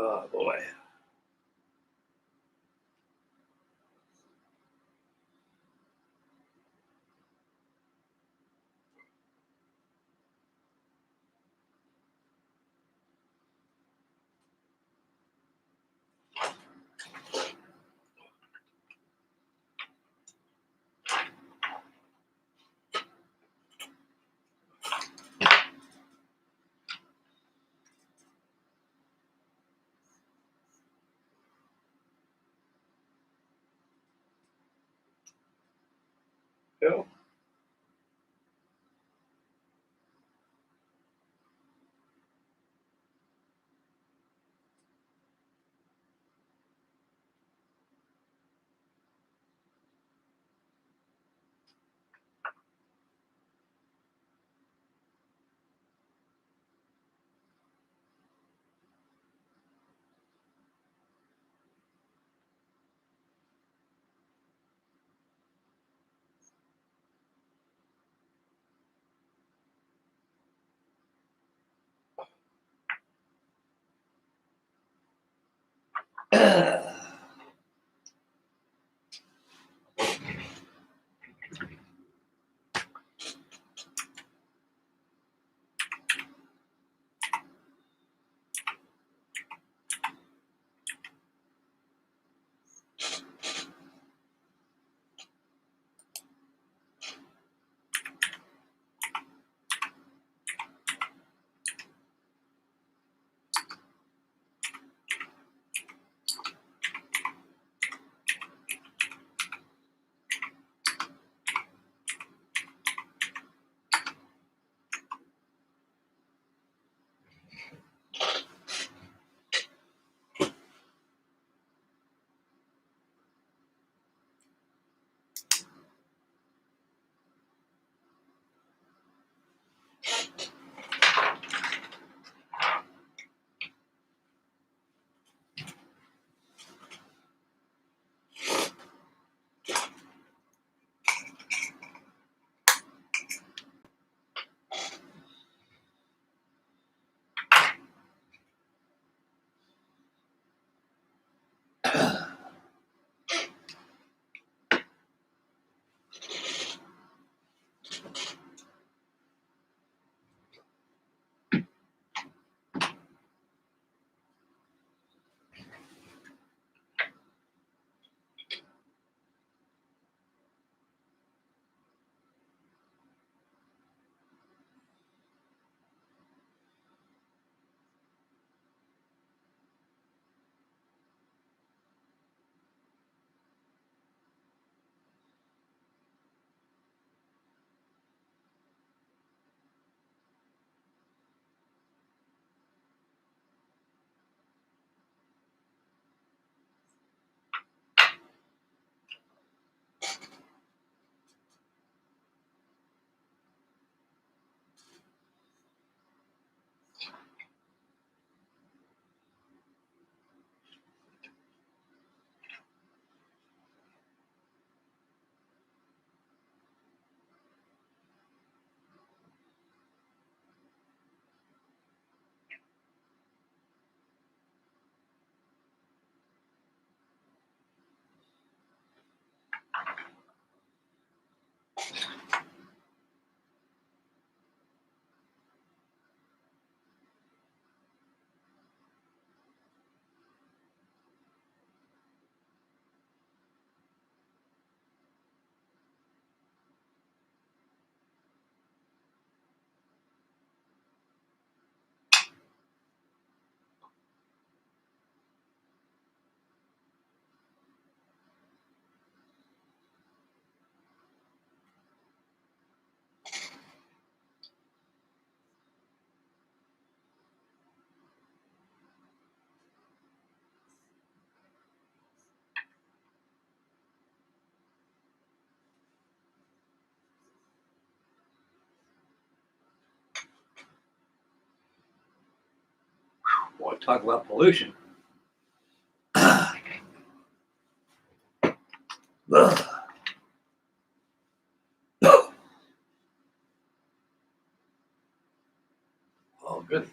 Oh boy. Go. Boy, talk about pollution. Oh, good.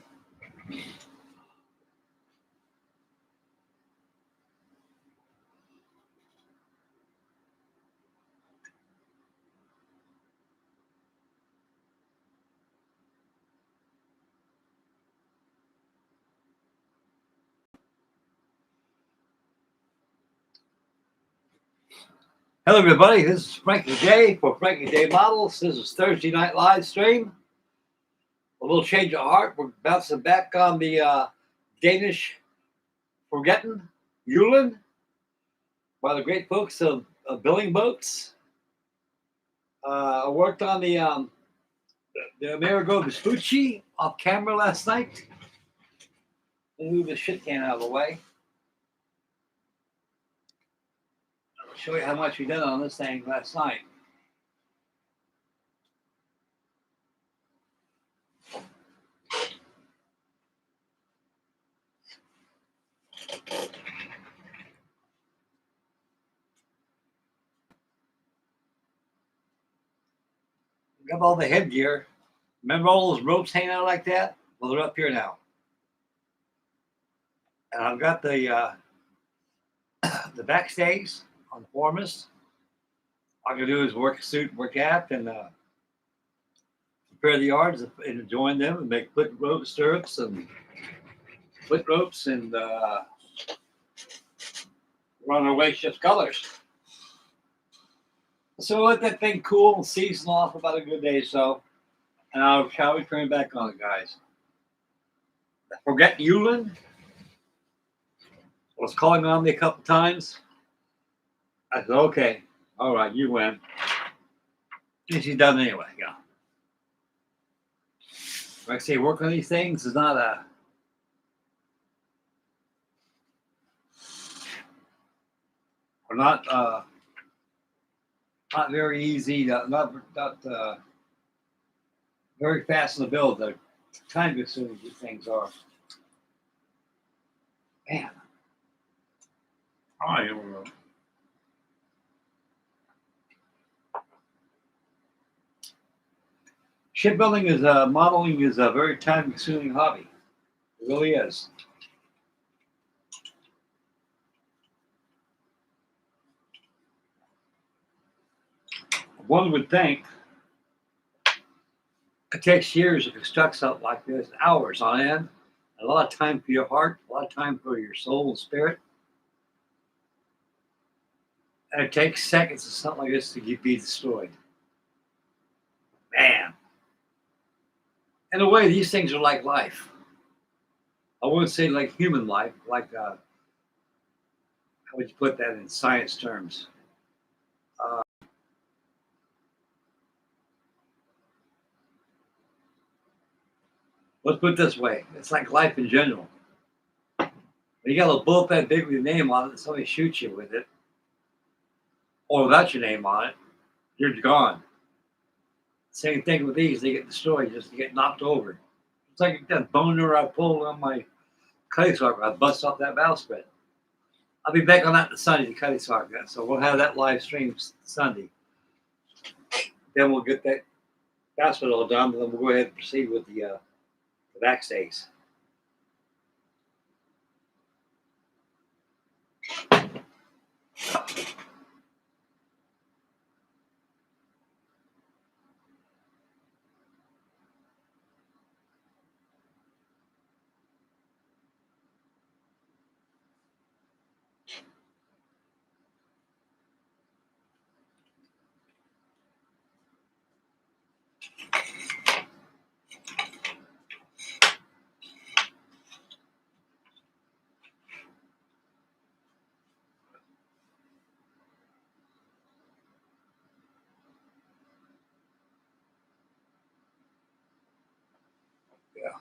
Hello, everybody. This is Frankie J for Frankie J Models. This is Thursday night live stream. A little change of heart. We're bouncing back on the Danish Fregatten Jylland by the great folks of Billing Boats. I worked on the Amerigo Vespucci off camera last night. Let me move the shit can out of the way. I'll show you how much we did on this thing last night. Got all the headgear. Remember all those ropes hanging out like that? Well, they're up here now. And I've got the backstays on the foremast. All I can do is work suit, work aft, and prepare the yards and join them and make foot rope stirrups and foot ropes and run our way shift colors. So we'll let that thing cool and season off for about a good day or so. And I'll shall we turn back on it, guys. Fregatten Jylland was calling on me a couple times. I said, okay, all right, you win. And she's done anyway, yeah. Like I say, working on these things is not not very easy, not very fast in the build. The time consuming these things are. Man. I don't know. Shipbuilding is modeling is a very time consuming hobby. It really is. One would think it takes years to construct something like this, hours on end, a lot of time for your heart, a lot of time for your soul and spirit. And it takes seconds of something like this to be destroyed. Man. In a way, these things are like life. I wouldn't say like human life, like, how would you put that in science terms? Let's put it this way. It's like life in general. When you got a bullet that big with your name on it and somebody shoots you with it, or without your name on it, you're gone. Same thing with these. They get destroyed, just get knocked over. It's like that boner I pulled on my cutting socket. I bust off that bowsprit. I'll be back on that Sunday, the cutting socket. So we'll have that live stream Sunday. Then we'll get that bowsprit all done, and then we'll go ahead and proceed with the backstays. Yeah.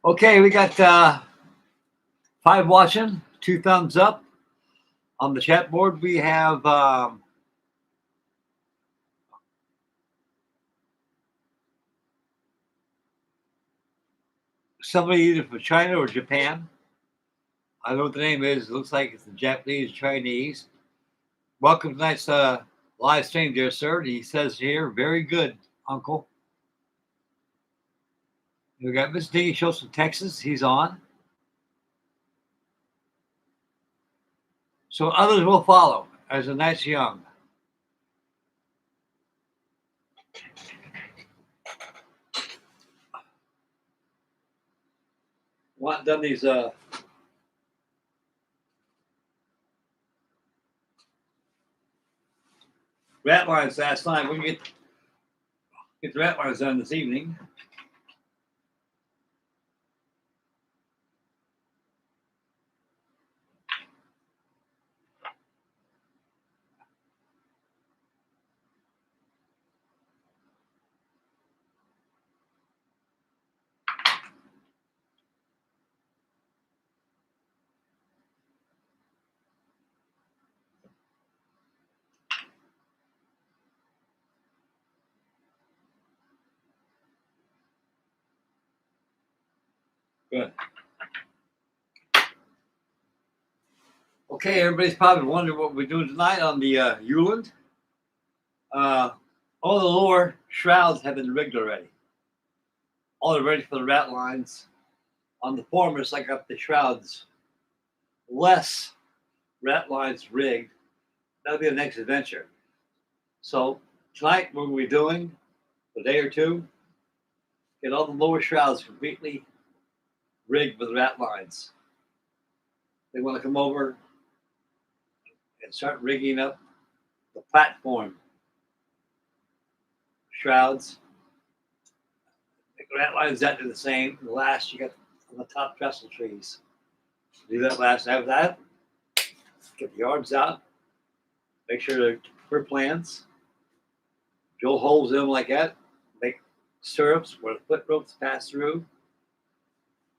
Okay, we got 5 watching, 2 thumbs up. On the chat board, we have somebody either from China or Japan. I don't know what the name is. It looks like it's the Japanese, Chinese. Welcome to tonight's live stream, dear sir. He says here, very good, Uncle. We got Mr. Diggy Shows from Texas. He's on. So others will follow as the night's young. Want done these rat lines last night. We can get the rat lines done this evening. Good. Okay, everybody's probably wondering what we're doing tonight on the Jylland. All the lower shrouds have been rigged already. All are ready for the rat lines. On the formers, I got the shrouds less rat lines rigged. That'll be the next adventure. So tonight, what we're doing, a day or two, get all the lower shrouds completely rigged with rat lines. They want to come over and start rigging up the platform shrouds. The rat lines that do the same. And the last, you got on the top trestle trees. Do that last. After that, get the yards out. Make sure they're per plans. Drill holes in them like that. Make stirrups where the foot ropes pass through.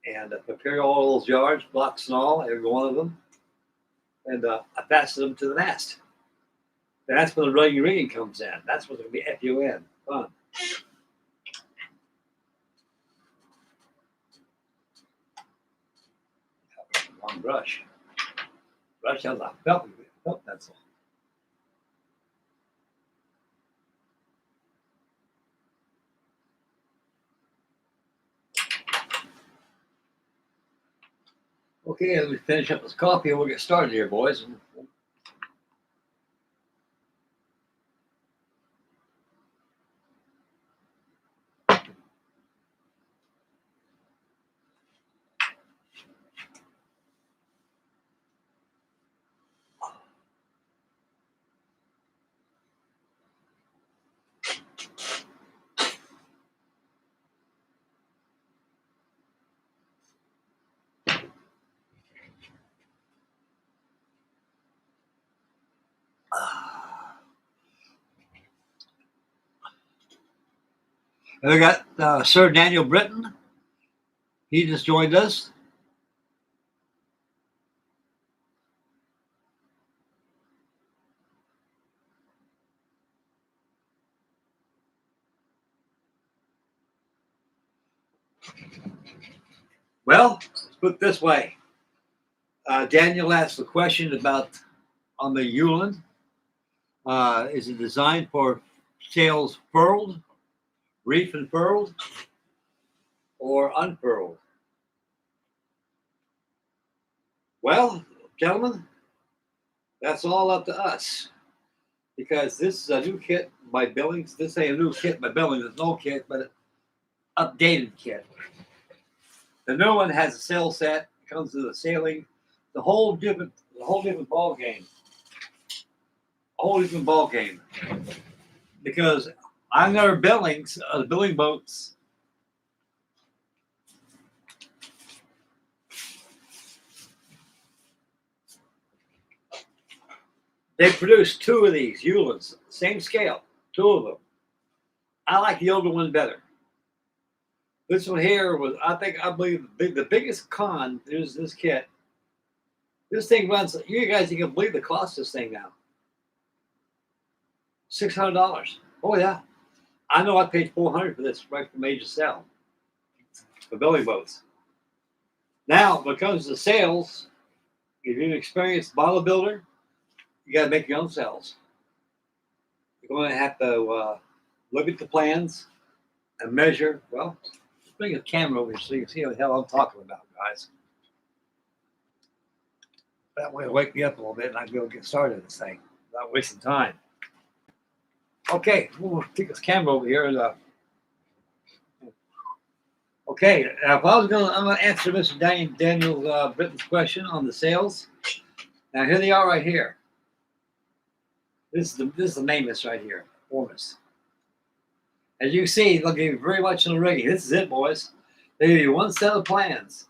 And prepare all those yards, blocks and all, every one of them. And I fasten them to the mast. And that's when the rigging comes in. That's what's going to be FUN. Fun. One brush. Brush has a felt pencil. Okay, let me finish up this coffee and we'll get started here, boys. And we got Sir Daniel Britton. He just joined us. Well, let's put it this way. Daniel asked a question about on the Jylland. Is it designed for sails furled, reef and furled, or unfurled? Well, gentlemen, that's all up to us because this is a new kit by Billings. This ain't a new kit by Billings. It's no kit, but an updated kit. The new one has a sail set. Comes with the sailing. The whole different ball game. A whole different ball game. Because I've never Billings, the Billing boats. They produced two of these Jyllands, same scale, two of them. I like the older one better. This one here was, I believe, the biggest con is this kit. This thing runs, you guys, you can believe the cost of this thing now. $600. Oh, yeah. I know I paid $400 for this right from Age of Sail for Billing boats. Now, when it comes to sails, if you're an experienced bottle builder, you got to make your own sails. You're going to have to look at the plans and measure. Well, let's bring a camera over here so you can see what the hell I'm talking about, guys. That way it'll wake me up a little bit and I can go get started with this thing without wasting time. Okay, we'll take this camera over here and okay, Okay, if I'm gonna answer Mr. Daniel Britton's question on the sales. Now here they are right here. This is the main list right here. Performance. As you can see, they'll give you very much in the rigging. This is it, boys. They give you one set of plans.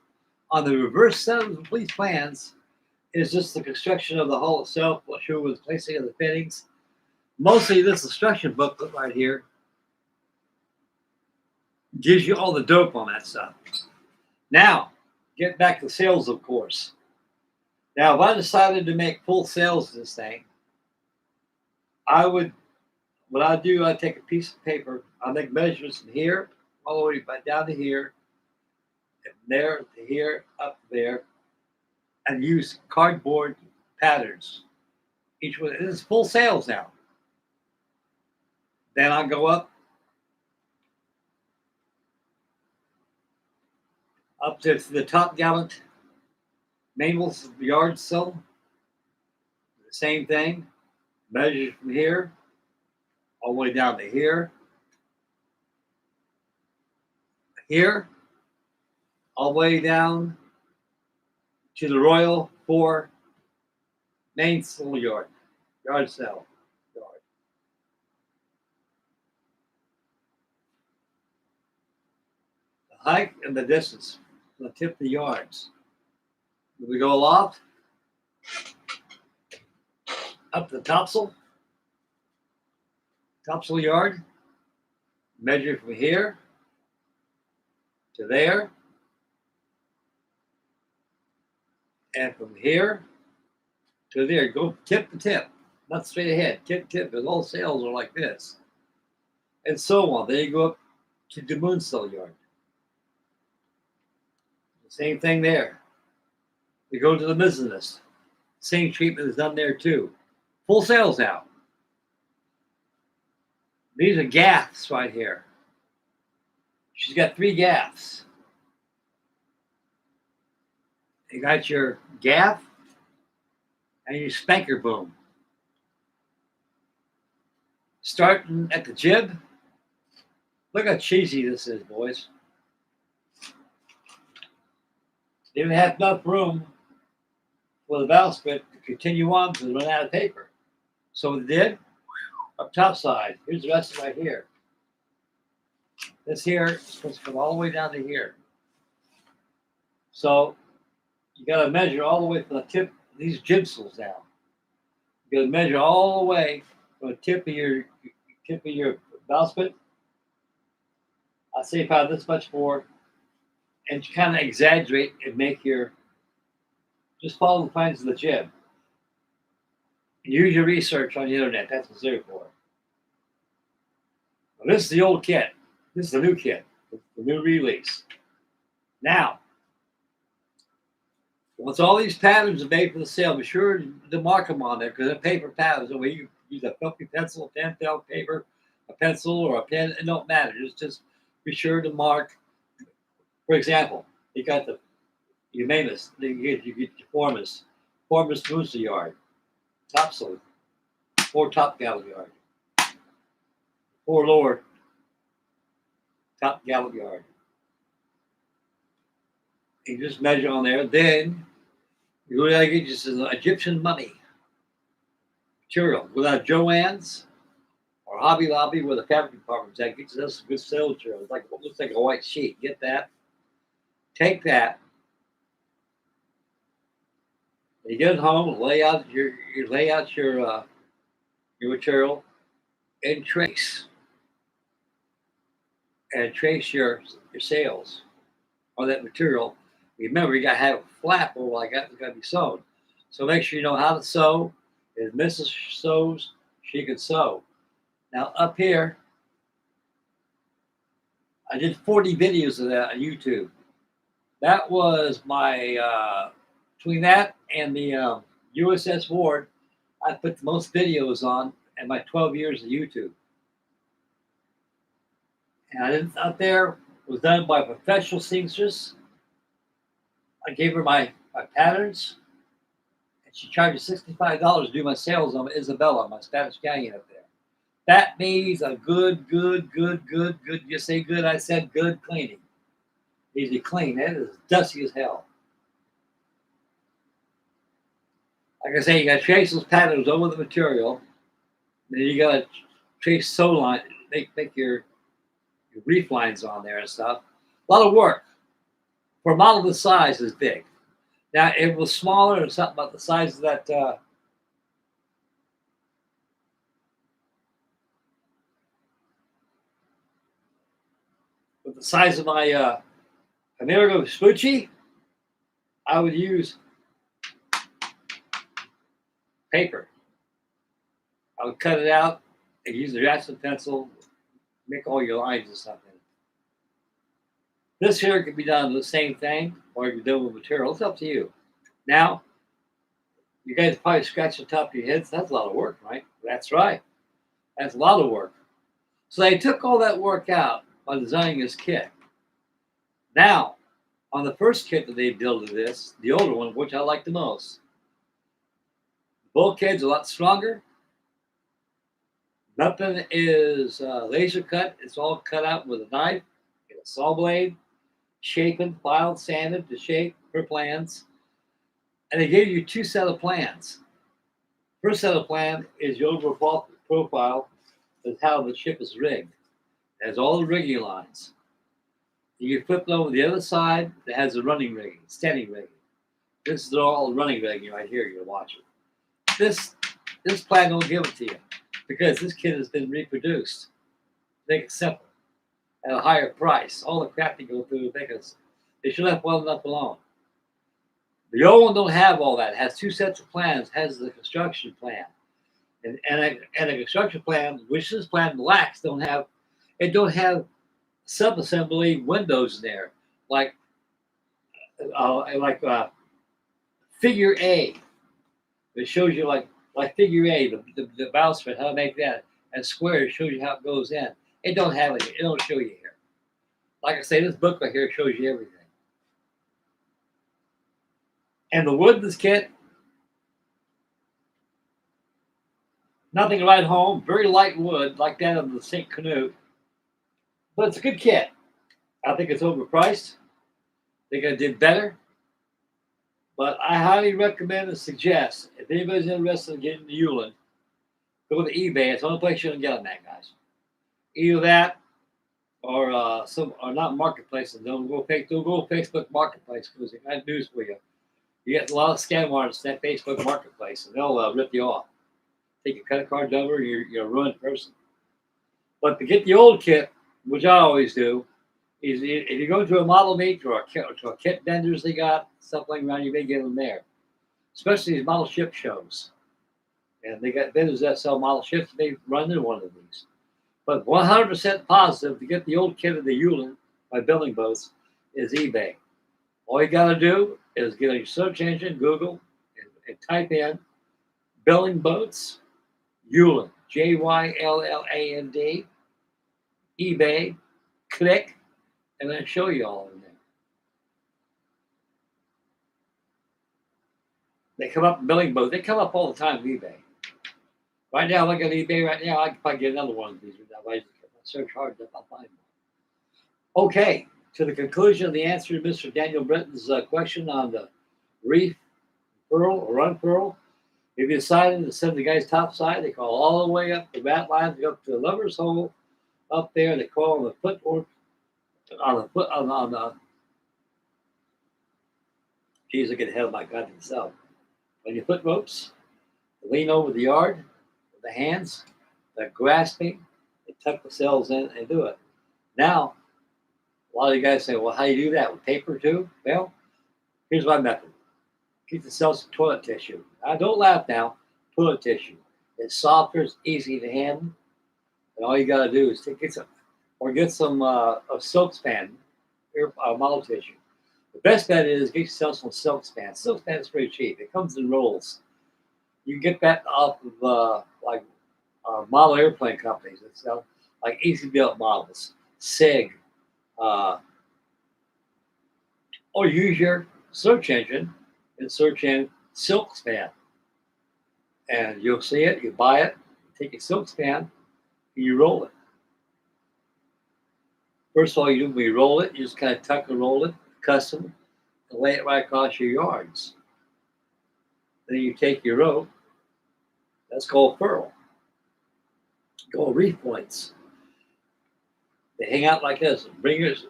On the reverse set of complete plans is just the construction of the hull itself. I'll show you the placing of the fittings. Mostly this instruction booklet right here gives you all the dope on that stuff. Now, get back to sales, of course. Now, if I decided to make full sales of this thing, what I'd do, I'd take a piece of paper, I'd make measurements from here all the way back down to here, and there to here, up there, and use cardboard patterns. Each one, this is full sales now. Then I'll go up to the top gallant manuals yard sill. The same thing. Measure from here all the way down to here. Here, all the way down to the Royal 4 mainsail yard cell. The height and the distance from the tip of the yards. We go aloft, up the topsail yard, measure from here to there, and from here to there. Go tip to tip, not straight ahead, tip to tip, because all sails are like this. And so on. Then you go up to the moonsail yard. The same thing there. You go to the mizzenmast. Same treatment is done there too. Full sails now. These are gaffs right here. She's got 3 gaffs. You got your gaff and your spanker boom. Starting at the jib. Look how cheesy this is, boys. They didn't have enough room for the bowsprit to continue on because they run out of paper. So what they did, up top side, here's the rest right here. This here is supposed to come all the way down to here. So you got to measure all the way from the tip of these jibsails down. You got to measure all the way from the tip of your bowsprit. I'd say about this much more, and you kind of exaggerate and make your, just follow the lines of the jib. Use your research on the internet. That's what's there for. Well, this is the old kit. This is the new kit, the new release. Now, once all these patterns are made for the sail, be sure to mark them on there because they're paper patterns. So you use a filthy pencil, a 10-tail paper, a pencil, or a pen. It don't matter. Just be sure to mark. For example, you got your mainmast, you get your foremast moves the yard, topsail, 4 top gallant yard, 4 lower top gallant yard. You just measure on there. Then you go down and get you some Egyptian mummy material without Joann's or Hobby Lobby where the fabric department's at. Get you this good sail material. It's like it looks like a white sheet. Get that. Take that. You get it home, lay out your material, and trace your sails on that material. Remember, you got to have a flap over like that. It's got to be sewed. So make sure you know how to sew. If Mrs. sews, she can sew. Now up here, I did 40 videos of that on YouTube. That was my, between that and the USS Ward, I put the most videos on in my 12 years of YouTube. And out there was done by a professional seamstress. I gave her my patterns, and she charged $65 to do my sails on Isabella, my Spanish galleon up there. That means a good, you say good, I said good cleaning. easy clean. It is dusty as hell. Like I say, you got to trace those patterns over the material. Then you got to trace sew line, make your reef lines on there and stuff. A lot of work. For a model this size is big. Now, if it was smaller or something about the size of that, with the size of my Amerigo Vespucci, I would use paper. I would cut it out and use the ratchet pencil, make all your lines or something. This here can be done the same thing, or you can do it with material. It's up to you. Now, you guys probably scratch the top of your heads. That's a lot of work, right? That's right. That's a lot of work. So they took all that work out by designing this kit. Now, on the first kit that they built of this, the older one, which I like the most, the bulkhead's a lot stronger. Nothing is laser cut. It's all cut out with a knife, a saw blade, shapen, filed, sanded to shape per plans. And they gave you two set of plans. First set of plan is your overall profile of how the ship is rigged. It has all the rigging lines. You flip it over the other side that has the running rigging, standing rigging. This is all running rigging right here you're watching. This plan don't give it to you because this kit has been reproduced. Make it simple at a higher price. All the crap they go through, because they should have well enough alone. The old one don't have all that. It has two sets of plans. It has the construction plan, and a construction plan, which this plan lacks, don't have sub-assembly windows in there, like figure A. It shows you like figure A, the bowsprit, how to make that, and square shows you how it goes in. It don't have it. It don't show you here. Like I say, this book right here shows you everything. And the wood in this kit, nothing to write home. Very light wood, like that of the St. Canute. But it's a good kit. I think it's overpriced. I think I did better. But I highly recommend and suggest, if anybody's interested in getting the Jylland, go to eBay. It's the only place you're going to get them at, guys. Either that or not Marketplace. Don't go Facebook Marketplace, because I got news for you. You get a lot of scam artists at Facebook Marketplace, and they'll rip you off. Take your credit card number, you're a ruined person. But to get the old kit, which I always do, is if you go to a model meet or to a kit vendors they got, stuff like around, you may get them there. Especially these model ship shows. And they got vendors that sell model ships, they run into one of these. But 100% positive to get the old kit of the Jylland by Billing Boats is eBay. All you got to do is get a search engine, Google, and type in Billing Boats, Jylland, Jylland, eBay, click, and then show you all in there. They come up in Billing Boats. They come up all the time on eBay. Right now, look at eBay right now. I can probably get another one of these. I search hard enough, I'll find one. Okay, to the conclusion of the answer to Mr. Daniel Britton's question on the reef, pearl, or unfurl. If you decided to send the guys topside, they call all the way up the RATLINES, go up to the lubber's hole, up there. They call on the footboard, on the. Geez, I get ahead of my goddamn self. On your foot ropes, lean over the yard with the hands, they're grasping, they tuck the sails in and do it. Now, a lot of you guys say, well, how do you do that? With paper too? Well, here's my method. Keep the sails in toilet tissue. Now, don't laugh now. Toilet tissue. It's softer, it's easy to handle. And all you got to do is get some of silk span, model tissue. The best bet is get yourself some silk span. Silk span is pretty cheap. It comes in rolls. You can get that off of model airplane companies that sell like easy built models, SIG, or use your search engine and search in silk span, and you'll see it. You buy it, take your silk span, and you roll it. First of all, you do when you roll it, you just kind of tuck and roll it, custom, and lay it right across your yards. Then you take your rope. That's called furl. Called reef points. They hang out like this. Bring yours.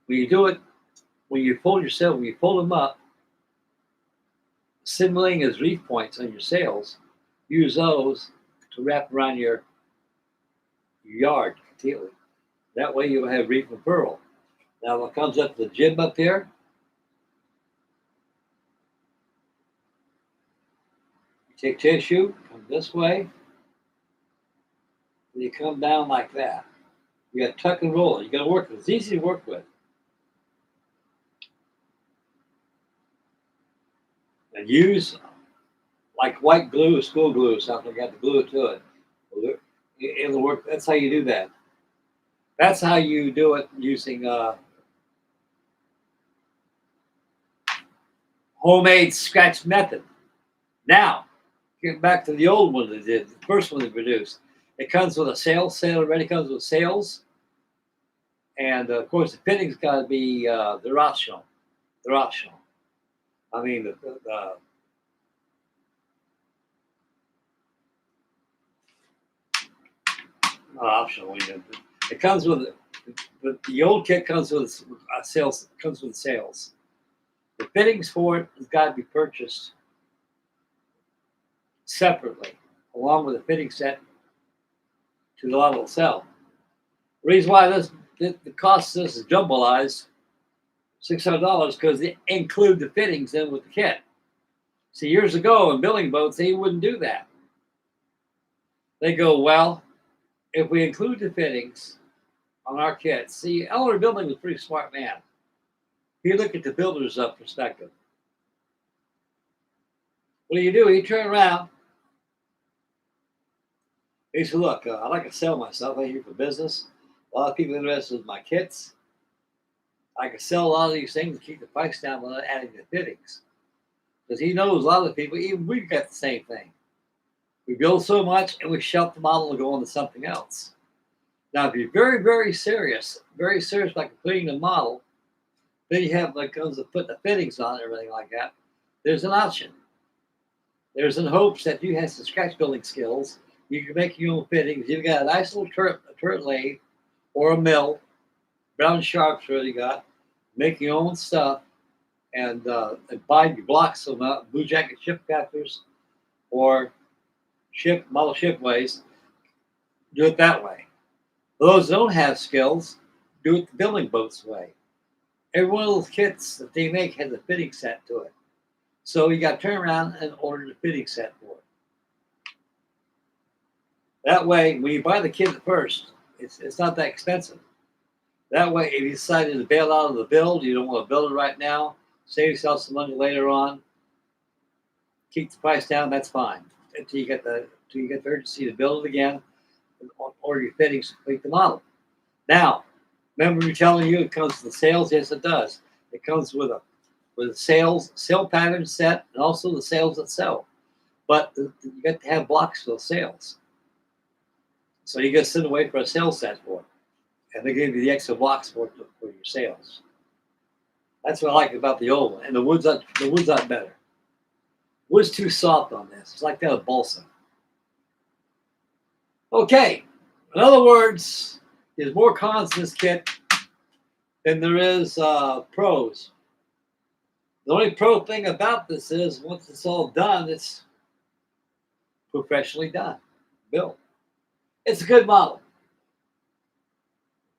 When you do it, when you fold them up, simulating as reef points on your sails, use those to wrap around your yard completely. That way you'll have reef and furl. Now when it comes up to the jib up here, you take tissue, come this way, and you come down like that. You got to tuck and roll it. You got to work with it. It's easy to work with. And use like white glue, school glue or something. You got to glue it to it. It'll work. That's how you do that. That's how you do it using homemade scratch method. Now, get back to the old one they did, the first one they produced. It comes with a sail. Sail already comes with sails. And of course, the fittings got to be, they're optional. They're optional. I mean, not optional. It comes with the old kit comes with sails. Comes with sails. The fittings for it has got to be purchased separately, along with a fitting set to the model itself. The reason why the cost of this is jumblized, $600, because they include the fittings in with the kit. See, years ago in billing boats, they wouldn't do that. They go, well, if we include the fittings on our kit, see, Elmer Billing was a pretty smart man. He looked at the builder's perspective. What do? He turned around. He said, look, I like to sell myself. I'm here for business. A lot of people interested in my kits. I can sell a lot of these things and keep the price down without adding the fittings. Because he knows a lot of the people, even we've got the same thing. We build so much and we shelf the model and go on to something else. Now, if you're very, very serious about completing the model, then you have like comes to put the fittings on and everything like that. There's an option. There's in hopes that you have some scratch building skills. You can make your own fittings. You've got a nice little turret lathe or a mill, brown sharps really got. Make your own stuff and buy your blocks of Blue Jacket ship captors or model shipways. Do it that way. Those that don't have skills, do it the Billing Boats way. Every one of those kits that they make has a fitting set to it. So you got to turn around and order the fitting set for it. That way, when you buy the kit at first, it's not that expensive. That way, if you decided to bail out of the build, you don't want to build it right now, save yourself some money later on, keep the price down, that's fine. Until you get the urgency to build it again, and order your fittings to complete the model. Now, remember me telling you it comes with the sails? Yes, it does. It comes with a sail pattern set, and also the sails itself. But you got to have blocks for the sails. So you got to sit away for a sail set for it. And they give you the extra blocks for your sails. That's what I like about the old one. And the wood's not better. Wood's too soft on this. It's like that of balsa. Okay. In other words, there's more cons to this kit than there is pros. The only pro thing about this is once it's all done, it's professionally done, built. It's a good model.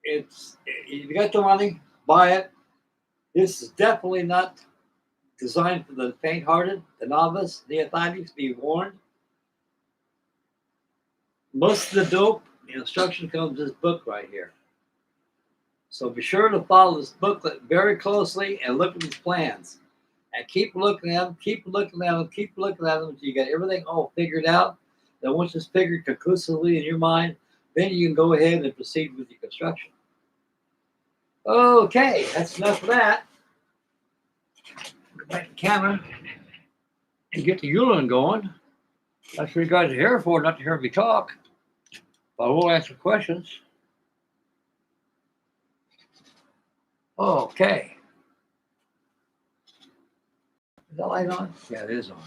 If you got the money, buy it. This is definitely not designed for the faint-hearted, the novice, the neophytes. Be warned. Most of the dope, the instruction comes in this book right here. So be sure to follow this booklet very closely and look at these plans. And keep looking at them, keep looking at them, keep looking at them until you get everything all figured out. Then once it's figured conclusively in your mind, then you can go ahead and proceed with your construction. Okay, that's enough of that. Go back to the camera and get the Yulin going. That's what you guys are here for, not to hear me talk. But I will answer questions. Okay. Is that light on? Yeah, it is on.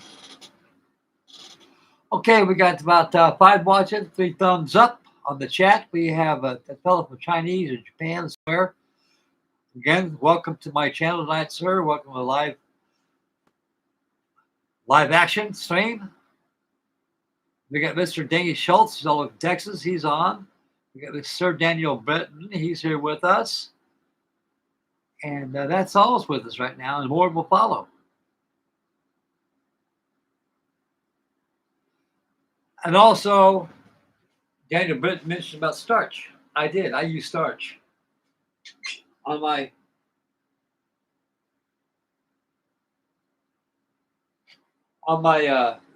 Okay, we got about 5 watching, 3 thumbs up on the chat. We have a fellow from Chinese or Japan, sir. Again, welcome to my channel tonight, sir. Welcome to live action stream. We got Mr. Danny Schultz, he's all over Texas. He's on. We got Sir Daniel Britton. He's here with us. And that's all with us right now, and more will follow. And also, Daniel Britton mentioned about starch. I did. I use starch on my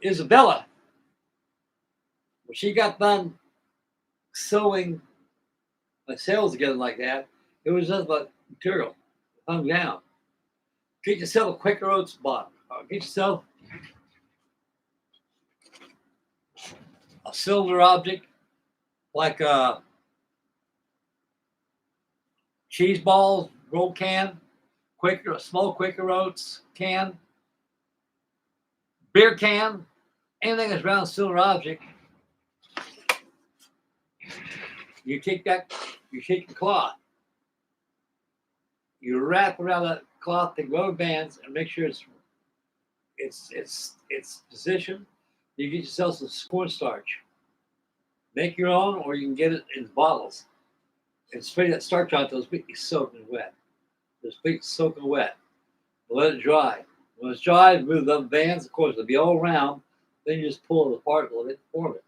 Isabella. When she got done sewing my sails together like that, it was just about material. Hung down. Get yourself a Quaker Oats bottom. Get yourself a cylinder object like a cheese balls roll can, a small Quaker Oats can, beer can, anything that's round cylinder object. You take the cloth, you wrap around that cloth the rubber bands and make sure it's positioned. You get yourself some cornstarch. Make your own, or you can get it in bottles. And spray that starch on those feet soaking wet. Those feet soaking wet. Let it dry. When it's dry, remove the bands. Of course, it'll be all round. Then you just pull it apart a little bit, form it.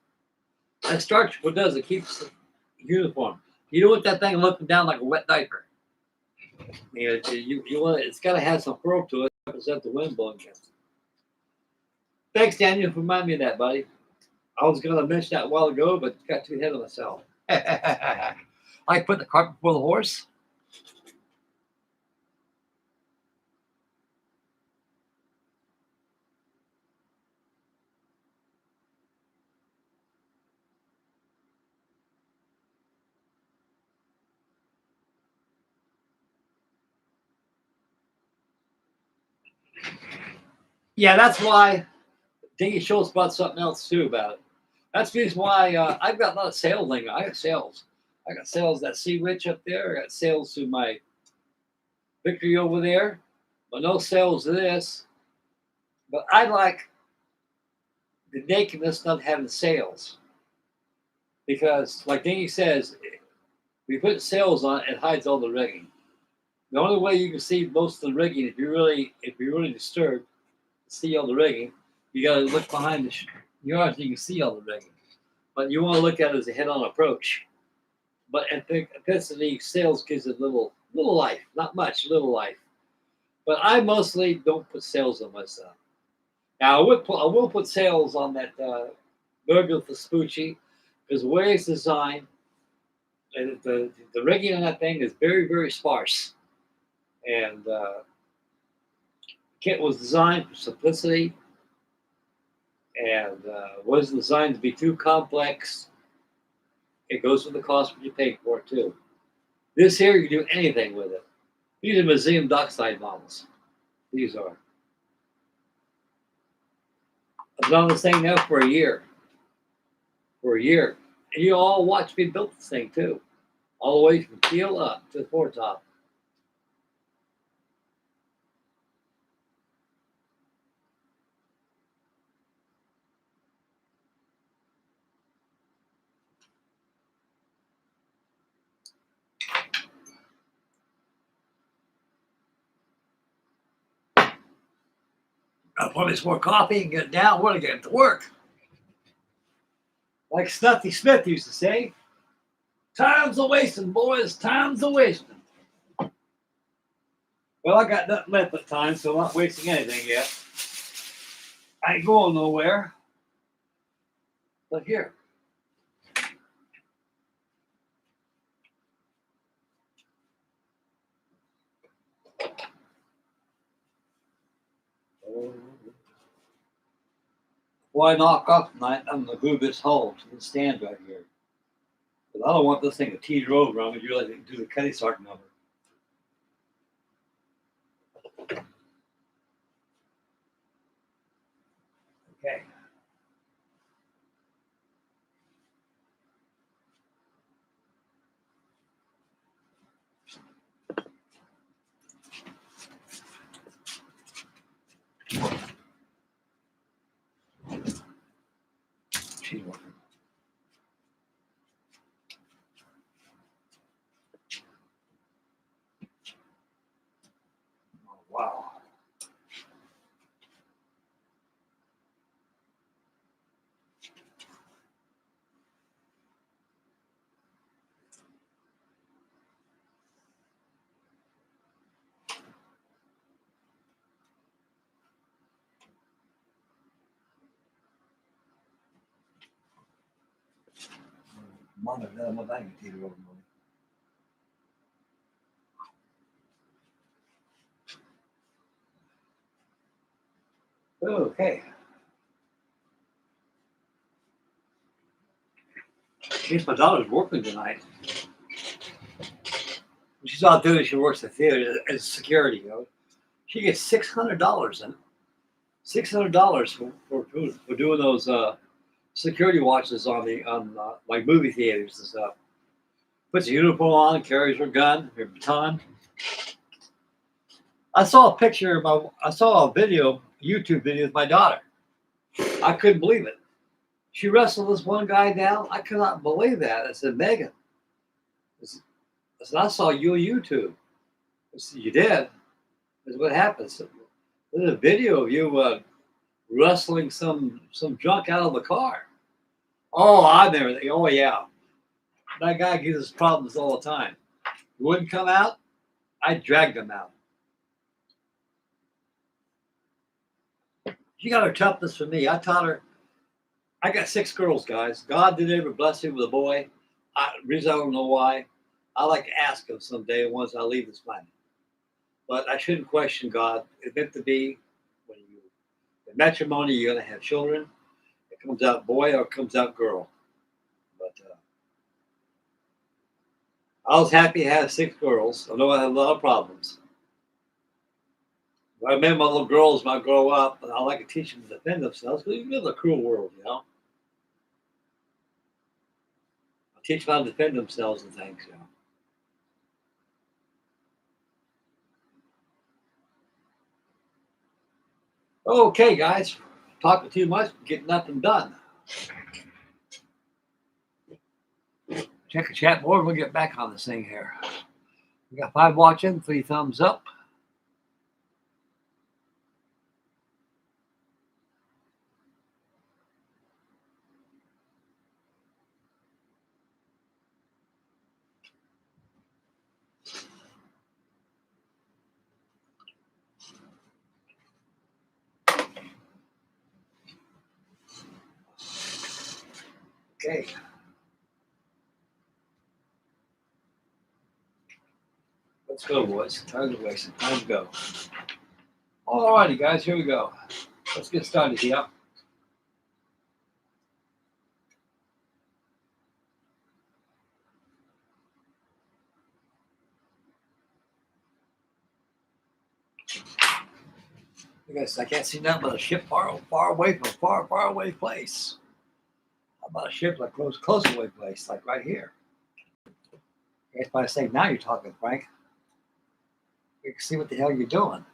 That starch, what does it keeps it uniform. You don't want that thing looking down like a wet diaper. You want it's got to have some curl to it to represent the wind blowing against it. Thanks, Daniel, for reminding me of that, buddy. I was going to mention that a while ago, but got too ahead of myself. I put the cart before the horse. Yeah, that's why Dingy Schultz brought something else too about it. That's the reason why I've got a lot of sales lingo. I got sales. I got sales that Sea Witch up there. I got sales to my Victory over there, but no sales to this. But I like the nakedness not having sales. Because, like Dingy says, if we put sails on it, it hides all the rigging. The only way you can see most of the rigging, if you're really disturbed, see all the rigging, you got to look behind the yards and you can see all the rigging. But you want to look at it as a head-on approach. But intensity sails gives it little life, not much, little life. But I mostly don't put sails on my stuff. Now I will put sails on that Virgil Vespucci because the way it's designed, the rigging on that thing is very, very sparse. And kit was designed for simplicity and wasn't designed to be too complex. It goes with the cost what you pay for it too. This here, you can do anything with it. These are museum dockside models. These are. I've been on this thing now for a year. For a year. And you all watch me build this thing too. All the way from keel up to the foretop. I'll pour me some more coffee and get down. We're going to get to work. Like Snuffy Smith used to say, time's a wasting, boys. Time's a wasting. Well, I got nothing left at time, so I'm not wasting anything yet. I ain't going nowhere. But here. Why knock off tonight? I'm going to move this hole to the stand right here. But I don't want this thing to teeter over on me. You like to do the Kenny Sark number. Okay. She's working. Oh, wow. Mother, I'm not buying a TV over money. Okay. I guess my daughter's working tonight. She's out there. She works at the theater as security. You know, she gets $600 and $600 for doing those security watches on like movie theaters and stuff. Puts a uniform on, carries her gun, her baton. I saw a picture of I saw a video, YouTube video with my daughter. I couldn't believe it. She wrestled this one guy down. I could not believe that. I said, Megan, I said, I saw you on YouTube. I said, you did? That's what happens. There's a video of you wrestling some junk out of the car. Oh, I never. Oh, yeah. That guy gives us problems all the time. He wouldn't come out. I dragged him out. She got her toughness from me. I taught her. I got 6 girls, guys. God didn't ever bless me with a boy. Reason I don't know why. I like to ask him someday once I leave this planet. But I shouldn't question God. It's meant to be. When you in matrimony, you're gonna have children. It comes out boy or it comes out girl. But I was happy to have 6 girls. I know I had a lot of problems. But I remember my little girls might grow up, and I like to teach them to defend themselves because you live in a cruel world, you know. I teach them how to defend themselves and things, you know. Okay, guys, talking too much, get nothing done. Check the chat board. We'll get back on this thing here. We got 5 watching, 3 thumbs up. Okay. Let's go, boys. Time's wasting. Time to go. All righty, guys. Here we go. Let's get started here. I guess I can't see nothing but a ship far away from far away place. How about a ship like close away place, like right here? I guess by saying now you're talking, Frank. You can see what the hell you're doing.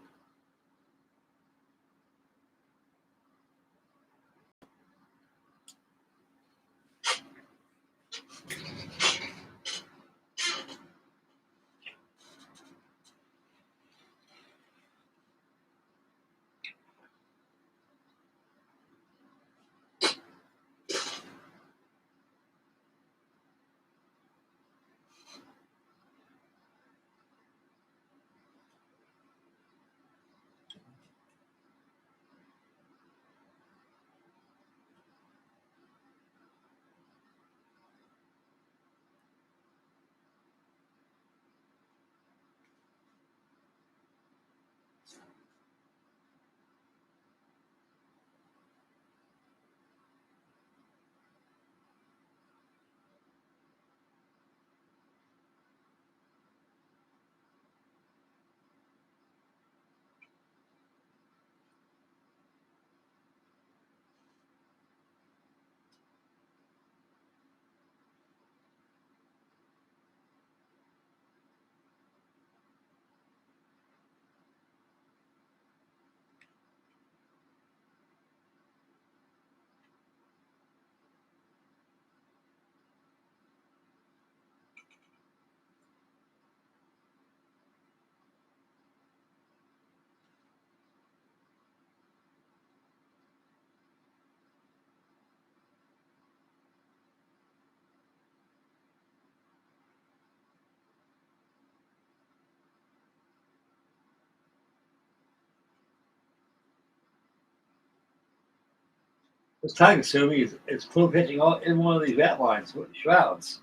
What's time consuming is full pitching all in one of these ratlines, shrouds.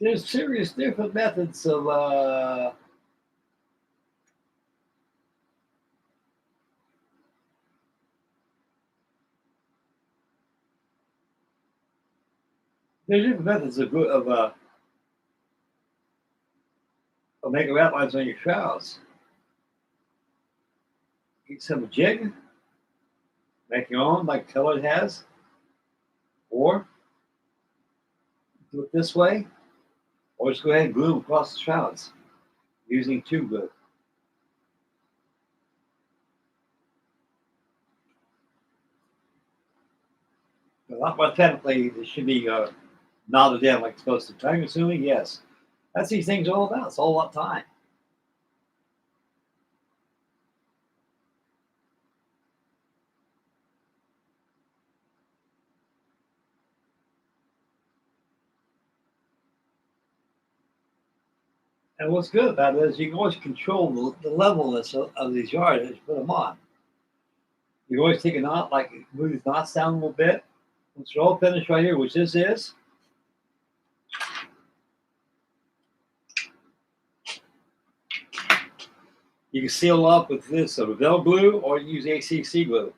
There's serious different methods of there's different methods of making ratlines on your shrouds. You can set a jig, make your own like Keller has, or do it this way, or just go ahead and glue them across the shrouds using tube glue. A lot more technically, it should be knotted down like it's supposed to. Time consuming, yes. That's these things all about. It's all about time. And what's good about it is you can always control the levelness of these yards as you put them on. You can always take a knot, like move these knots down a little bit. Once they're all finished right here, which this is, you can seal up with this Revell glue, or you use ACC glue.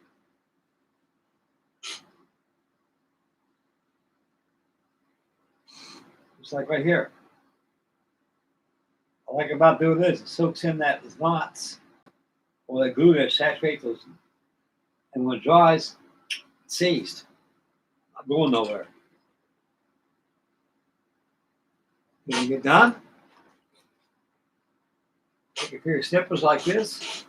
Just like right here. I like about doing this, it soaks in those knots, or that glue that saturates those. And when it dries, it's seized. Not going nowhere. When you get done, take a pair of snippers like this.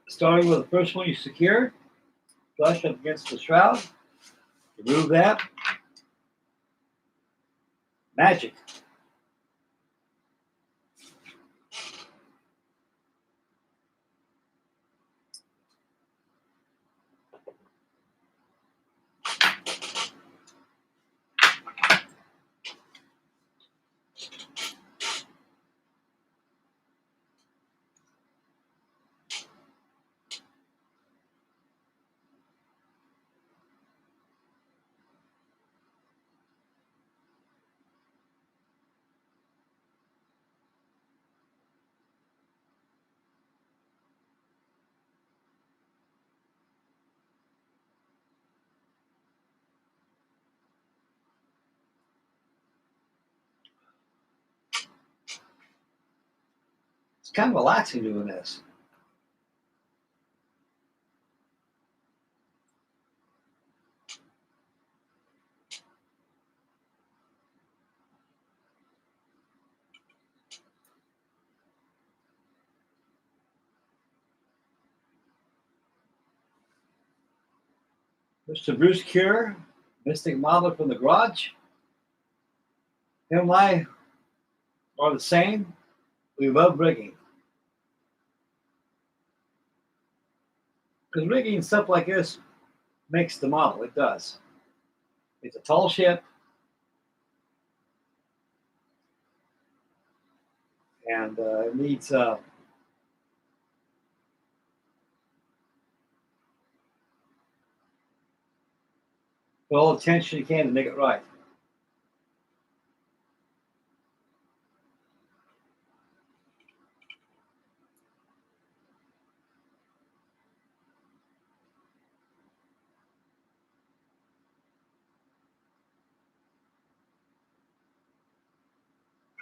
Starting with the first one you secure, flush up against the shroud, remove that. Magic. It's kind of relaxing doing this. Mr. Bruce Cure, Mystic Modeler from the Garage. Him and I are the same. We love rigging. Because rigging stuff like this makes the model. It does. It's a tall ship. And it needs all the attention you can to make it right.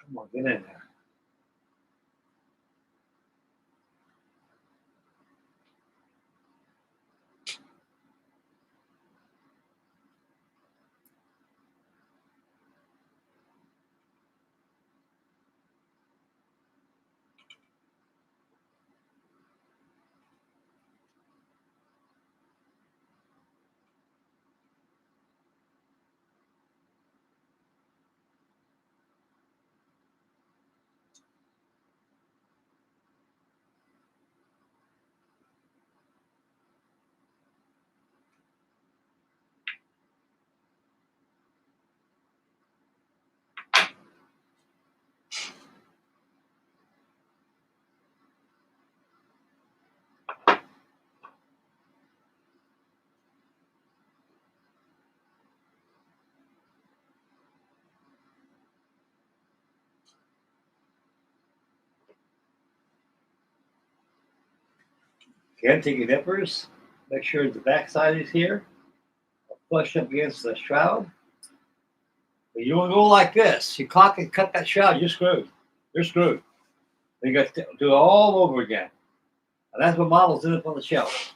Come on, get in there. Again, take your nippers. Make sure the backside is here. Flush up against the shroud. But you want to go like this. You cock and cut that shroud, you're screwed. You're screwed. Then you got to do it all over again. And that's what models end up on the shelf.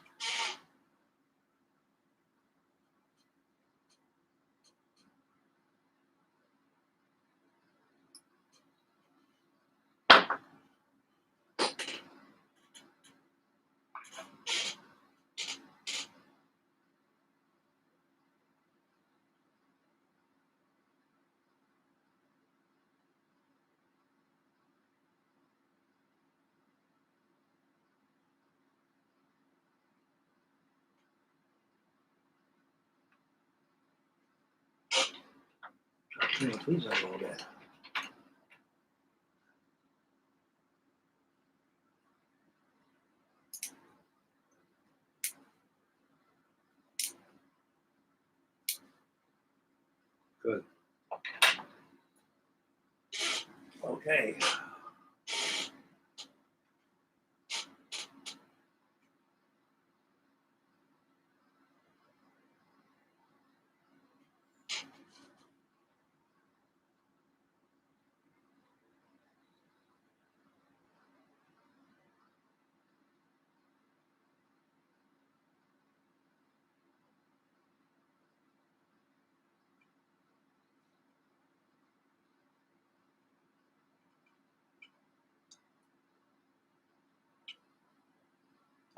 Please don't go there. Good. Okay.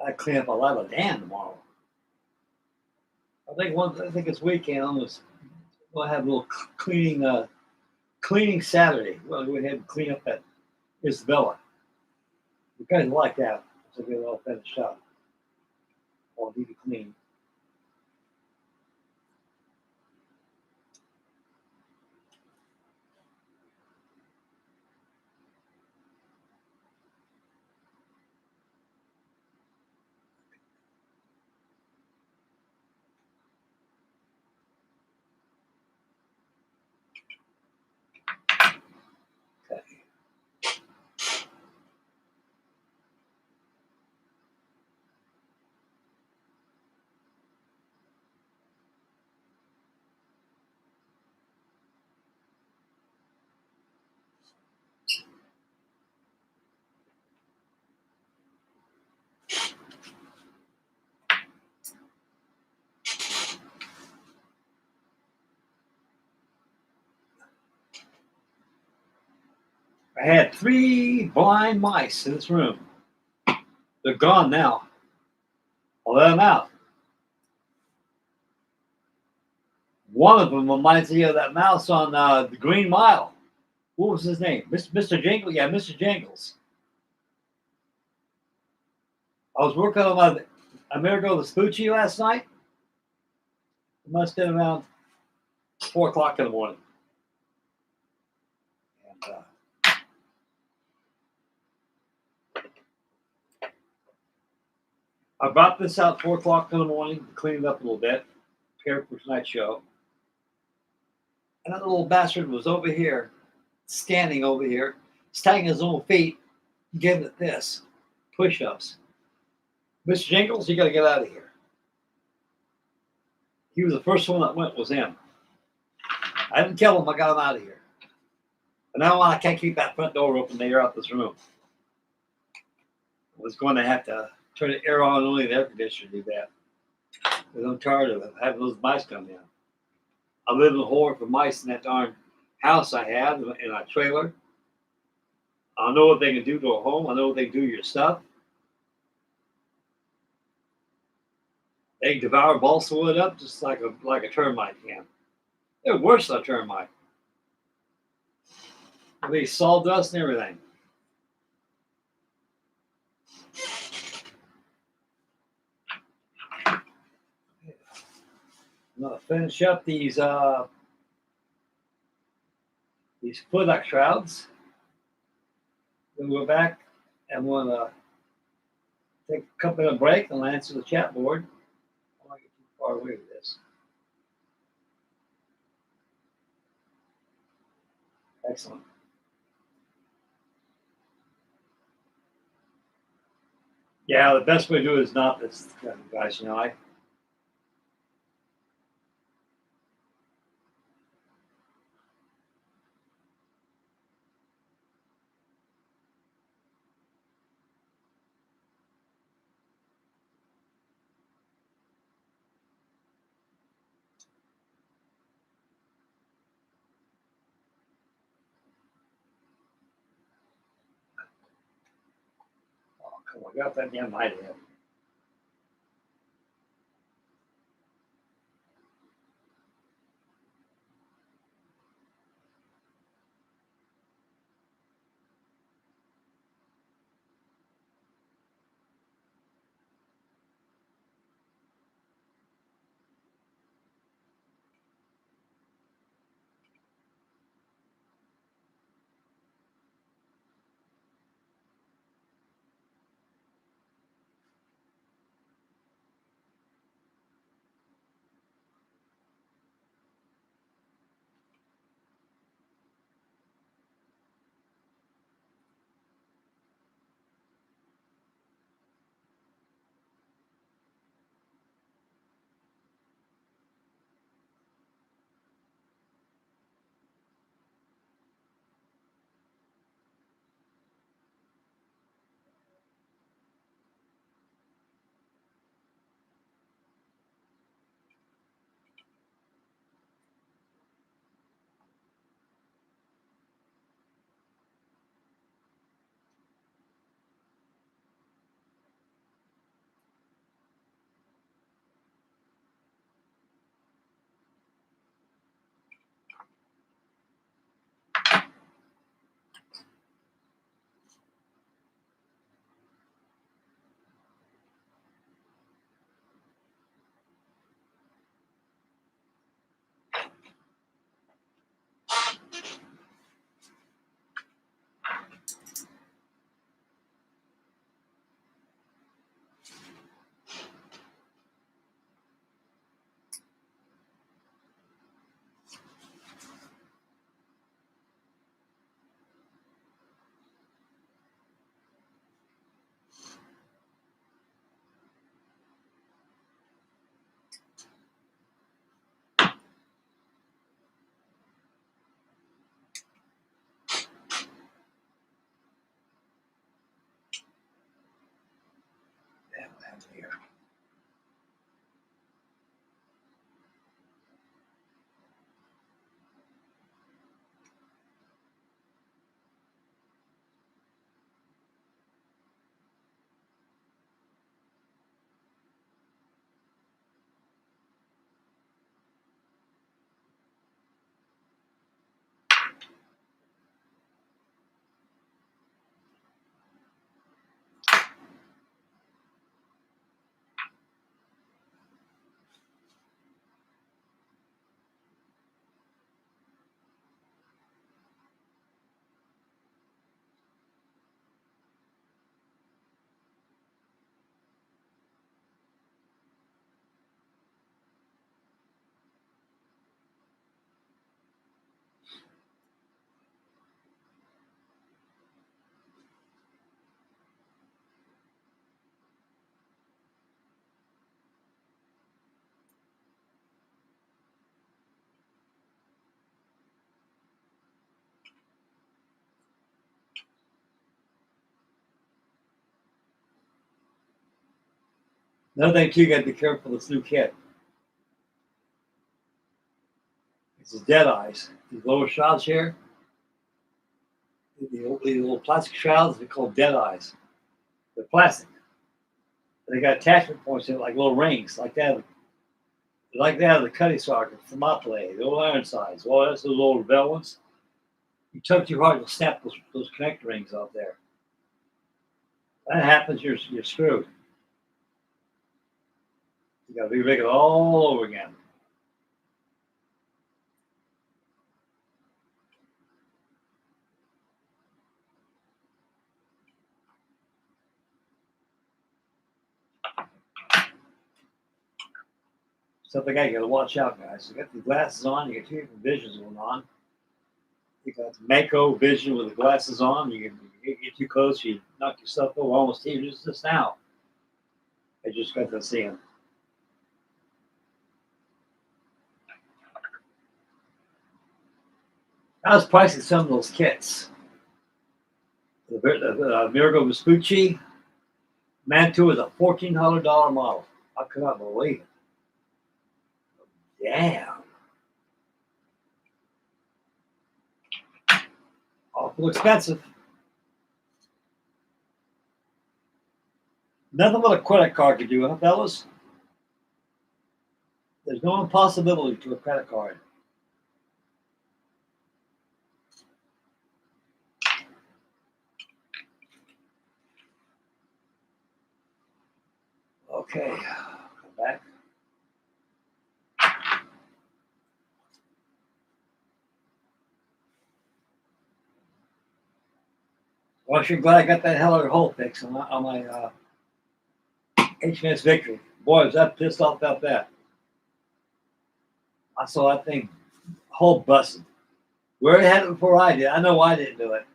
I clean up a lot of dam tomorrow. I think it's weekend. We'll have a little cleaning Saturday. We'll go ahead and clean up that Isabella. You guys like that? So get it all finished up. All need to clean. I had 3 blind mice in this room. They're gone now. I'll let them out. One of them reminds me of that mouse on the Green Mile. What was his name? Mr. Jingles? Yeah, Mr. Jingles. I was working on my Amerigo Vespucci last night. It must have been around 4 o'clock in the morning. And, I brought this out 4 o'clock in the morning, cleaned it up a little bit, prepared for tonight's show. And that little bastard was over here, standing over here, stacking his own feet, giving it this, push-ups. Mr. Jingles, you got to get out of here. He was the first one that went, was him. I didn't kill him, I got him out of here. But now I can't keep that front door open, they are out this room. I was going to have to turn the air on, only the air conditioner to do that. Because I'm tired of having those mice come in. I live in a horror for mice in that darn house I have in a trailer. I know what they can do to a home. I know what they can do to your stuff. They can devour balsa wood up just like a termite can. They're worse than a termite. They sawdust and everything. I'm gonna finish up these foot shrouds. Then we'll go back and we'll take a couple minute break and answer the chat board. I don't want to get too far away with this. Excellent. Yeah, the best way to do it is not this, guys. You know, oh, come on, got that damn idea. Damn, that's here. Another thing too, you got to be careful with this new kit. This is dead eyes. These lower shrouds here, the little plastic shrouds, they're called dead eyes. They're plastic. They got attachment points in it, like little rings, like that of the cutting socket, thermopylae, the old iron sides. Well, that's those old Revell ones. You tug too hard, you'll snap those connector rings off there. That happens, you're screwed. You got to re-rig it all over again. Something you got to watch out, guys. You got the glasses on. You got two different visions going on. You got the Mako vision with the glasses on. You get too close, you knock yourself over. Almost even just now. I just got to see him. I was pricing some of those kits. The Miracle Vespucci Mantua is a $1,400 model. I could not believe it. Damn. Awful expensive. Nothing but a credit card could do, huh, fellas? There's no impossibility to a credit card. Okay, come back. Well, I'm glad I got that hell of a hole fix on my HMS Victory. Boy, was I pissed off about that. I saw that thing hole busted. Where it had it before I did. I know I didn't do it.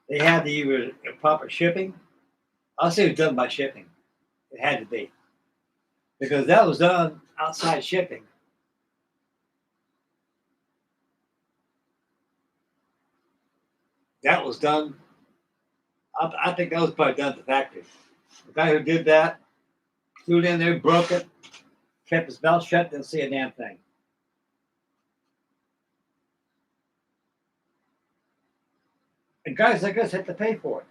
They had the either proper shipping. I'll say it was done by shipping. It had to be. Because that was done outside shipping. That was done. I think that was probably done at the factory. The guy who did that threw it in there, broke it, kept his mouth shut, didn't see a damn thing. And guys like us had to pay for it.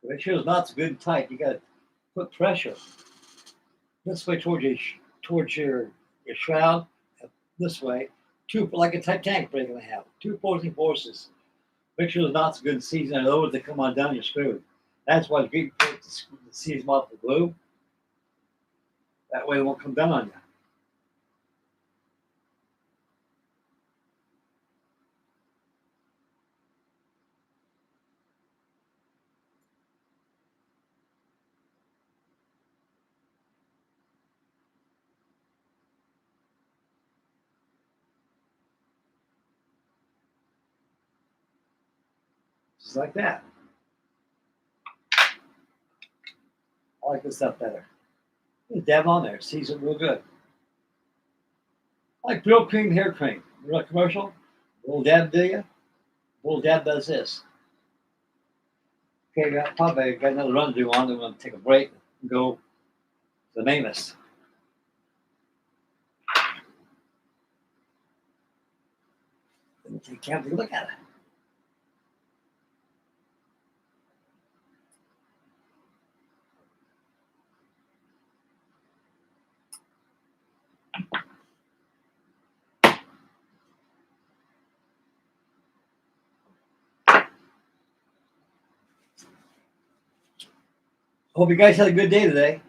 Make sure it's not good and tight. You got to put pressure this way towards your shroud, this way. Two like a Titanic break gonna have two opposing forces. Make sure the knots are good and seasoned. Otherwise, they come undone, you're screwed. That's why it's great to seize them off the glue. That way, it won't come down on you. Just like that. I like this stuff better. Dab on there, season real good. Like Real Cream hair cream. Real commercial. Little dab do you? Little dab does this. Okay, probably got another run to do on. I'm going to take a break and go to the main list. Take a look at it. Hope you guys had a good day today.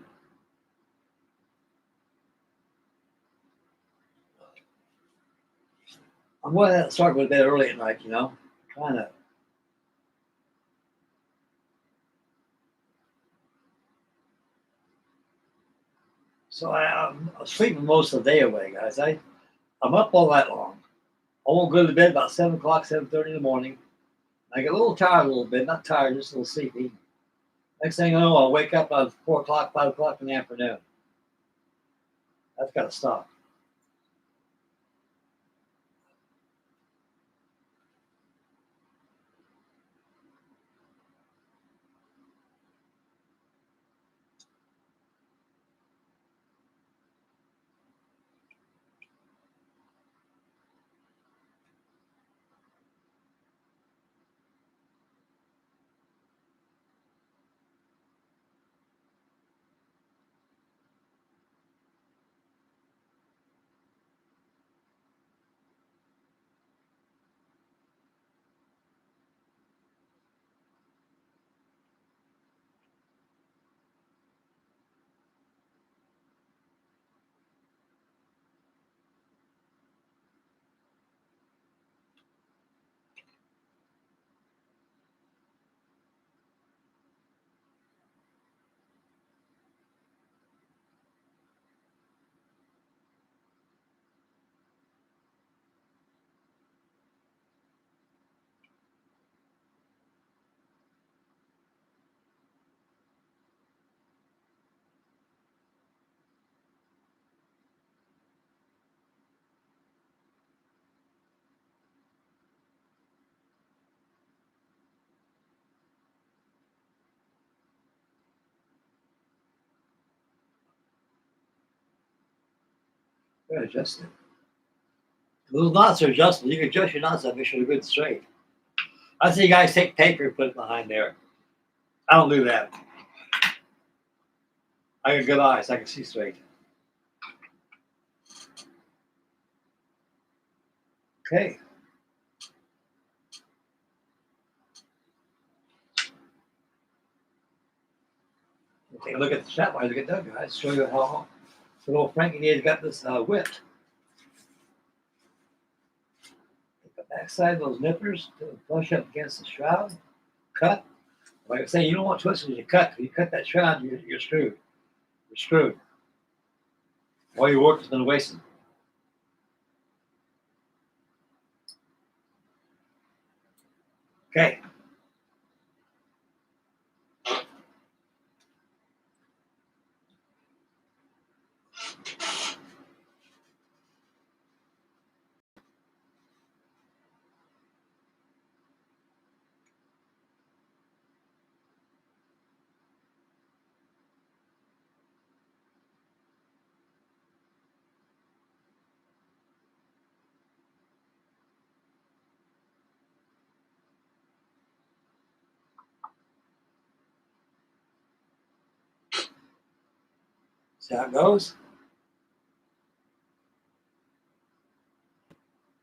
I'm going to start with bed early at night, kind of. So I'm sleeping most of the day away, guys. I'm up all night long. I won't go to bed about 7 o'clock, 7:30 in the morning. I get a little tired a little bit, not tired, just a little sleepy. Next thing I know, I'll wake up about 4 o'clock, 5 o'clock in the afternoon. That's got to stop. Gotta adjust it. Those knots are adjustable. You can adjust your knots up, make sure they're good and straight. I see you guys take paper and put it behind there. I don't do that. I got good eyes. I can see straight. Okay. Take a look at the shot while you get done, guys. Show you how good old Frankie has got this whipped. Take the backside of those nippers, flush up against the shroud, cut. Like I say, you don't want twists when you cut. If you cut that shroud, you're screwed. You're screwed. All your work has been wasted. Okay. See how it goes?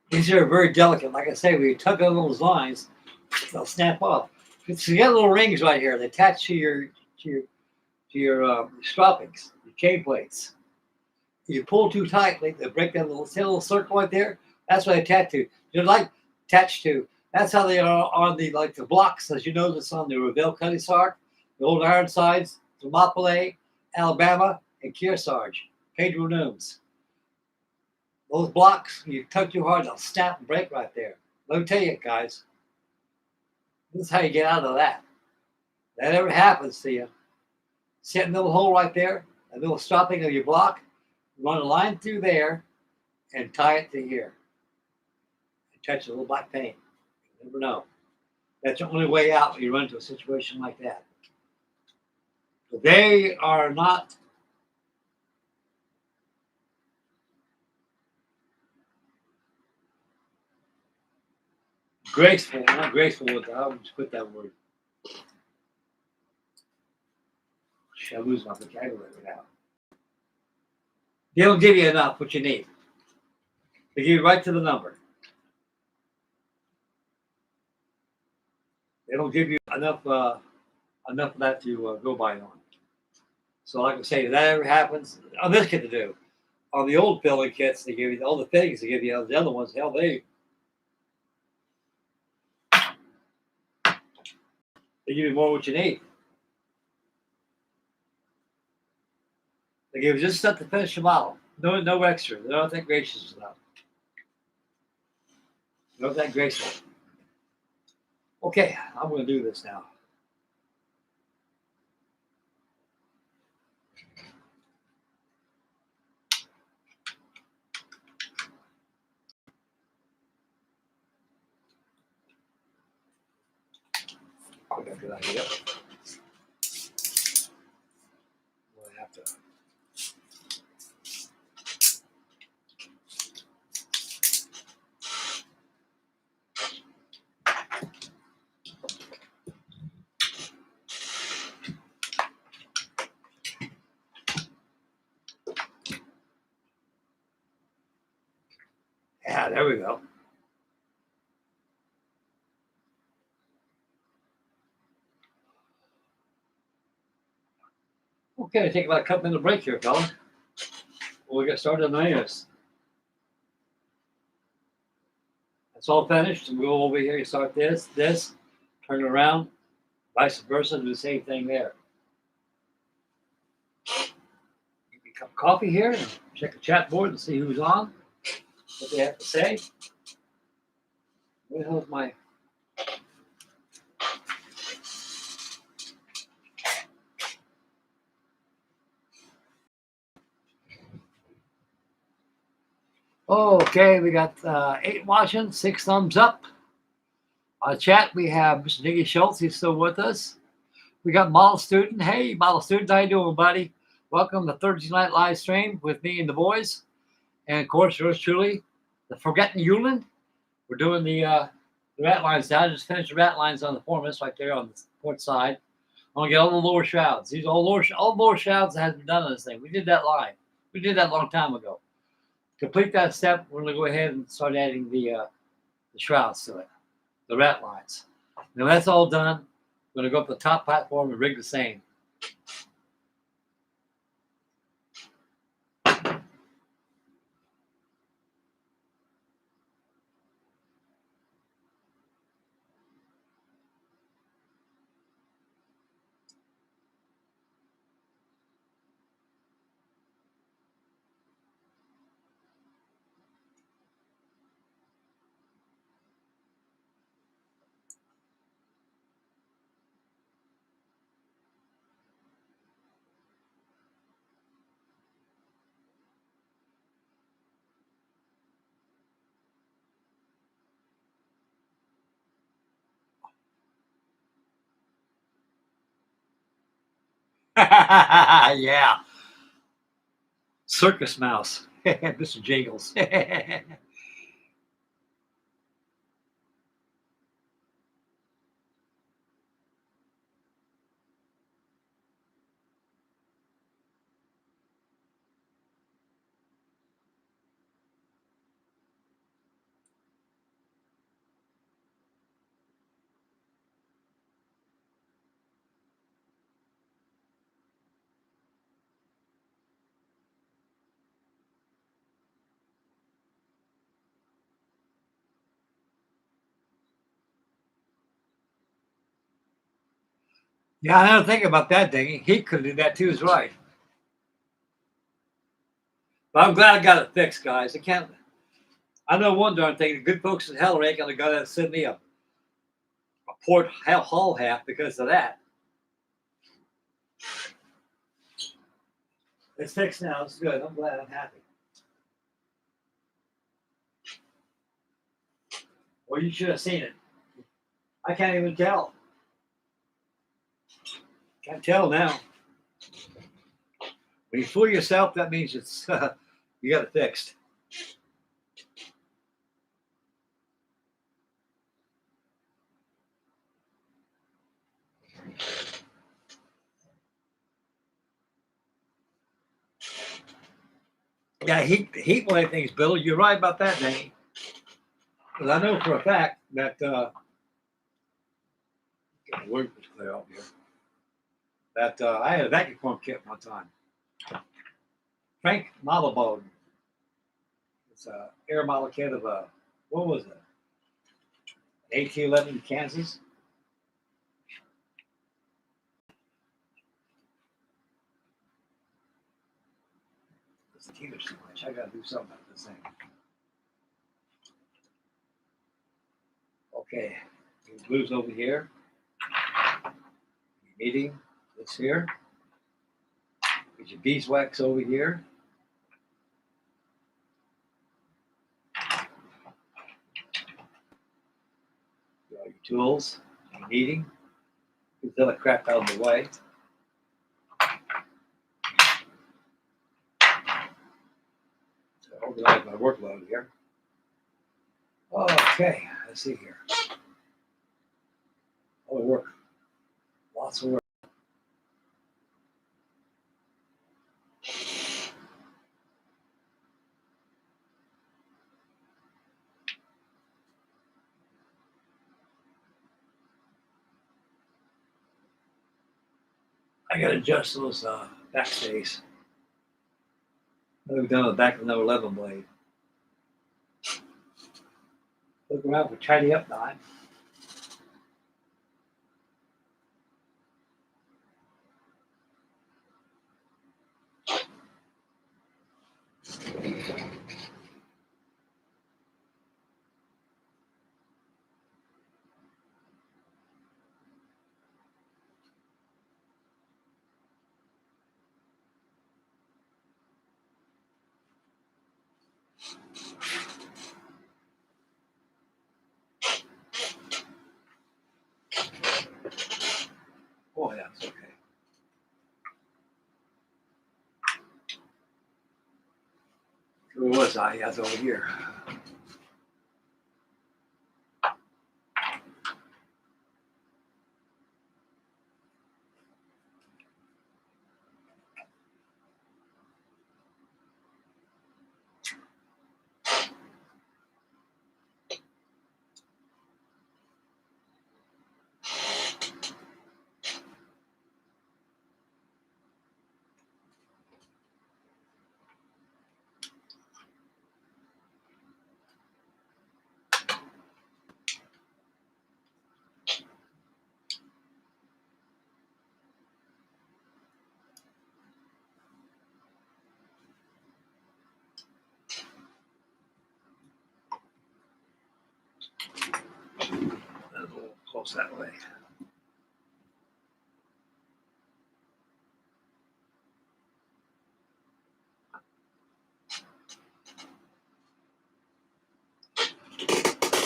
These are very delicate. Like I say, when you tug on those lines, they'll snap off. So you got little rings right here. They attach to your stroppings, your chain plates. If you pull too tightly, they break that little circle right there. That's what they attach to. They're like attached to. That's how they are on the blocks, as you notice on the Revell Cutty Sark, the Old Ironsides, Thermopylae, Alabama, and Kearsarge, Pedro Nooms. Those blocks, you tug too hard, they'll snap and break right there. Let me tell you, guys, this is how you get out of that. That ever happens to you, set a little hole right there, a little stopping of your block, run a line through there, and tie it to here. And touch a little black paint. You never know. That's the only way out when you run into a situation like that. They are not graceful, not graceful with I would just put that word. I lose my vocabulary now. They don't give you enough what you need. They give you right to the number. They don't give you enough of that to go by on. So like I say, if that ever happens, on this kit to do. On the old billing kits, they give you all the things. They give you the other ones. Hell, they give you more what you need. They give you just stuff to finish the model. No extra. They're not that gracious enough. They're not that graceful. Okay, I'm going to do this now. I got a good idea. We'll have to. Yeah, there we go. Okay, take about a couple minute break here, fella. We'll get started on the nails. That's all finished. And we'll go over here. You start this, turn it around, vice versa. Do the same thing there. Get a cup of coffee here and check the chat board and see who's on, what they have to say. Where the hell's my? Okay, we got 8 watching, 6 thumbs up. On chat, we have Mr. Diggy Schultz. He's still with us. We got Model Student. Hey, Model Student, how you doing, buddy? Welcome to Thursday night live stream with me and the boys. And of course, yours truly, the Forgotten Jylland. We're doing the ratlines now. I just finished the ratlines on the foremast right there on the port side. I'm gonna get all the lower shrouds. These are all lower shrouds that has been done on this thing. We did that live. We did that a long time ago. Complete that step. We're gonna go ahead and start adding the shrouds to it, the ratlines. Now that's all done. We're gonna go up the top platform and rig the same. Yeah. Circus mouse. Mr. Jingles. Yeah, I never think about that thing. He could do that too, is right. But I'm glad I got it fixed, guys. I know one darn thing. The good folks in hell ain't gonna go and send me a port hull half because of that. It's fixed now. It's good. I'm glad. I'm happy. Well, you should have seen it. I can't even tell. Can't tell now. When you fool yourself, that means it's you got it fixed. Yeah, heat one of things, Bill. You're right about that, Danny. Because I know for a fact that get the word was clear up here. That I had a vacuum form kit one time. Frank Malabode. It's a air model kit of a what was it? 1811 Kansas. It's teeter so much. I gotta do something about this thing. Okay, the blues over here. Meeting this here. Get your beeswax over here. Get all your tools, your kneading. Get the other crap out of the way. So organize my workload here. Okay, let's see here. Oh, work. Lots of work. I gotta adjust those backstays. We've done the back of the number 11 blade. Look around for tidy up time. Oh yeah, it's okay. was I? That's over here. A little close that way.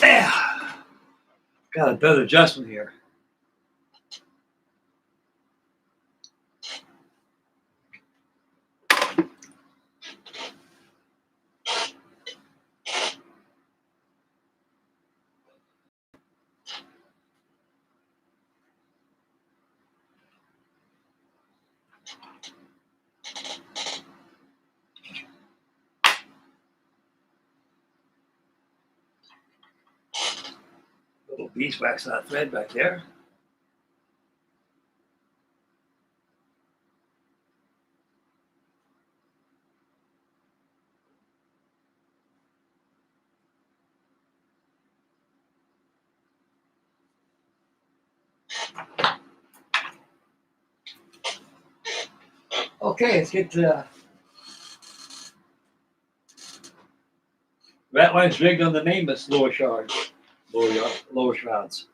There. Got a better adjustment here. Little beeswax on that thread back there. Okay, let's get ratlines rigged on the mainmast lower shrouds. Lower shrouds.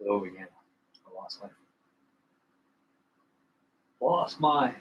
Over again. I lost my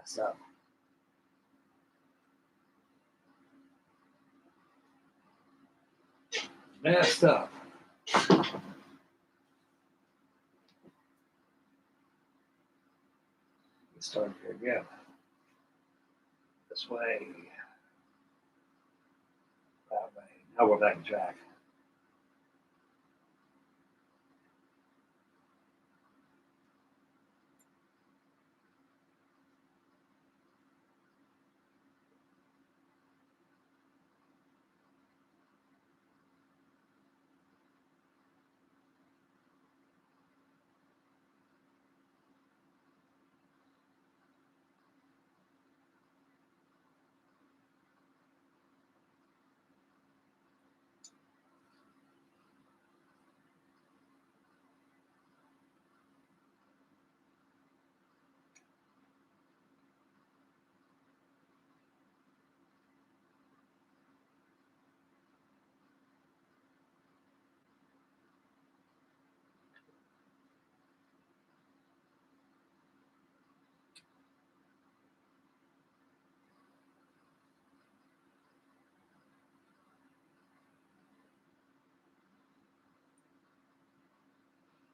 mess up. Messed up. Let's start here again. This way. That way. Now we're back on track.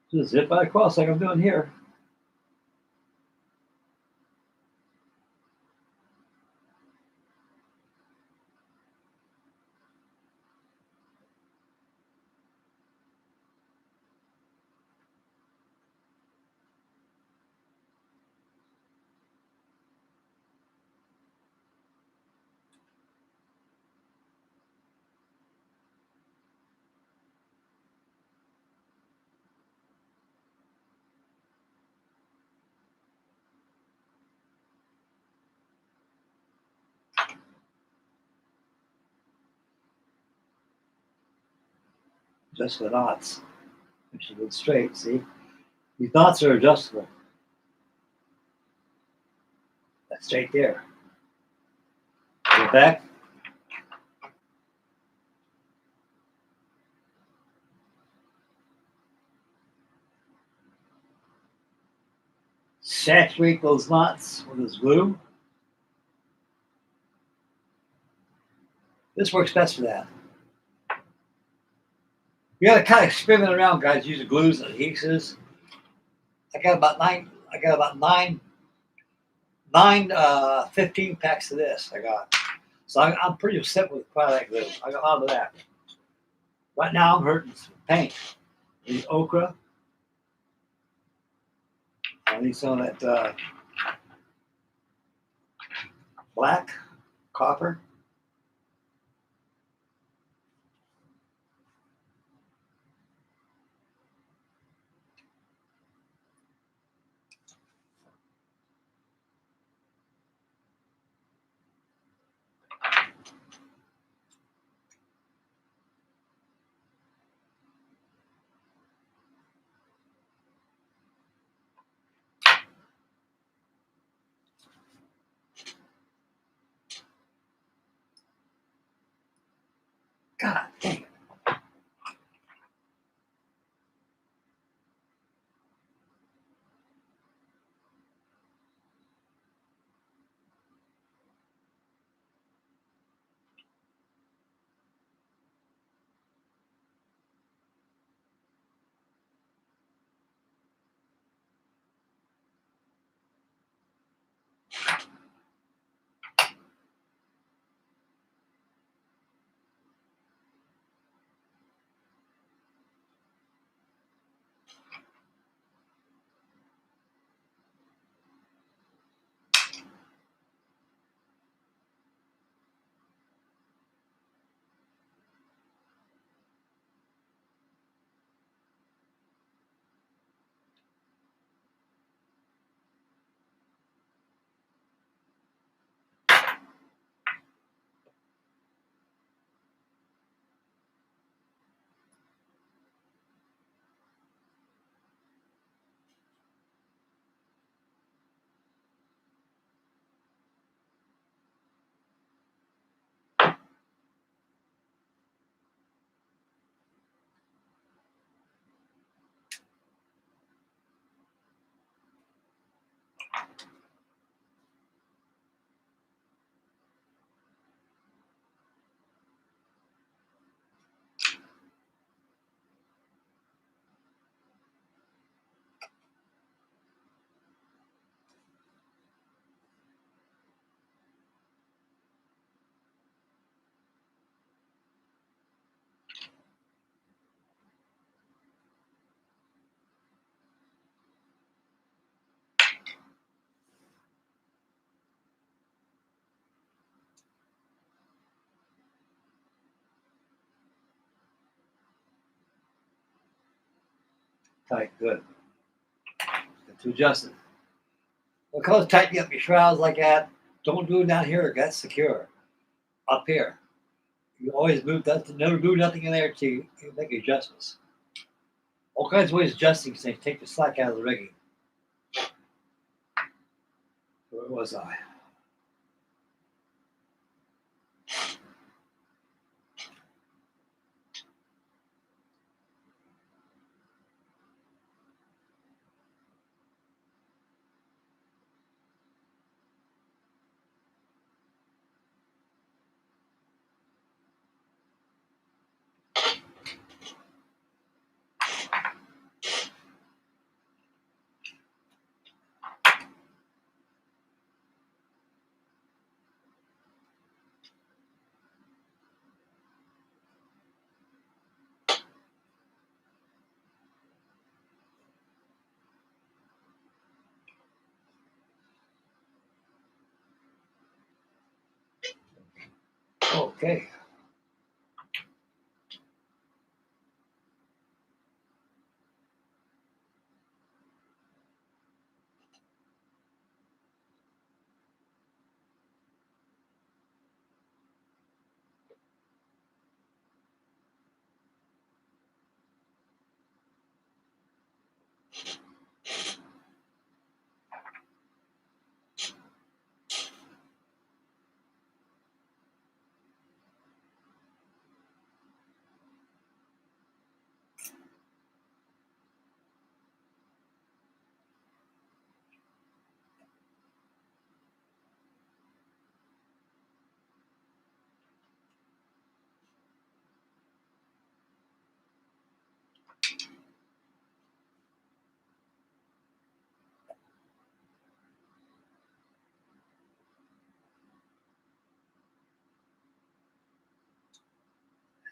Just zip right across like I'm doing here. Just the knots. Make sure it's straight, see? These knots are adjustable. That's straight there. Go back. Saturate those knots with this glue. This works best for that. You gotta kind of experiment around, guys. Use the glues and adhesives. I got about nine 15 packs of this. I got. So I'm pretty upset with quite glue. I got a lot of that. Right now I'm hurting some paint. I need ochre. I need some of that black, copper. God dang it. Tight, good. Got to adjust it. Because tighten up your shrouds like that. Don't do it down here. That's secure. Up here. You always move that. Never move nothing in there to make adjustments. All kinds of ways of adjusting things. Take the slack out of the rigging. Where was I? Okay.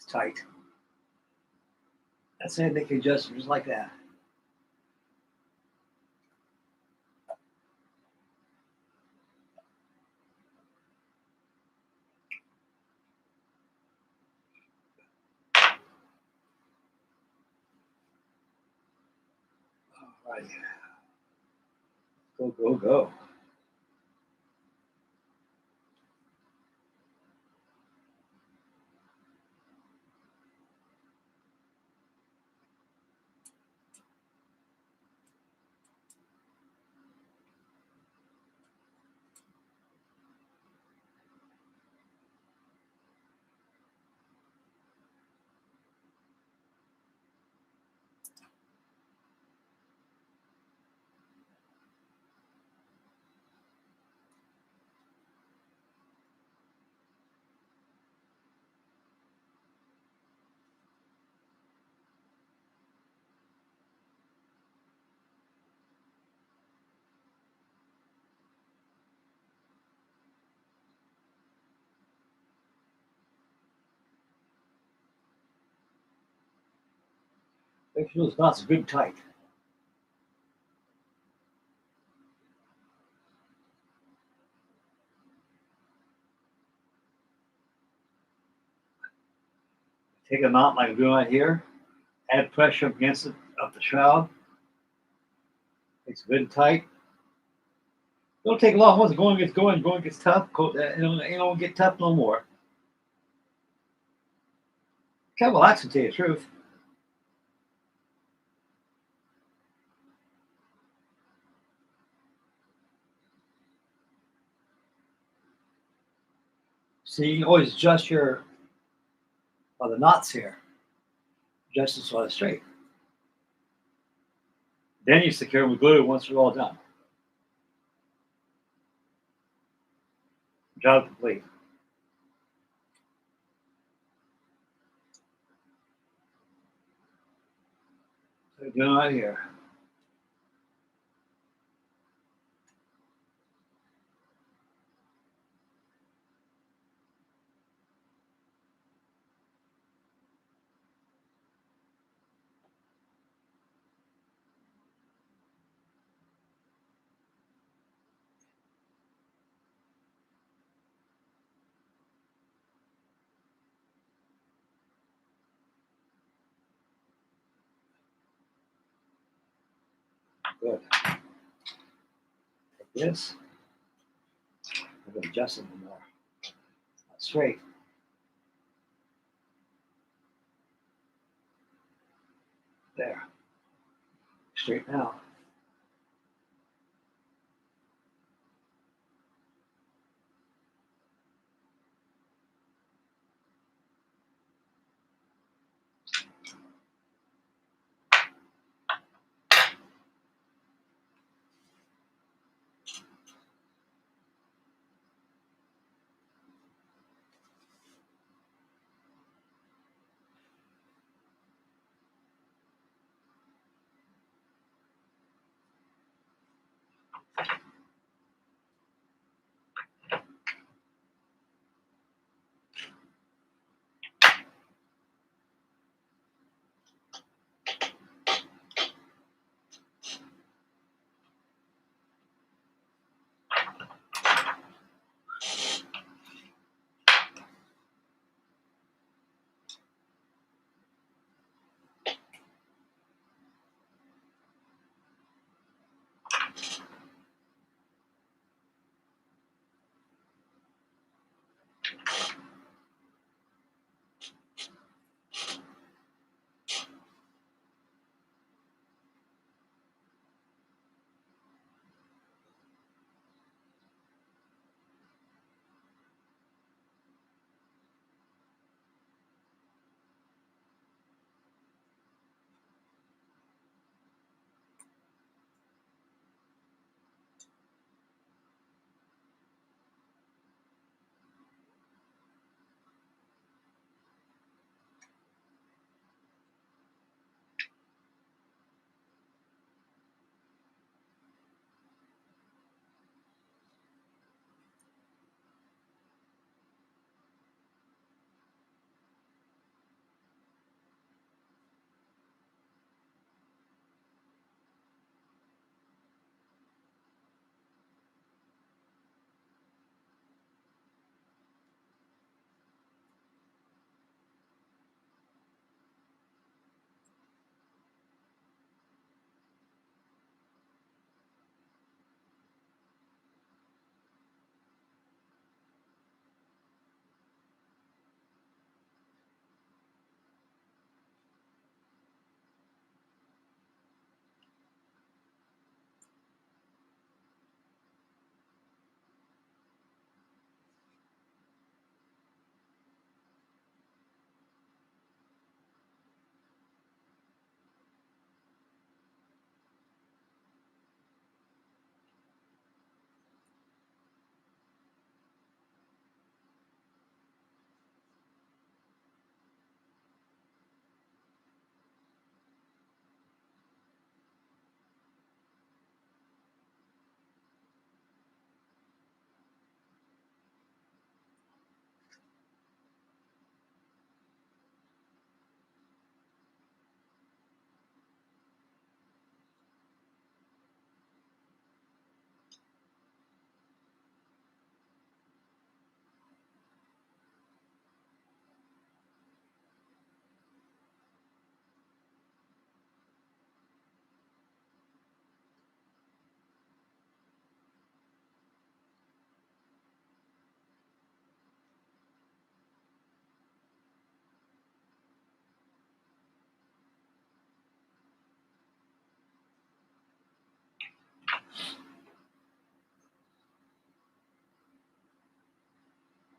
It's tight. That's it. Make adjustments just like that. All right. Go, go, go. Make sure those knots are good and tight. Take a knot like I'm doing right here. Add pressure up against it, up the shroud. It's good and tight. Don't take long. Once going gets tough. It don't get tough no more. Kind of relaxing, to tell you the truth. So you can always adjust the knots here. Adjust it so it's straight. Then you secure them with glue once you're all done. Job complete. So you're doing right here. Good. Take this. I'm going to adjust it more. Not straight. There. Straight now.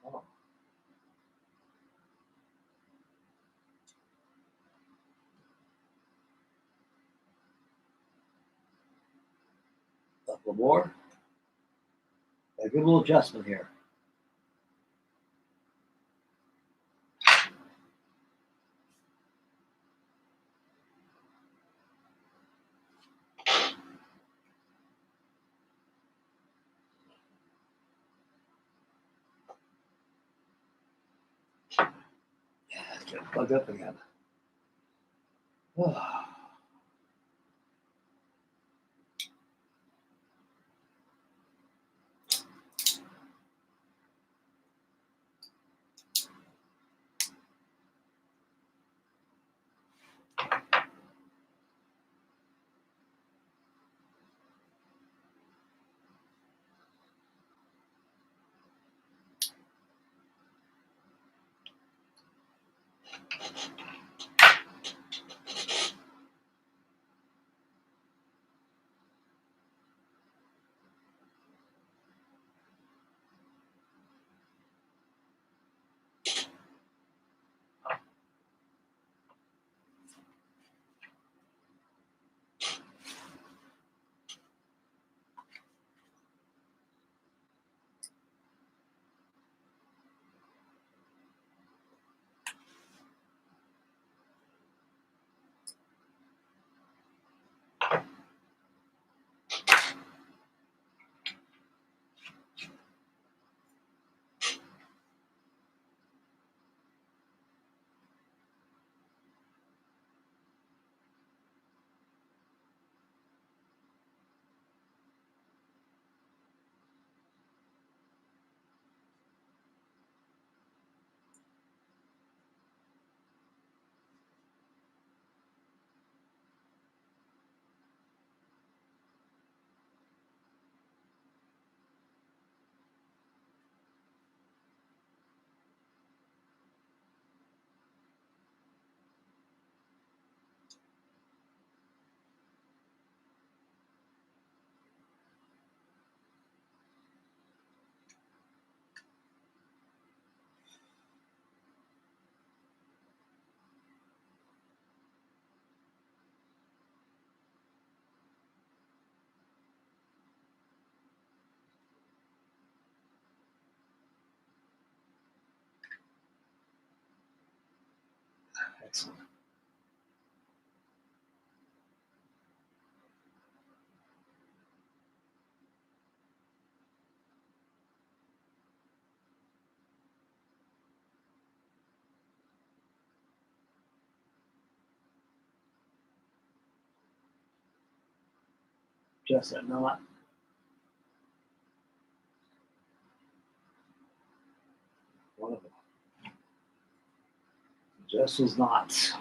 Oh. A little more. A good little adjustment here. Yeah, it's getting plugged up again. Oh. Excellent. Just that knot. One of them. Just those knots.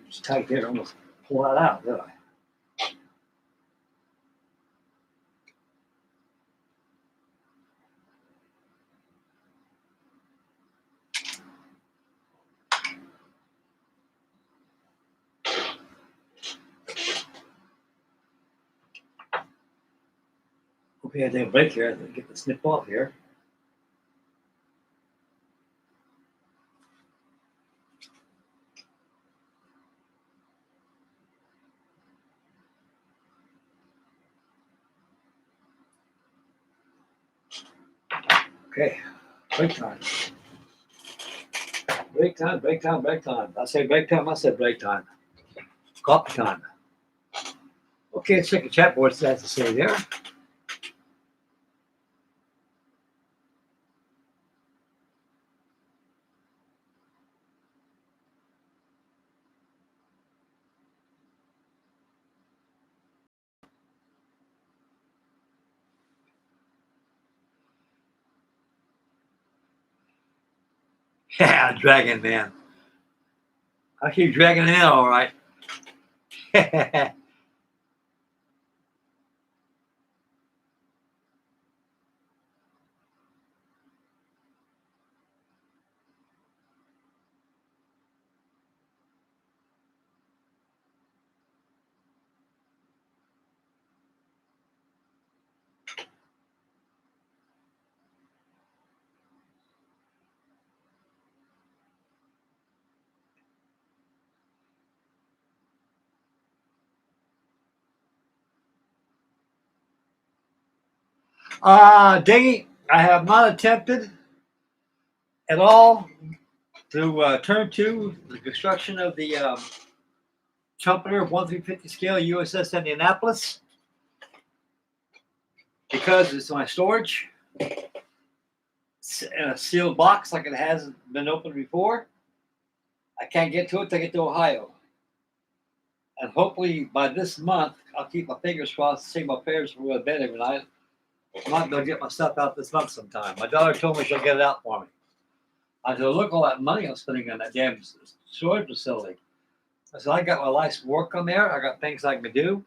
Just tight there, almost pull that out, did I? Okay, I take a break here. Get the snip off here. Okay, break time. Break time, break time, break time. I say break time, I said break time. Coffee time. Okay, let's check the chat board. What it has to say there. Yeah, dragging, man. I keep dragging it in, all right. Digging, I have not attempted at all to turn to the construction of the trumpeter 1/350 scale USS Indianapolis because it's my storage. It's in a sealed box like it hasn't been opened before. I can't get to it till I get to Ohio. And hopefully by this month, I'll keep my fingers crossed to see my parents before to bed every night. I might go get my stuff out this month sometime. My daughter told me she'll get it out for me. I said, look, all that money I'm spending on that damn storage facility. I said, I got my life's work on there. I got things I can do.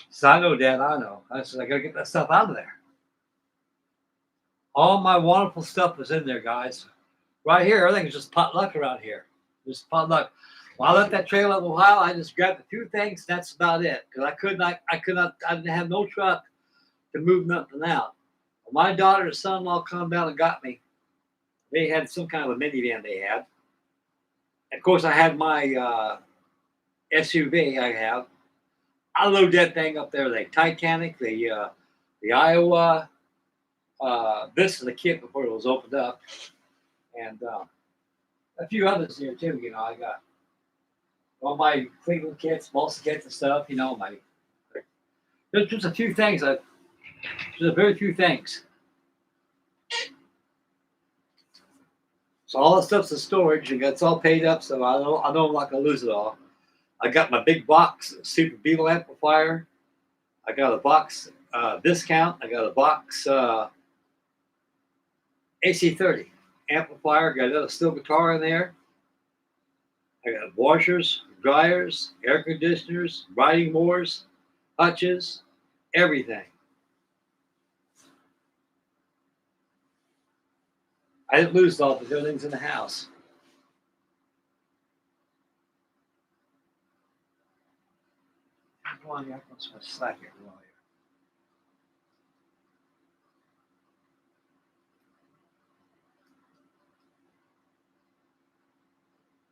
So I know, Dad, I know. I said, I got to get that stuff out of there. All my wonderful stuff is in there, guys. Right here, everything's just potluck around here. Just potluck. When I left that trailer in Ohio, I just grabbed a few things. That's about it. Because I didn't have no truck to move nothing out. When my daughter and son-in-law come down and got me, they had some kind of a minivan they had. And of course, I had my SUV I have. I load that thing up there, the Titanic, the Iowa. This is the kit before it was opened up. And a few others here too. You know, I got all my Cleveland kits, Balsa kits and stuff. You know, there's just a few things. There's a very few things. So all that stuff's in storage, and it's all paid up. So I know I'm not gonna lose it all. I got my big box Super Beetle amplifier. I got a box discount. I got a box AC30 amplifier. Got another steel guitar in there. I got washers, dryers, air conditioners, riding moors, hutches, everything. I didn't lose all the buildings in the house. Come on, yeah, I'm supposed to slack here.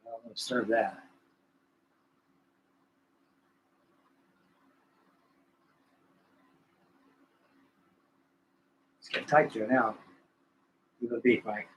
I'm going to serve that. It's getting tight here now. Leave it be, Frank.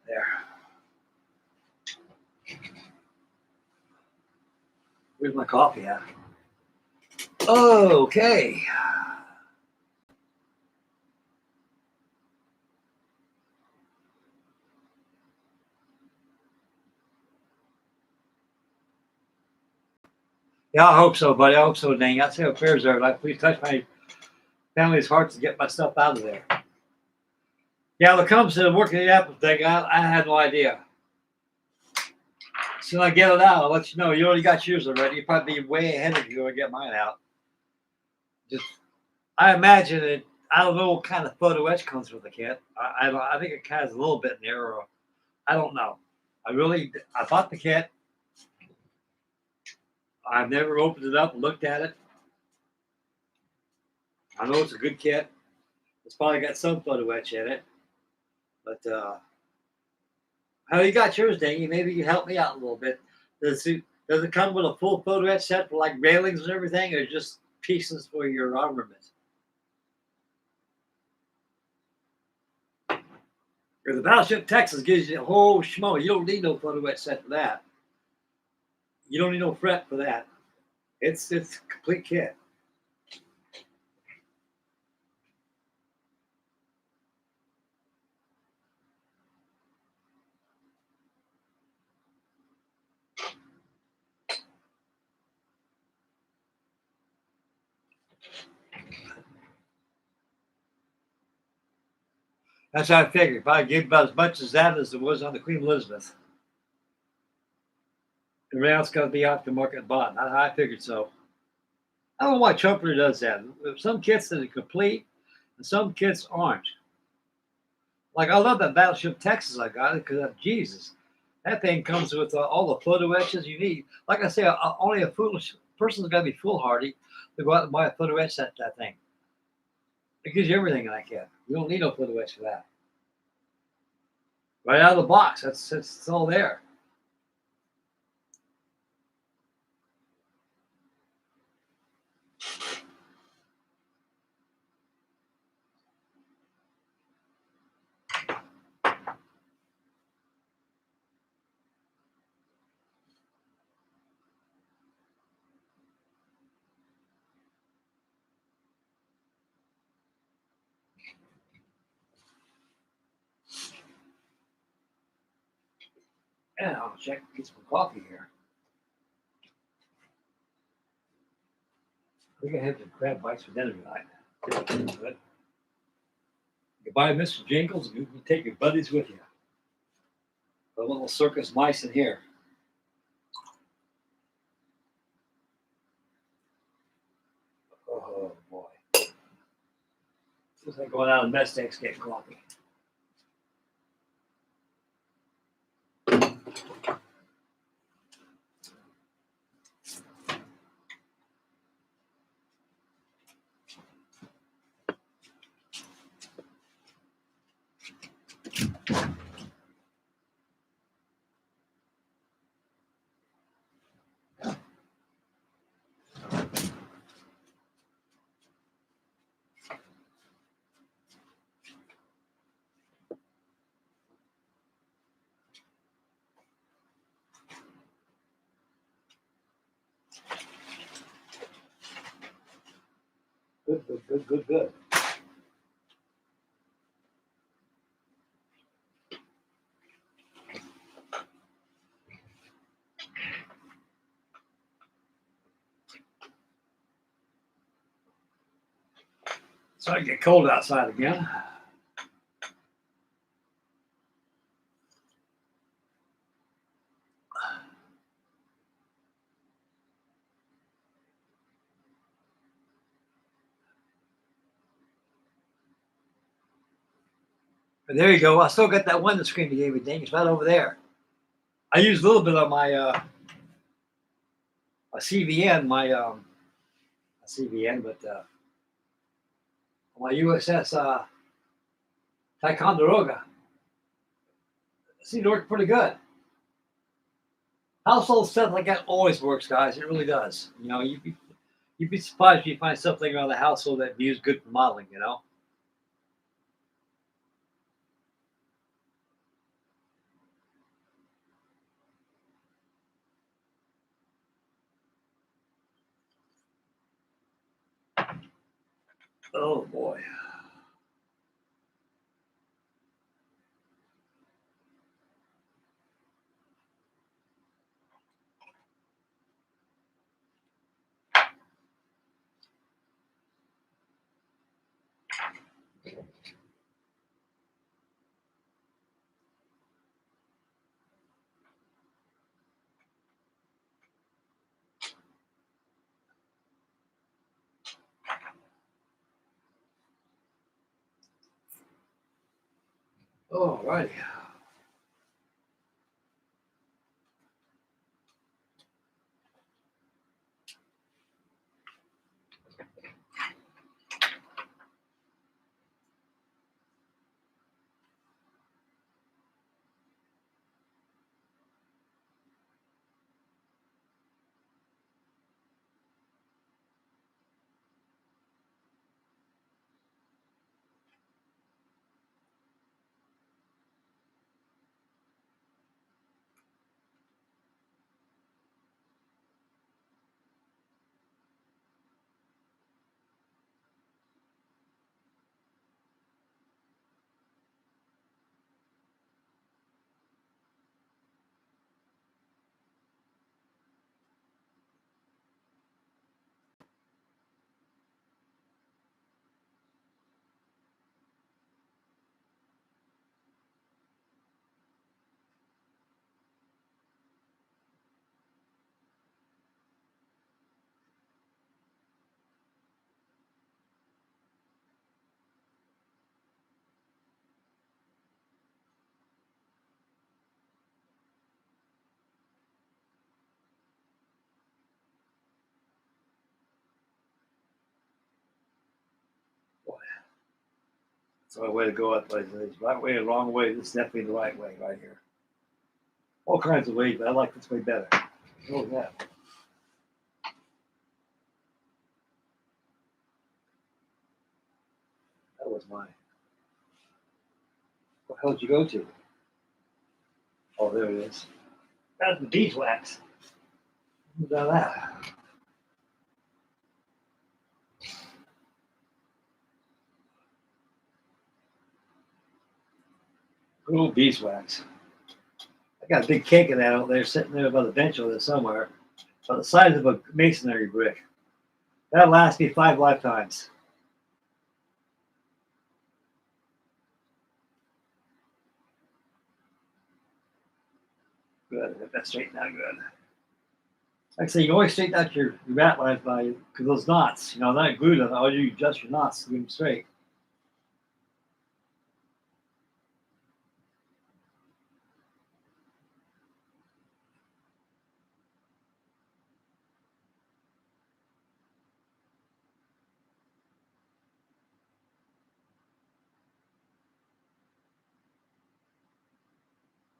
There. Where's my coffee at? Okay. Yeah, I hope so, buddy. I hope so, dang. I say our prayers are like, please touch my family's hearts to get my stuff out of there. Yeah, when it comes to working the Apple thing, I had no idea. As soon as I get it out, I'll let you know. You already got yours already. You'll probably be way ahead of you when I get mine out. Just, I imagine it. I don't know what kind of photo etch comes with the kit. I think it has a little bit in there, or I don't know. I bought the kit. I've never opened it up and looked at it. I know it's a good kit. It's probably got some photo etch in it, but how you got yours, Dangy? Maybe you can help me out a little bit. Does it come with a full photo etch set for like railings and everything, or just pieces for your armament? Or the Battleship Texas gives you a whole schmo. You don't need no photo etch set for that. You don't need no fret for that. It's a complete kit. That's how I figured. If I give about as much as that as it was on the Queen Elizabeth, everything else got to be off the market bought. I figured so. I don't know why Trumpeter does that. Some kits that are complete, and some kits aren't. Like I love that Battleship Texas I got it because Jesus, that thing comes with all the photo etches you need. Like I say, only a foolish person's got to be foolhardy to go out and buy a photo etch set that thing. It gives you everything in that kit. You don't need no photo etch for that. Right out of the box, it's all there. Yeah, I'll check get some coffee here. We're gonna have some crab bites for dinner tonight. But you buy Mr. Jingles, you can take your buddies with you. A little circus mice in here. Oh boy. Looks like going out of mess decks getting coffee. Good. So I get cold outside again. But there you go. I still got that window screen you gave me, Ding. It's right over there. I used a little bit of my CVN, CVN, but my USS Ticonderoga. It seemed to work pretty good. Household stuff like that always works, guys. It really does. You know, you'd be surprised if you find something around the household that views good for modeling. You know. Oh boy. All righty. That's the right way to go at places. Right way or wrong way. This is definitely the right way right here. All kinds of ways, but I like this way better. Oh, yeah. That was mine. What the hell did you go to? Oh, there it is. That's the beeswax. What's that? Good old beeswax. I got a big cake of that out there sitting there by the bench over there somewhere. About the size of a masonry brick. That'll last me 5 lifetimes. Good. Get that straightened out good. Like I say, you always straighten out your rat lines by because those knots, you know, they're not glued on. All you adjust your knots to get them straight.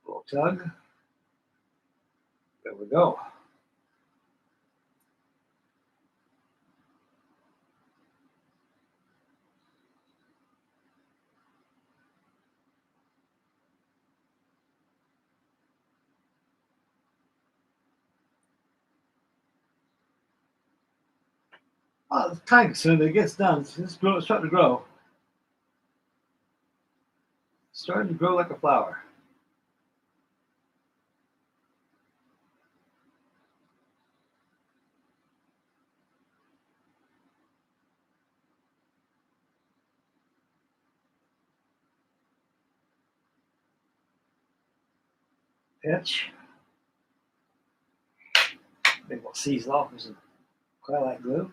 A little tug. There we go. It's time consuming, but it gets done. It's starting to grow. Starting to grow like a flower. Pitch. Maybe we'll seize off with some Quiet glue.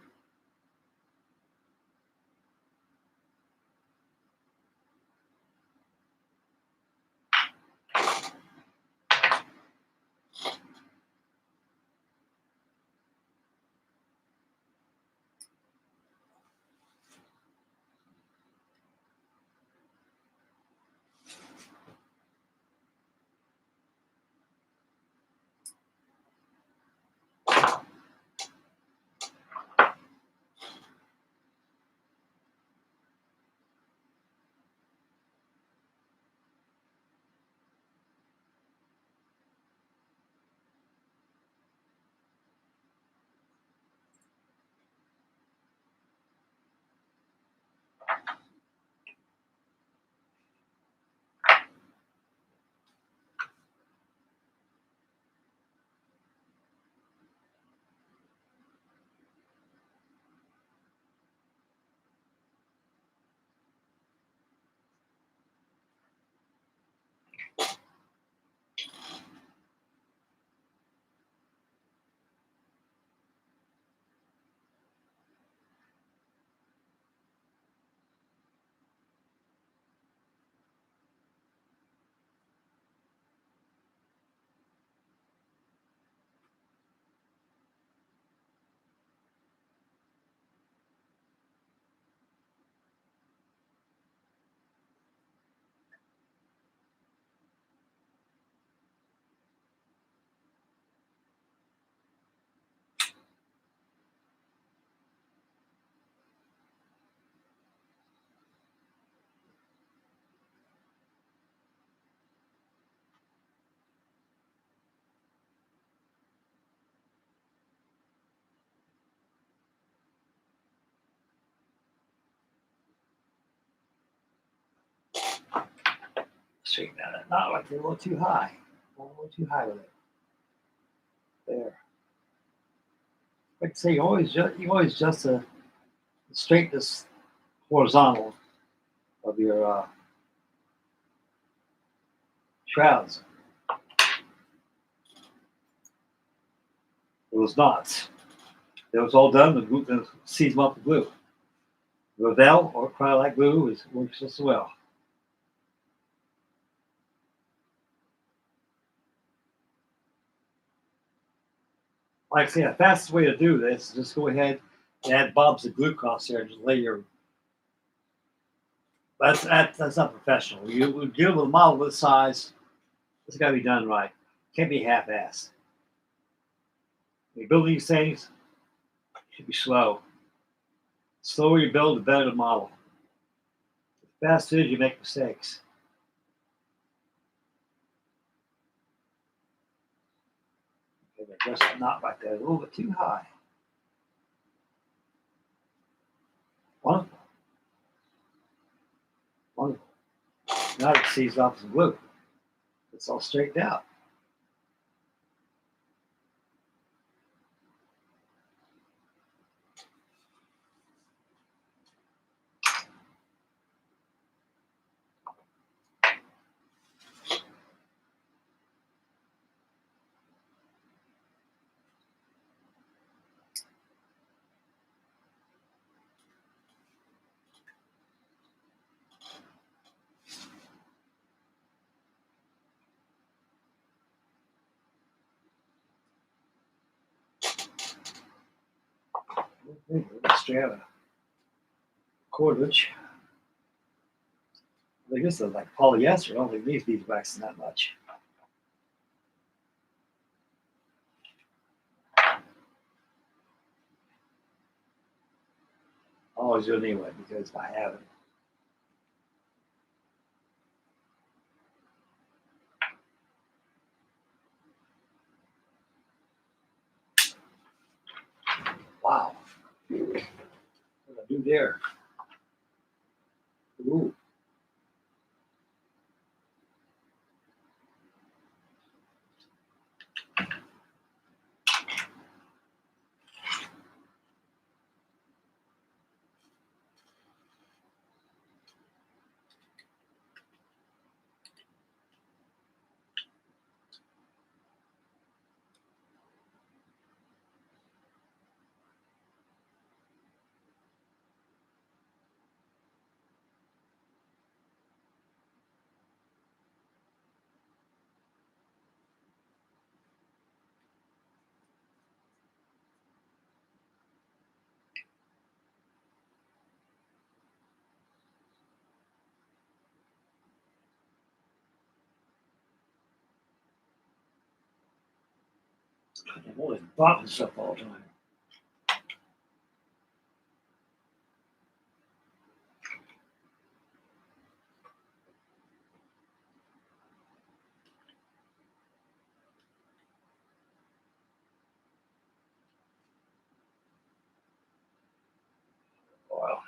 straighten that. Not like they're a little too high. Not a little too high with it. There. Like I say, you always adjust the straightness horizontal of your shrouds. Those knots. That was all done. The glue then sees them up with glue. Revell or Cryolite glue works just as well. Like I say, the fastest way to do this is just go ahead and add bobs of glue across there and just lay your. That's not professional. You deal with a model this size. It's got to be done right. Can't be half-assed. When you build these things, you should be slow. The slower you build, the better the model. The faster it is, you make mistakes. Okay, adjust that knot right there. A little bit too high. Wonderful. Wonderful. Now it sees off some glue. It's all straightened out. Straight out of cordage. I think this is like polyester. I don't think these beeswax that much. I always do it anyway because I have it. Wow. What did I do there? Ooh. I'm always bopping stuff all the time. Wow.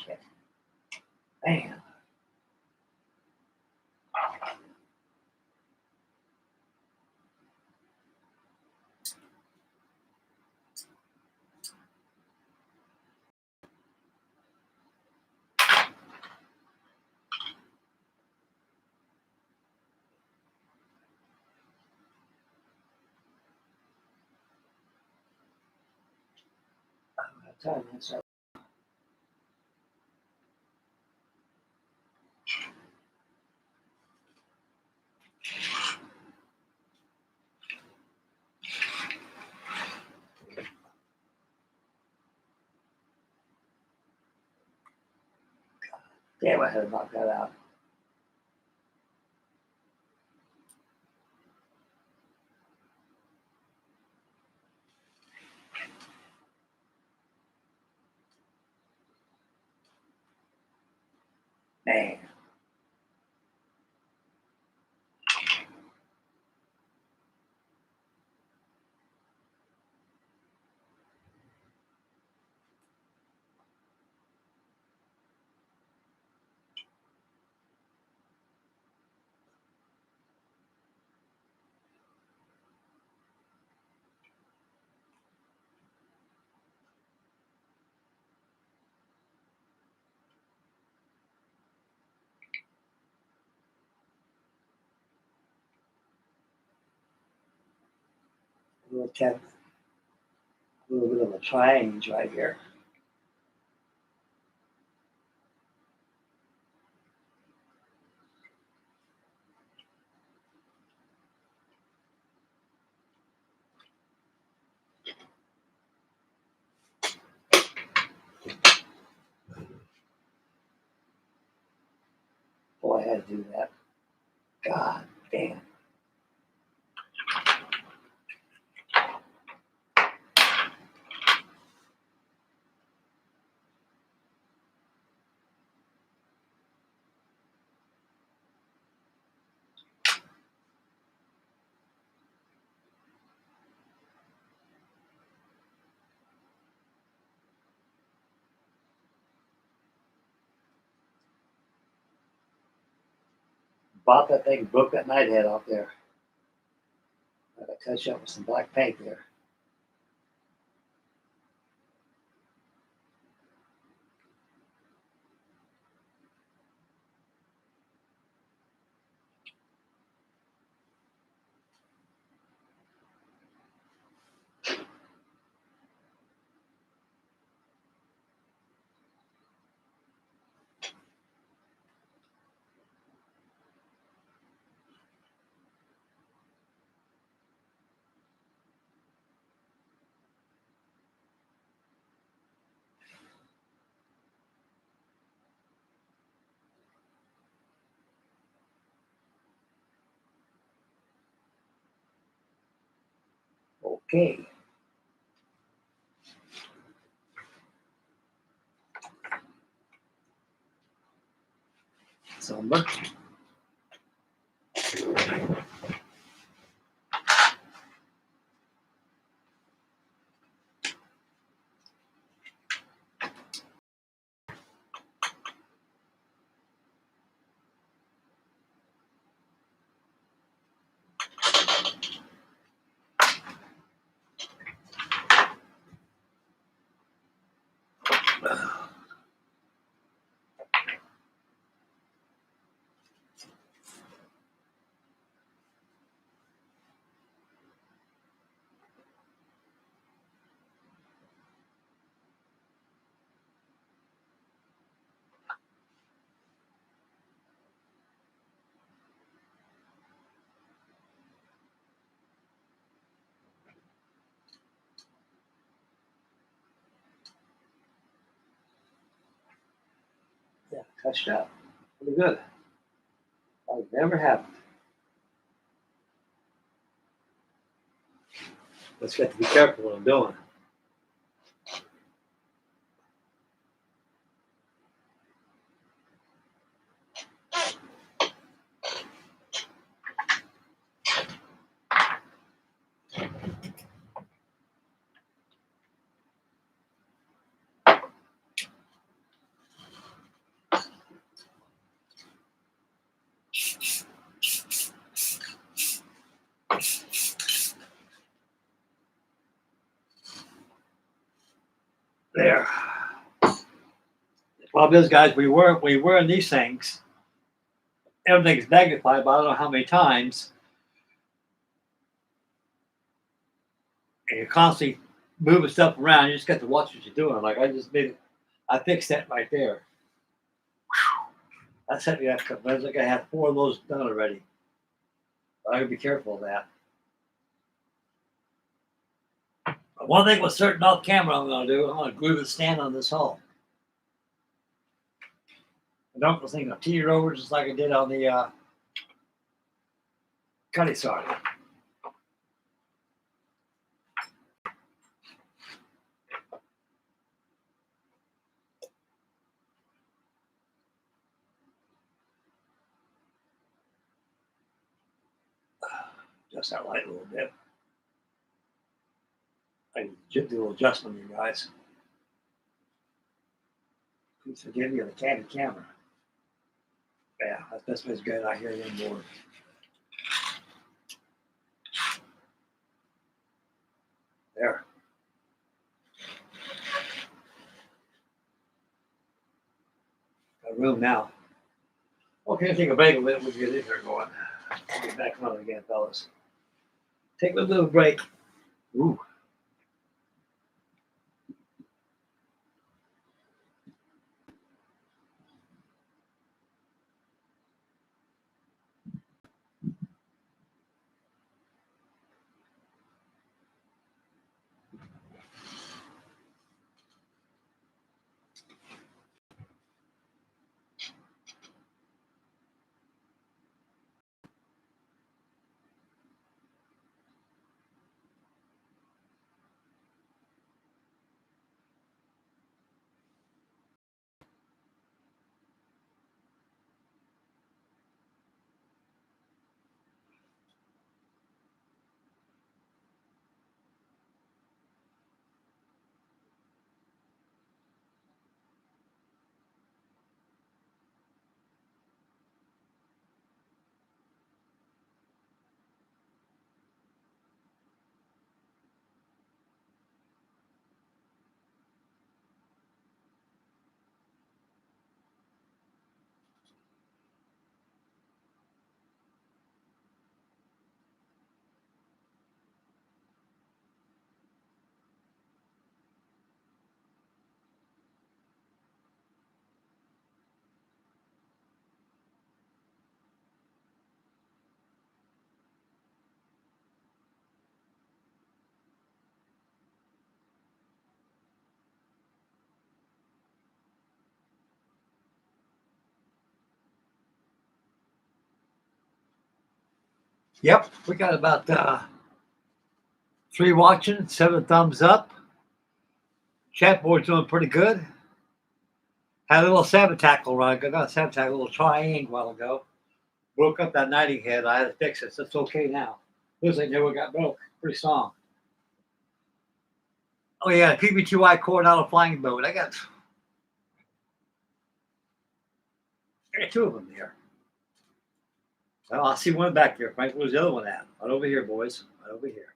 Shit. Man. Time is up. Damn, I had to knock that out. Man. A little bit of a triangle right here. Boy, I had to do that. God damn. Bought that thing, broke that night head off there. I got to touch up with some black paint there. Okay. Somber. Yeah, touched up. Pretty good. I've never happened. Just got to be careful what I'm doing. There. The problem is, guys, we were in these things. Everything's magnified, but I don't know how many times. And you're constantly moving stuff around. You just got to watch what you're doing. Like I just made it. I fixed that right there. That sent me that. I was like, I had 4 of those done already. But I gotta be careful of that. But one thing with certain off camera, I'm gonna do. I'm gonna glue the stand on this hull. I don't go thinking of teeter over just like I did on the cutty side. Just that light a little bit. I can do a little adjustment, you guys. Please forgive me on the candid camera. Yeah, that's what's good. I hear you anymore. There. Got room now. Okay, take a break a bit. We'll get in here going. Get back on again, fellas. Take a little break. Ooh. Yep, we got about 3 watching, 7 thumbs up. Chat board's doing pretty good. Had a little sabotackle run. Got a sabotackle, a little triangle a while ago. Broke up that knighting head. I had to fix it, so it's okay now. Looks like never got broke. Pretty strong. Oh yeah, PB2I cord out of flying boat. I got 2 of them there. Well, I see one back there. Frank, where's the other one at? Right over here, boys. Right over here.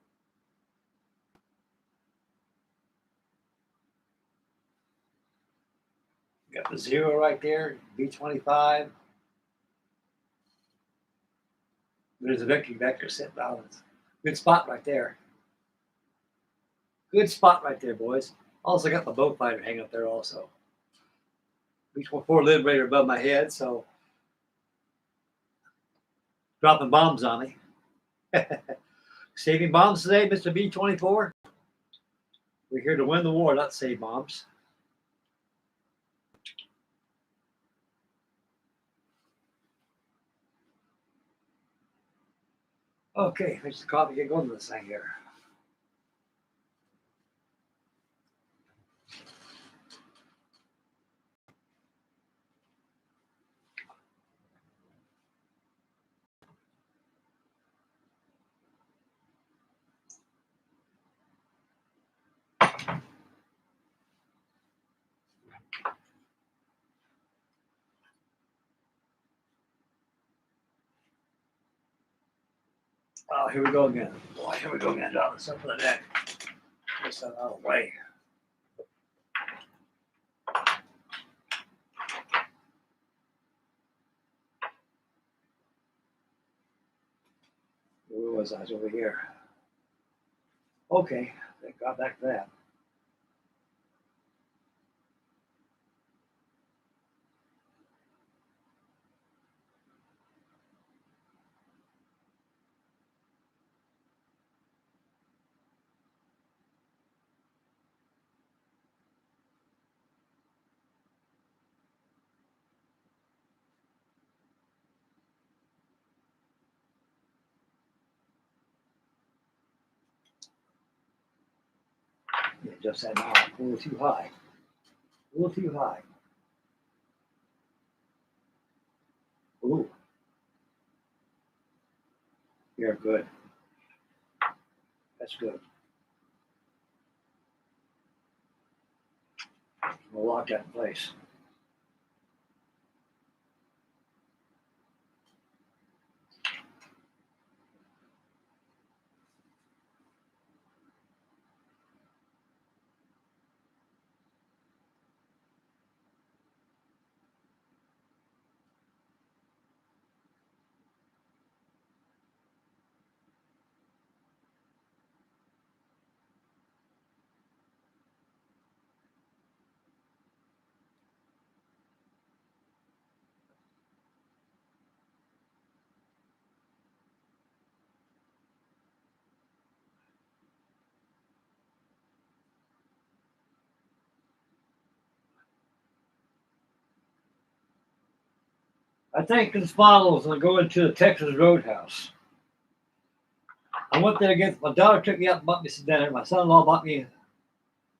Got the 0 right there. B25. There's a Victory Vector sitting balance. Good spot right there. Good spot right there, boys. Also got the boat fighter hanging up there also. B-24 Liberator above my head, so dropping bombs on me. Saving bombs today, Mr. B-24. We're here to win the war, not save bombs. Okay, finish the coffee, get going to this thing here. Oh, here we go again. Boy, here we go again. Drop this up on the deck. Get this out of the way. Where was I? I was over here. Okay, got back to that. just that now. A little too high. A little too high. Ooh. You're good. That's good. We'll lock that in place. I think this model is going to go into the Texas Roadhouse. I went there again. My daughter took me out and bought me some dinner. My son-in-law bought me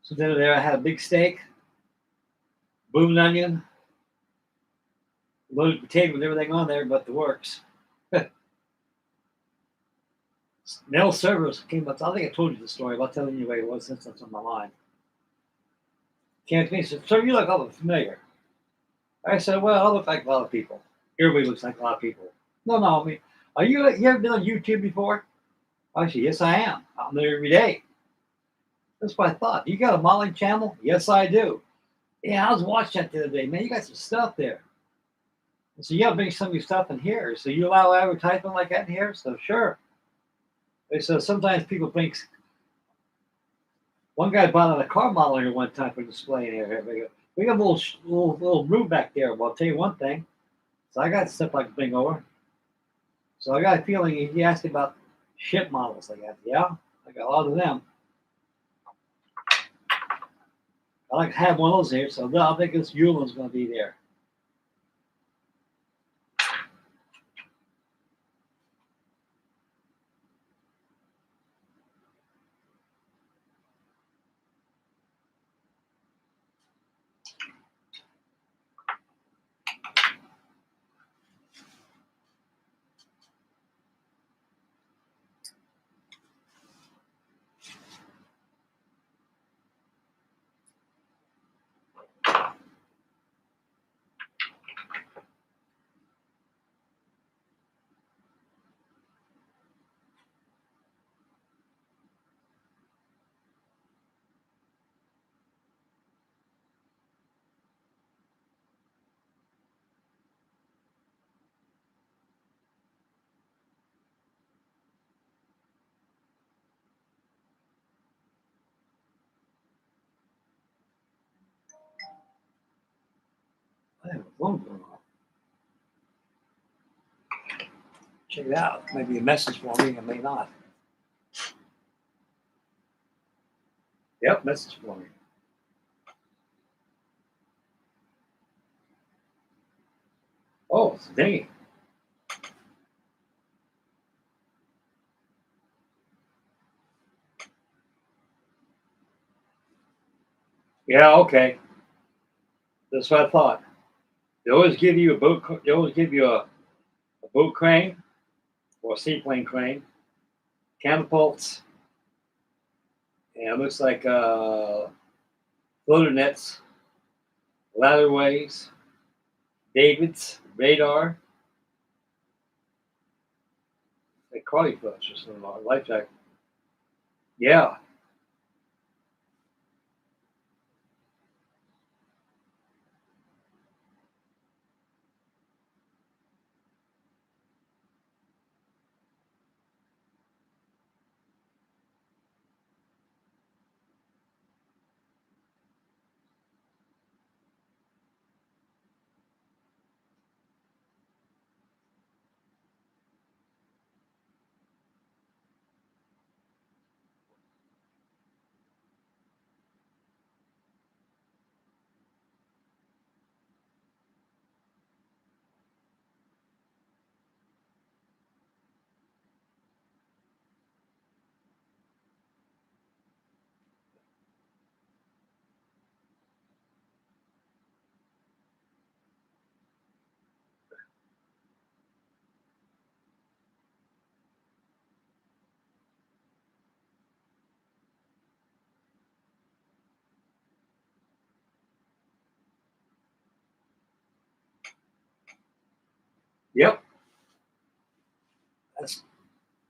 some dinner there. I had a big steak, bloomin' onion, loaded potato with everything on there but the works. Male servers came up. I think I told you the story. I'll tell you anyway. It was since that's on my mind. Came to me and said, "Sir, you look all familiar." I said, "Well, I look like a lot of people. Everybody looks like a lot of people." No, I mean, you ever been on YouTube before? I said, "Yes, I am. I'm there every day." That's what I thought. You got a modeling channel? Yes, I do. Yeah, I was watching that the other day. Man, you got some stuff there. So you got to bring some of your stuff in here. So you allow advertisement like that in here? So sure. They said sometimes people think. One guy bought a car model here one time for display in here. We got a little room back there. Well, I'll tell you one thing. So I got stuff I can bring over. So I got a feeling he asked me about ship models. I got, yeah, I got a lot of them. I like to have one of those here, so I think this Jylland's going to be there. I have a phone going on. Check it out. Maybe a message for me, it may not. Yep, message for me. Oh, it's dinghy. Yeah, okay. That's what I thought. They always give you a boat. They always give you a boat crane or a seaplane crane, catapults, and it looks like floater nets, ladderways, davits, radar, like carly floats or something. Life jacket. Yeah.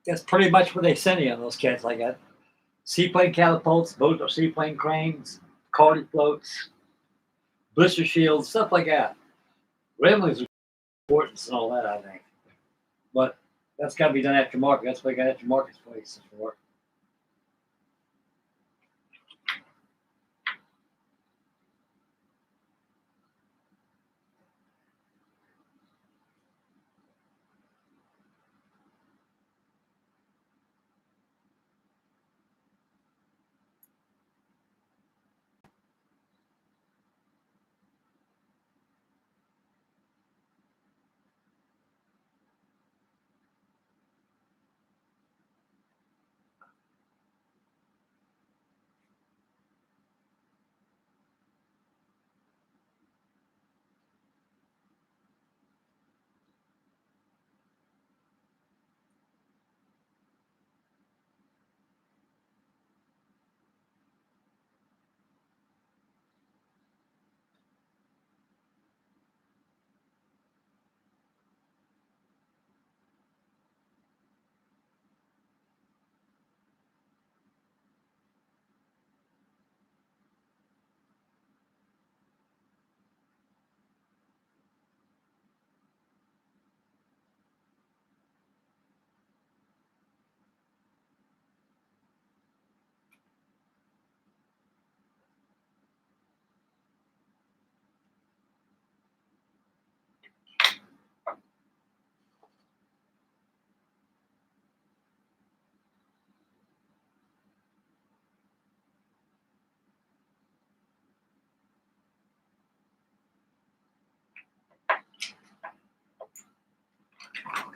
That's pretty much what they send you on those kits. I got seaplane catapults, boat or seaplane cranes, carded floats, blister shields, stuff like that. Ramblings are important and all that, I think. But that's got to be done after market. That's what I got after market places for.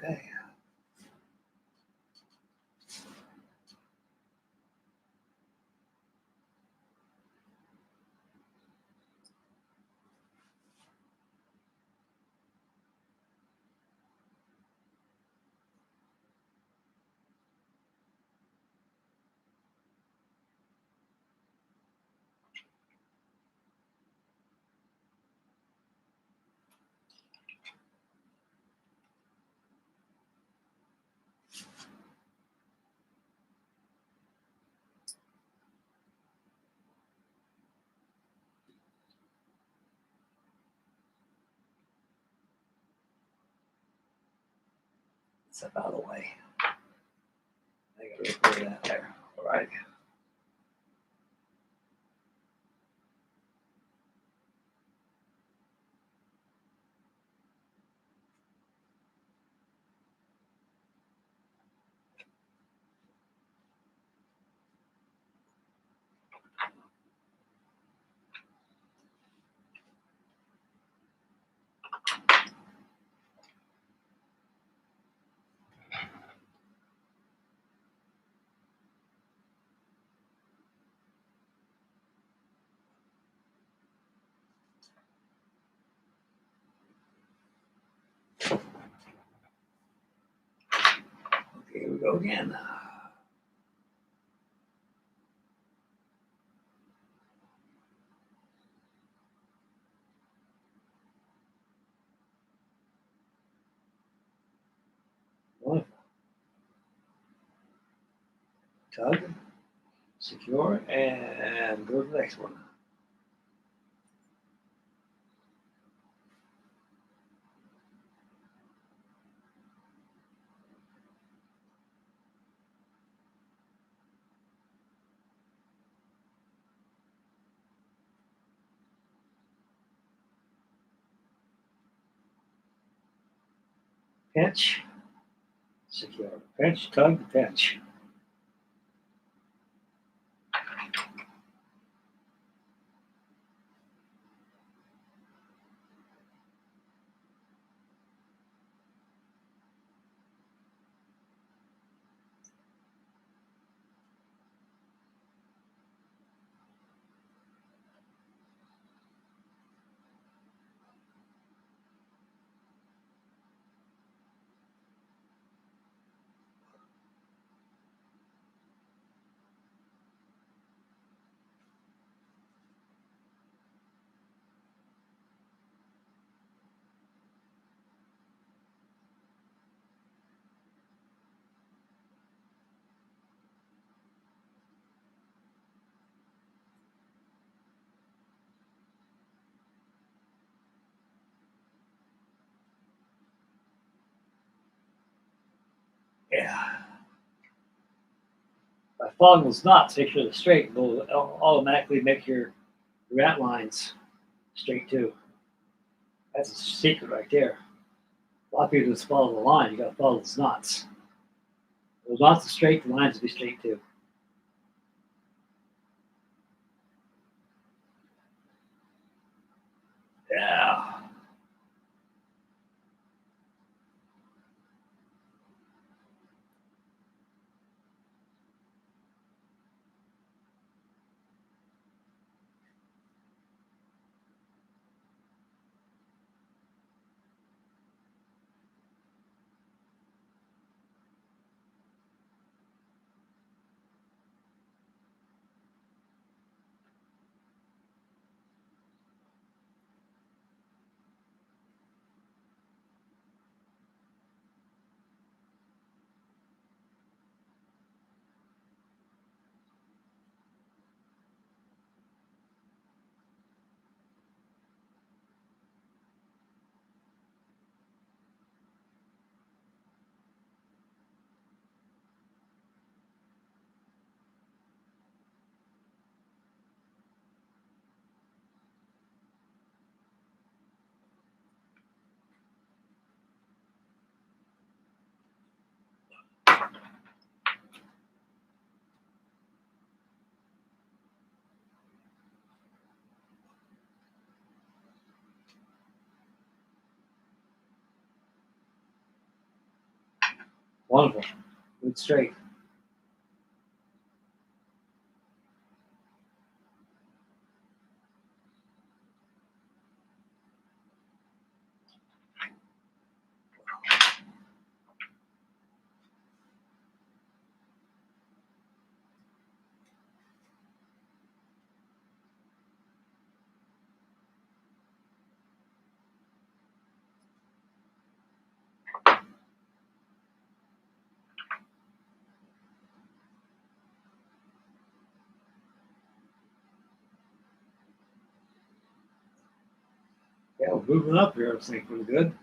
Okay. Step out of the way. I got to put that there. All right. Okay, here we go again. One, tug, secure, and go to the next one. Pinch, secure. Pinch, tug, pinch. following those knots, make sure they're straight. They'll automatically make your rat lines straight too. That's a secret right there. A lot of people just follow the line. You got to follow those knots. Those knots are straight. The lines will be straight too. Yeah. Wonderful. Good straight. Yeah, we're moving up here. I think pretty good.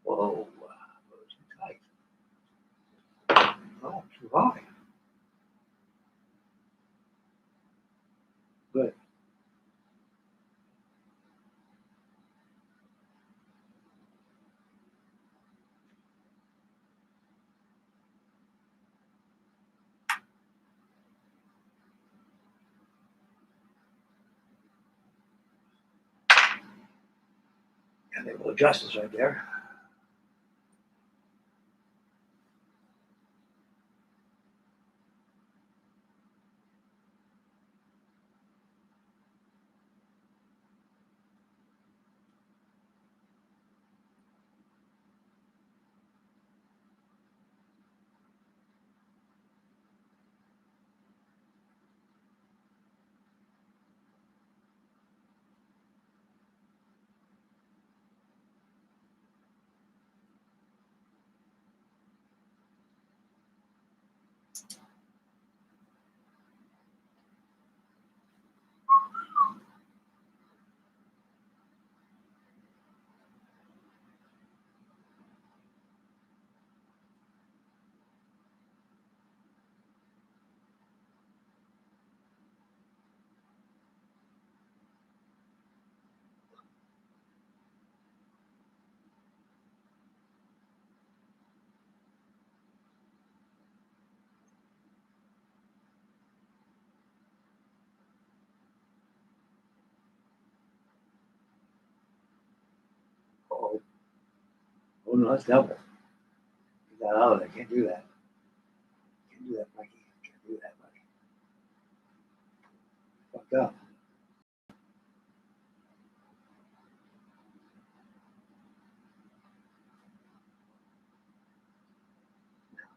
Whoa. Too tight. Oh, too high. Good. And they will adjust this right there. Oh, oh no, that's double. Get that out of there. Can't do that. Can't do that, Frankie. Can't do that, buddy. Fucked up.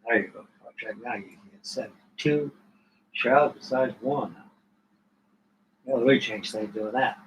There you go. I'll check now. You can set 2 shrouds besides 1. Yeah, the weight change thing doing that.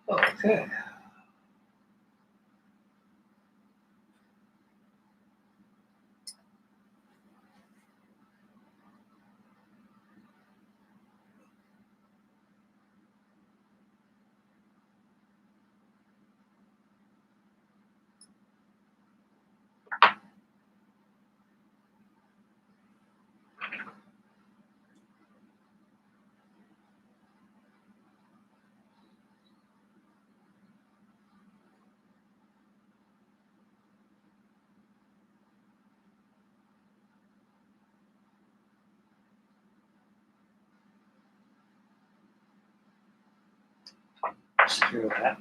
Okay. Secure that.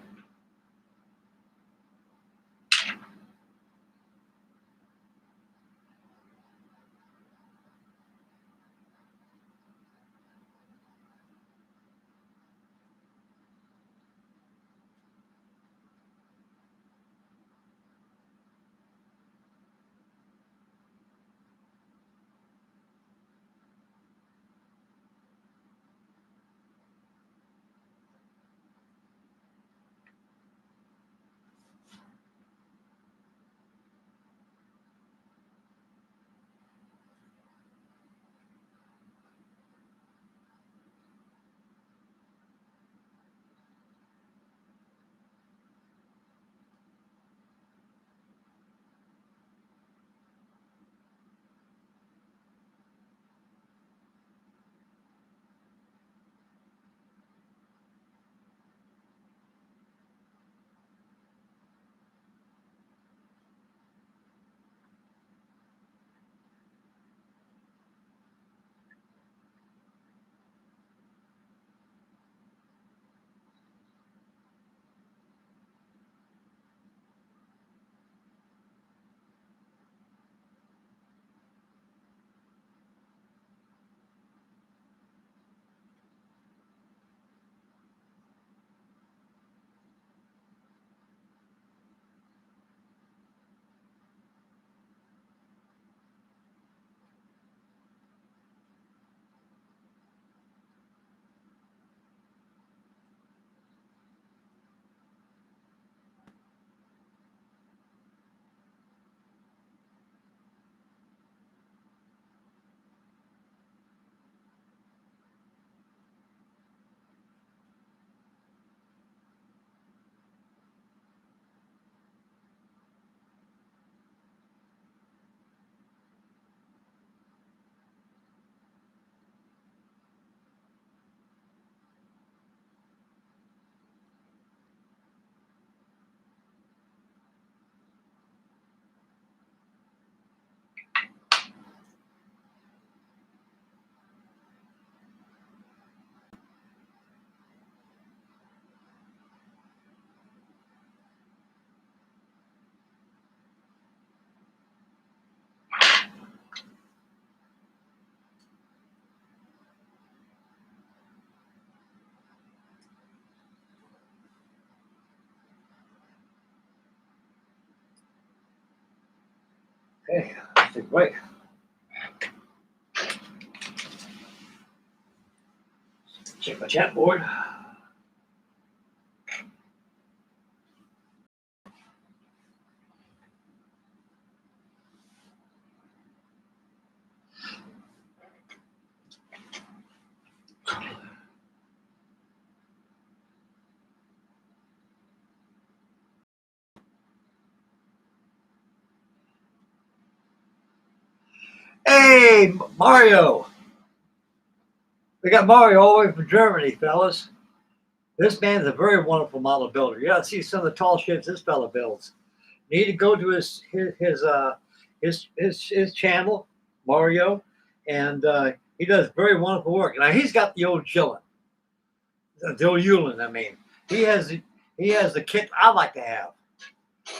Okay. Take a break. Check my chat board. Hey, Mario. We got Mario all the way from Germany, fellas. This man's a very wonderful model builder. You got to see some of the tall ships this fella builds. You need to go to his channel, Mario, and he does very wonderful work. Now he's got the old Jylland, the old Yulin. I mean, he has the kit I like to have.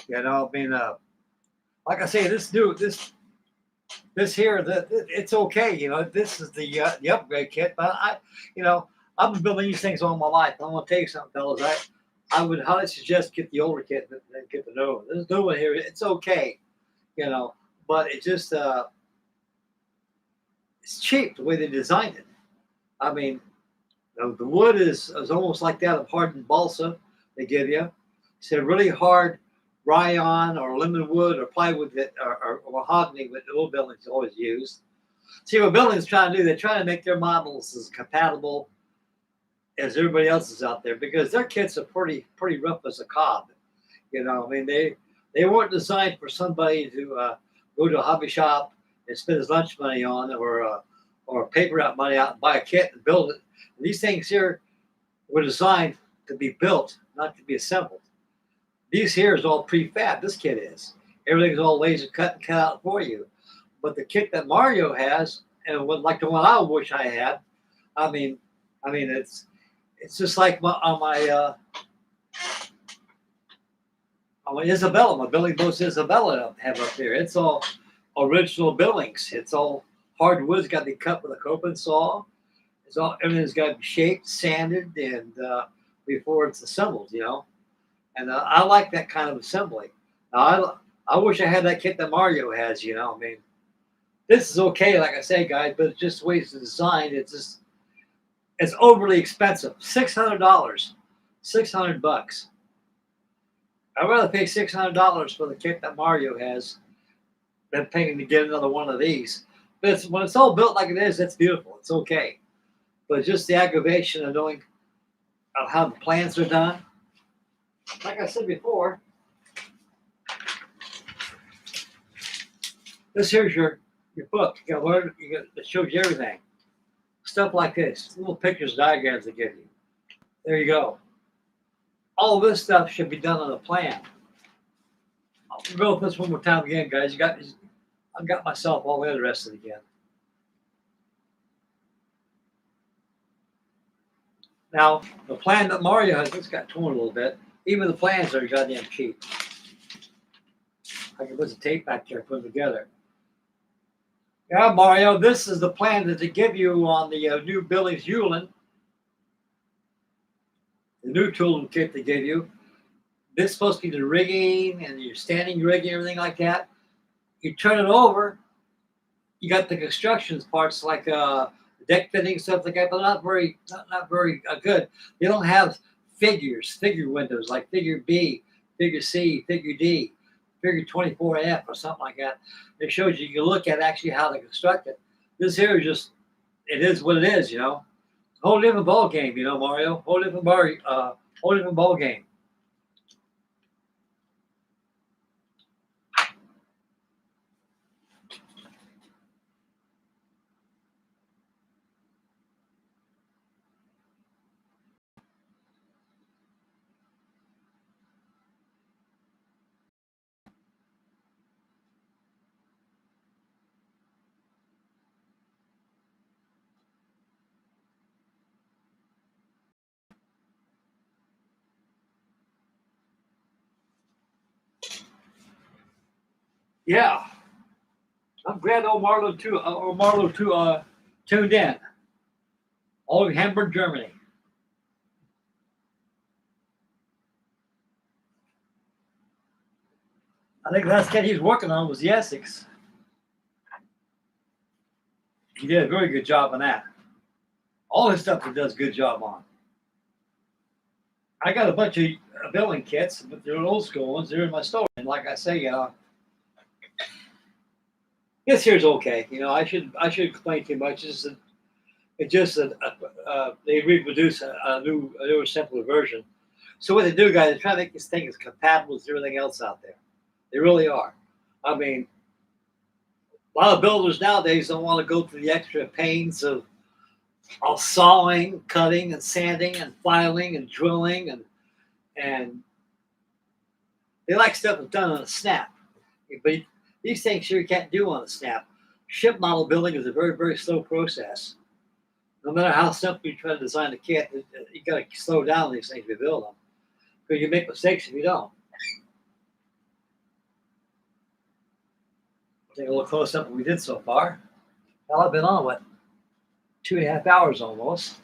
You know, I mean, like I say, this here, it's okay. You know, this is the upgrade kit. But you know, I've been building these things all my life. I'm gonna tell you something, fellas. I would highly suggest get the older kit than get the new one. This new one here, it's okay. You know, but it just it's cheap the way they designed it. I mean, the wood is almost like that of hardened balsa. they give you. It's a really hard rayon or aluminum wood or plywood that, or mahogany that the old buildings always use. See what buildings trying to do, they're trying to make their models as compatible as everybody else is out there because their kits are pretty rough as a cob. You know, I mean they weren't designed for somebody to go to a hobby shop and spend his lunch money on or paper out money out and buy a kit and build it. And these things here were designed to be built, not to be assembled. These here is all prefab. This kit is. Everything's all laser cut and cut out for you. But the kit that Mario has, and like the one I wish I had, I mean, it's just like on my Isabella, my Billing Boats Isabella I have up there. It's all original Billings. It's all hardwood's got to be cut with a coping saw. It's all everything's got to be shaped, sanded, and before it's assembled, you know. And I like that kind of assembly. Now, I wish I had that kit that Mario has, you know. I mean, this is okay, like I say, guys, but it's just the way it's designed. It's overly expensive. $600, $600. I'd rather pay $600 for the kit that Mario has than paying to get another one of these. But when it's all built like it is, it's beautiful. It's okay. But just the aggravation of knowing how the plans are done. Like I said before, this here's your book. You got to learn. It shows you everything. Stuff like this, little pictures, diagrams they give you. There you go. All this stuff should be done on a plan. I'll go with this one more time again, guys. I've got myself all interested again. Now, the plan that Mario has, it's got torn a little bit. Even the plans are goddamn cheap. I can put the tape back there, put them together. Yeah, Mario, this is the plan that they give you on the new Billings Jylland. The new tool kit they gave you. This is supposed to be the rigging and your standing rigging, everything like that. You turn it over, you got the construction parts like deck fitting, stuff like that, but not very good. They don't have figure windows like figure B, figure C, figure D, figure 24F or something like that. It shows you can look at actually how to construct it. This here is just, it is what it is, you know. Whole different ball game, you know, Mario. Whole different ball game. Yeah, I'm glad old Marlo too tuned in. All in Hamburg, Germany. I think the last kit he was working on was the Essex. He did a very good job on that. All his stuff he does a good job on. I got a bunch of billing kits, but they're old school ones. They're in my store. And like I say, this here's okay. You know, I should complain too much. It's just that they reproduce a newer, simpler version. So what they do, guys, they try to make this thing as compatible as everything else out there. They really are. I mean, a lot of builders nowadays don't want to go through the extra pains of sawing, cutting, and sanding, and filing, and drilling, and they like stuff that's done on a snap. But these things here you can't do on a snap. Ship model building is a very, very slow process. No matter how simple you try to design a kit, you got to slow down these things to build them. Because you make mistakes if you don't. Take a look close up what we did so far. Well, I've been on, what, 2.5 hours almost.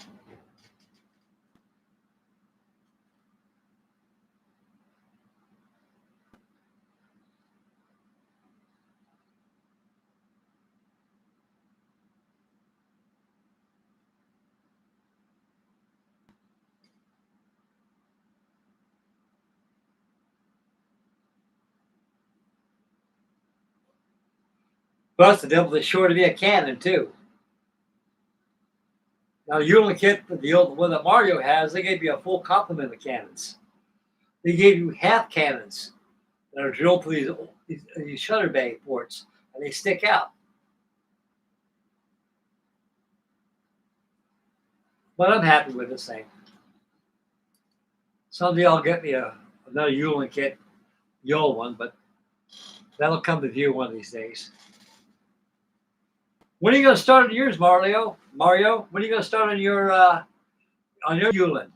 Plus, the devil is sure to be a cannon too. Now, the Yulin kit, the old one that Mario has, they gave you a full complement of cannons. They gave you half cannons that are drilled to these shutter bay ports, and they stick out. But I'm happy with this thing. Someday I'll get me another Yulin kit, the old one, but that'll come to view one of these days. When are you going to start on yours, Mario? Mario, when are you going to start on your Yulin?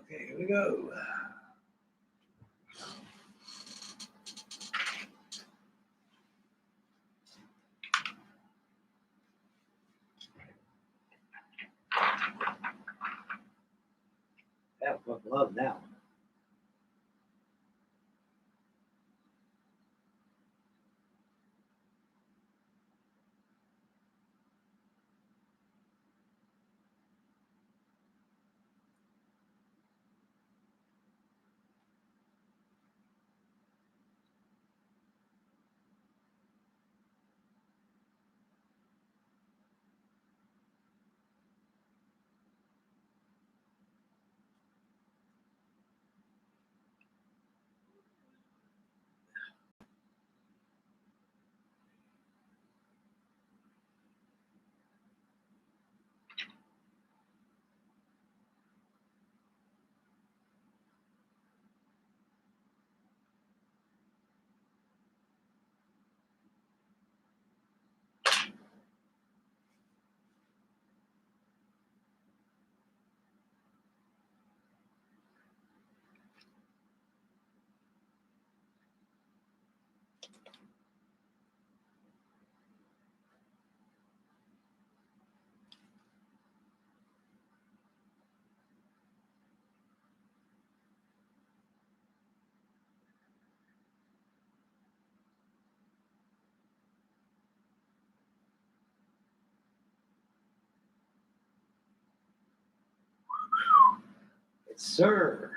Okay, here we go. That's what love now. Yes, sir.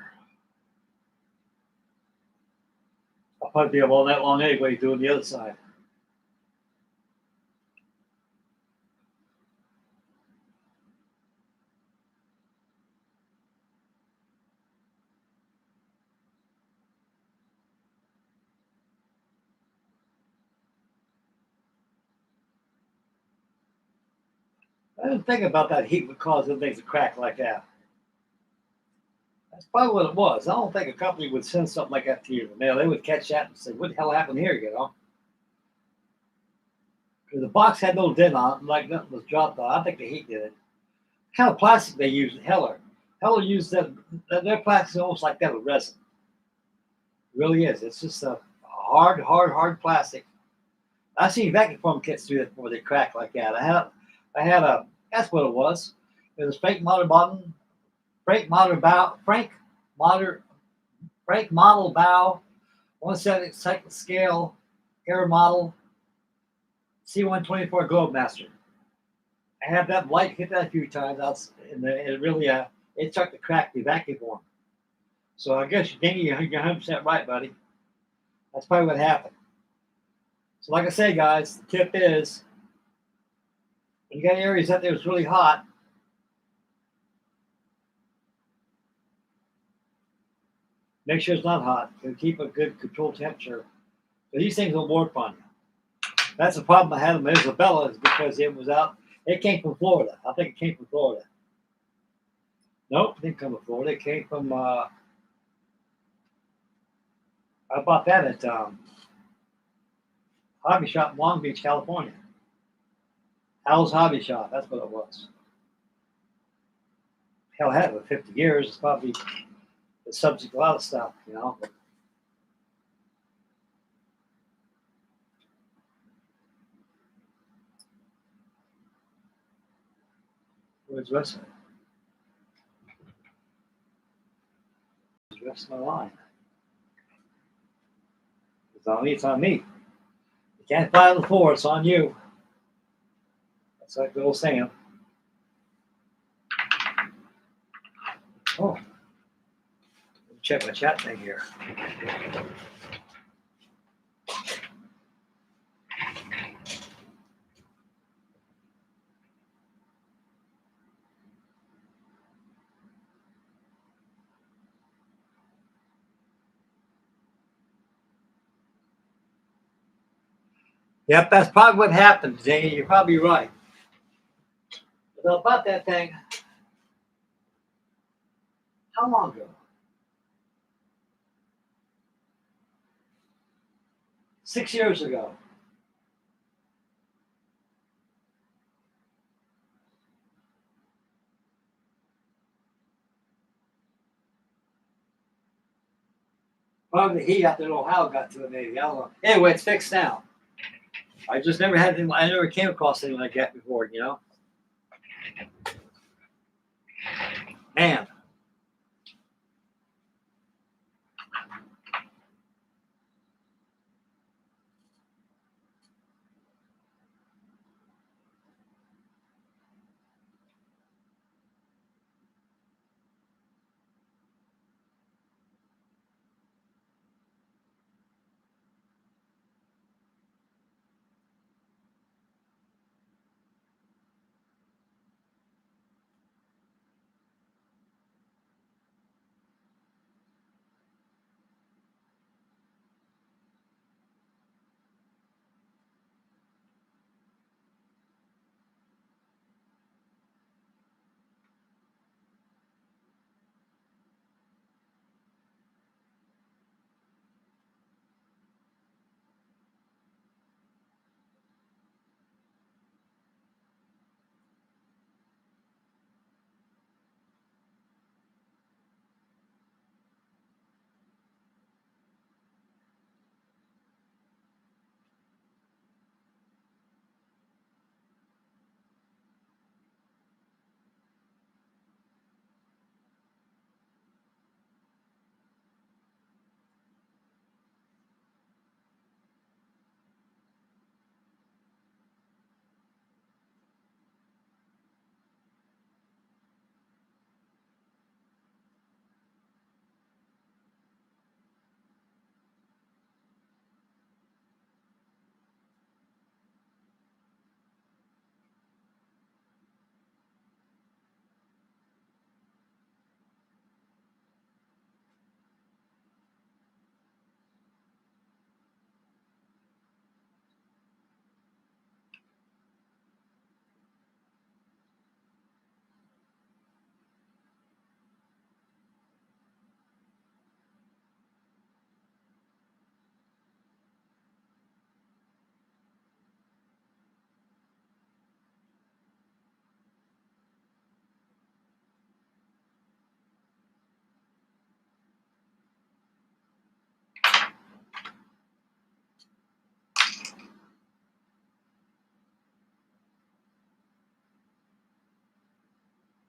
I'll probably be up all night long anyway doing the other side. I didn't think about that heat would cause them things to crack like that. That's probably what it was. I don't think a company would send something like that to you in the mail. They would catch that and say, "What the hell happened here?" You know, because the box had no dent on it, like nothing was dropped on. I think the heat did it. What kind of plastic they used at Heller? Heller used that. Their plastic is almost like that with resin. It really is. It's just a hard plastic. I've seen vacuum foam kits do that before they crack like that. I had a. That's what it was. It was Frank Model Bottom, Frank Model Bow, 1/72 scale, air model, C124 Globemaster. I had that light hit that a few times, and it really it started to crack the vacuum form. So I guess you're 100% right, buddy. That's probably what happened. So like I say, guys, the tip is when you got areas out there that's really hot, make sure it's not hot. So keep a good controlled temperature. So these things will warp on you. That's the problem I had with Isabella is because it was out. It came from Florida. I think it came from Florida. didn't come from Florida. It came from. I bought that at Hobby Shop in Long Beach, California. Al's Hobby Shop. That's what it was. Hell, I had it for 50 years. It's probably the subject of a lot of stuff, you know. Where's the rest of it? Where's the rest of my line? It's on me. It's on me. You can't file the floor. It's on you. That's like the old saying. Oh. Let me check my chat thing here. Yep, that's probably what happened, Zane. You're probably right. But about that thing, how long ago? 6 years ago. Probably the heat out there in Ohio got to it, maybe. I don't know. Anyway, it's fixed now. I just never had anything, I never came across anything like that before, you know? Man.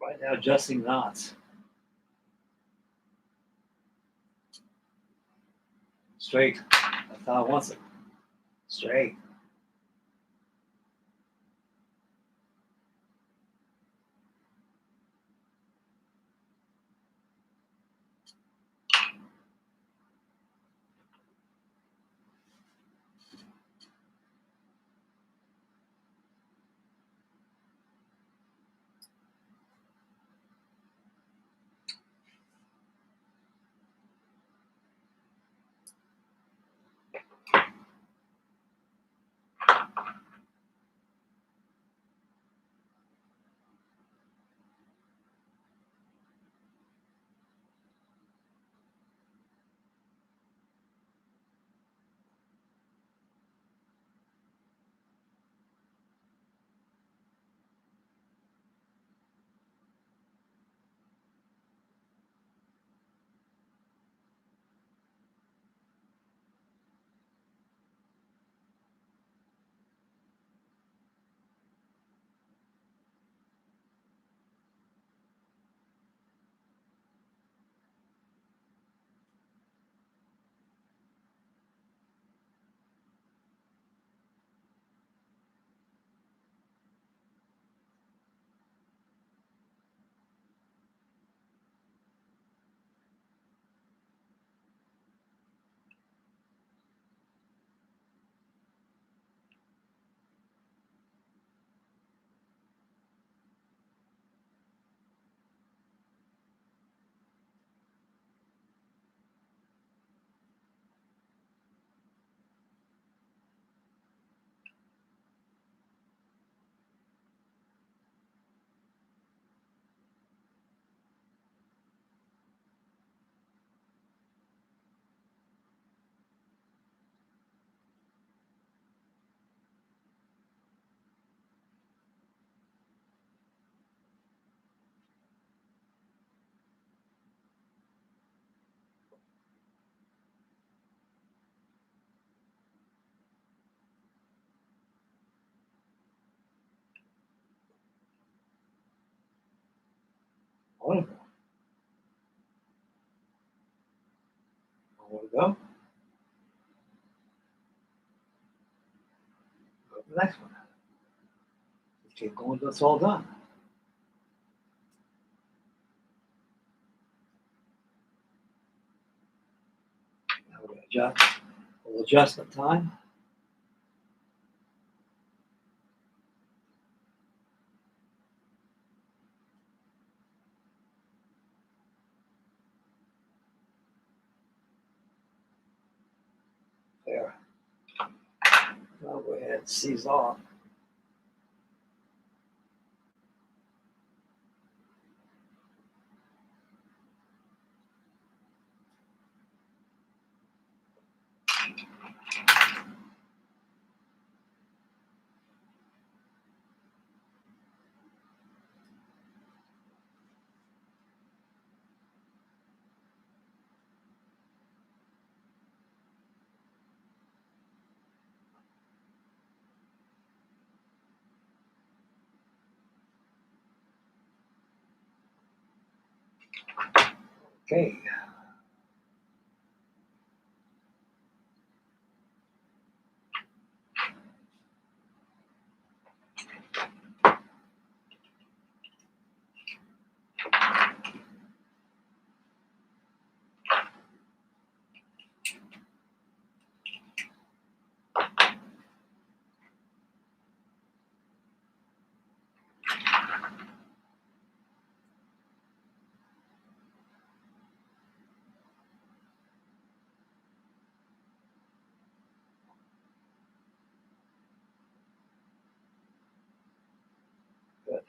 Right now, adjusting knots. Straight. That's how I want it. Straight. Wonderful. Want to go? Go to the next one. Just keep going until it's all done. Now we're going to adjust. A little adjustment time. There. I'll go ahead and seize off. Okay. Good.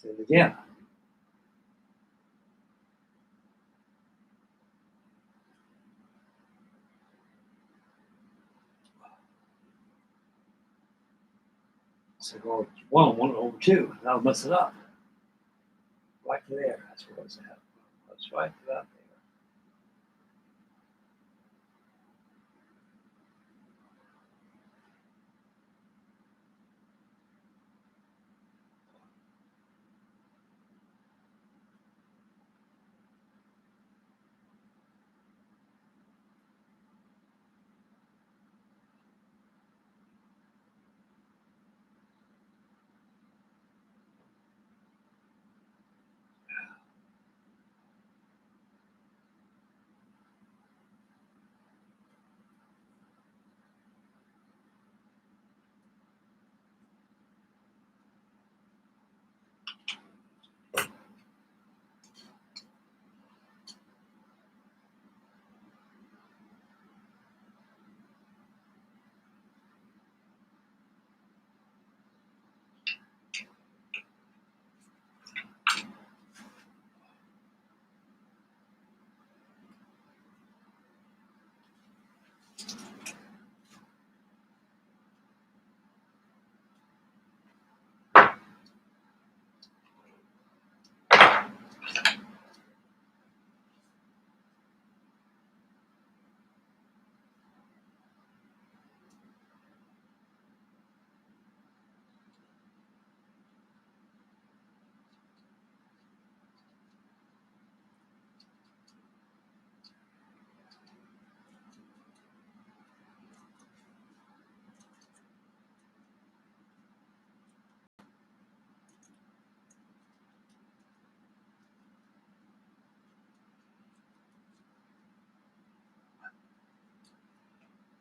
Do it again. So go 1 over 2. That'll mess it up. Right to there. That's where it's at. That's right to that there.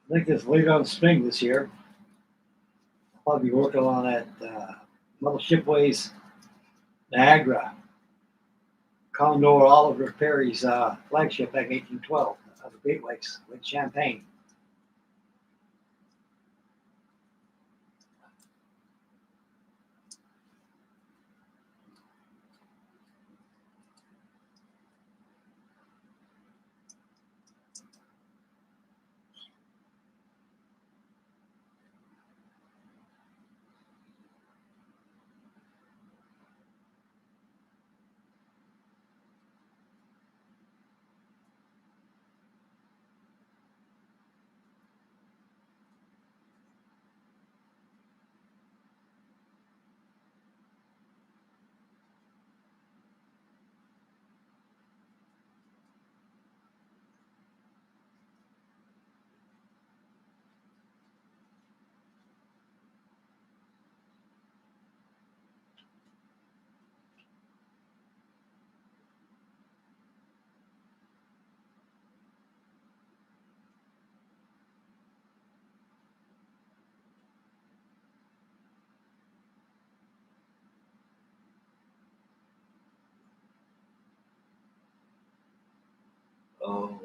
I think it's later on spring this year. I'll probably be working on that Mother Shipways Niagara. Commodore Oliver Perry's flagship back in 1812 of the Great Lakes, Lake Champlain. Oh,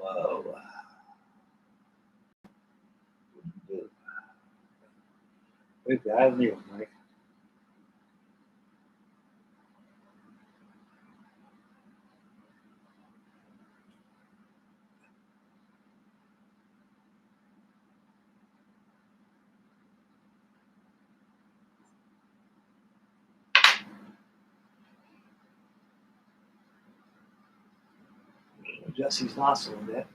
wait, I haven't even, Mike. Adjust these nostrils a bit.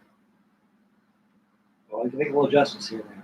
Well, you can make a little adjustments here and there.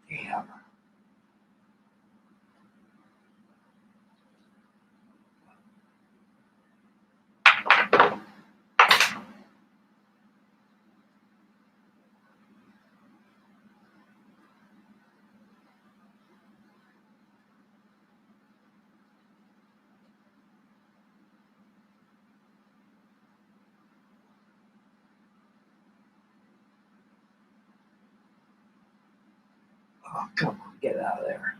Damn. Oh, come on, get out of there.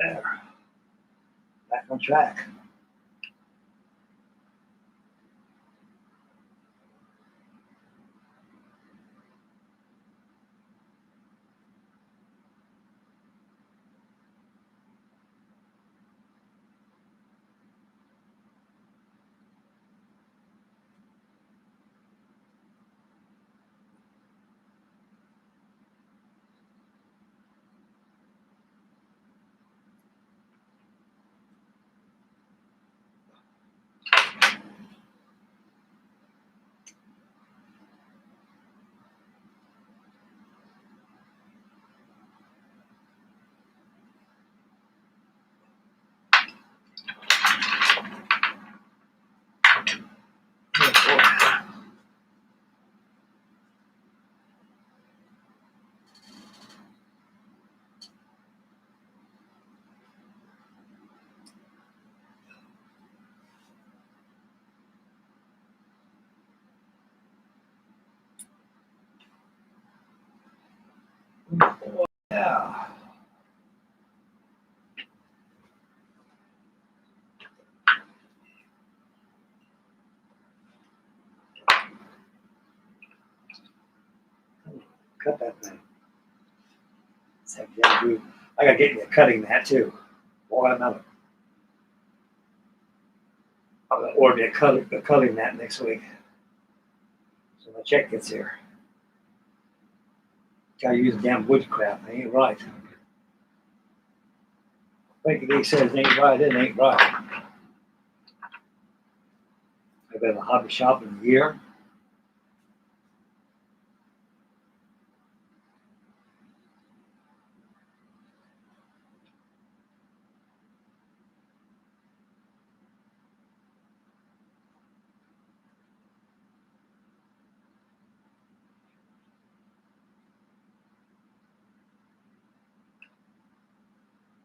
There. Back on track. Yeah. Cut that thing. I gotta get you cutting that too. Boy, I'm gonna order a cutting that next week. So my check gets here. Gotta use damn wood crap. It ain't right. Frankie says it ain't right, it ain't right. I've been in a hobby shop in a year.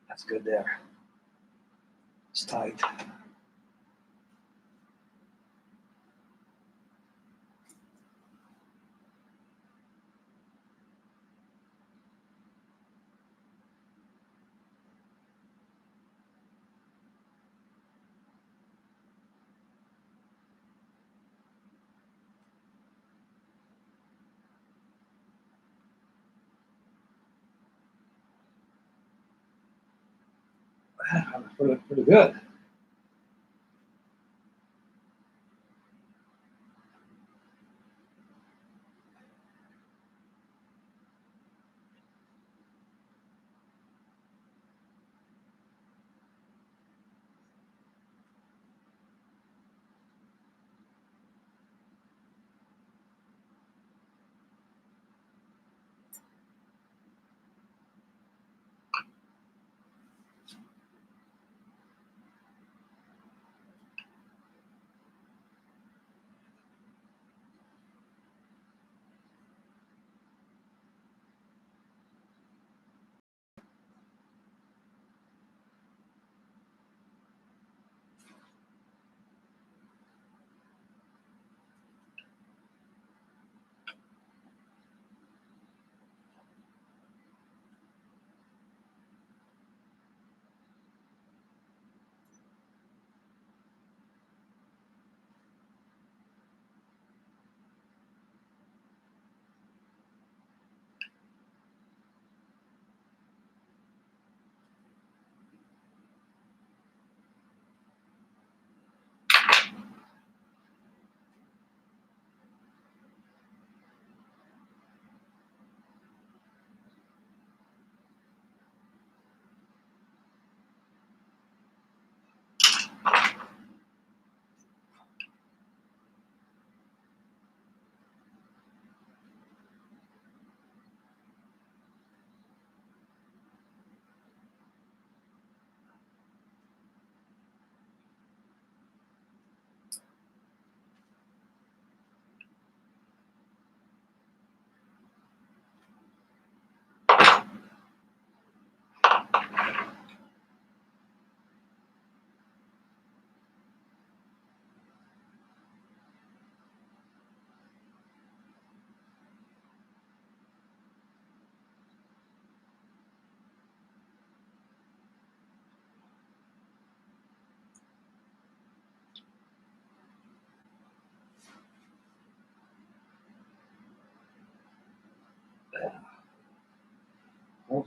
That's good there. It's tight. Pretty good.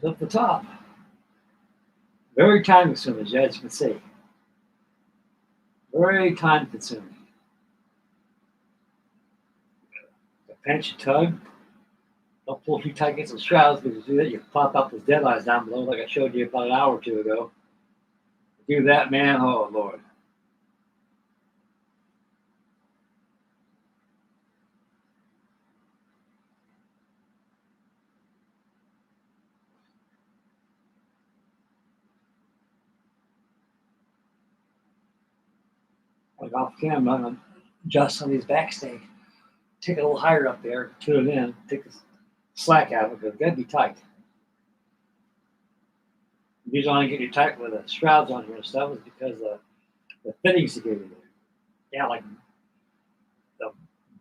up the top. Very time consuming, as you can see. Very time consuming. The pinch and tug. Don't pull too tight against the shrouds, because if you do that, you pop up those dead eyes down below, like I showed you about an hour or two ago. Do that, man. Oh, Lord. Like off camera, I'm adjust some of these backstay. Take it a little higher up there, tune it in, take the slack out of it, because it's got to be tight. The reason I get you tight with the shrouds on here and stuff is because the fittings to get in there. Yeah, like the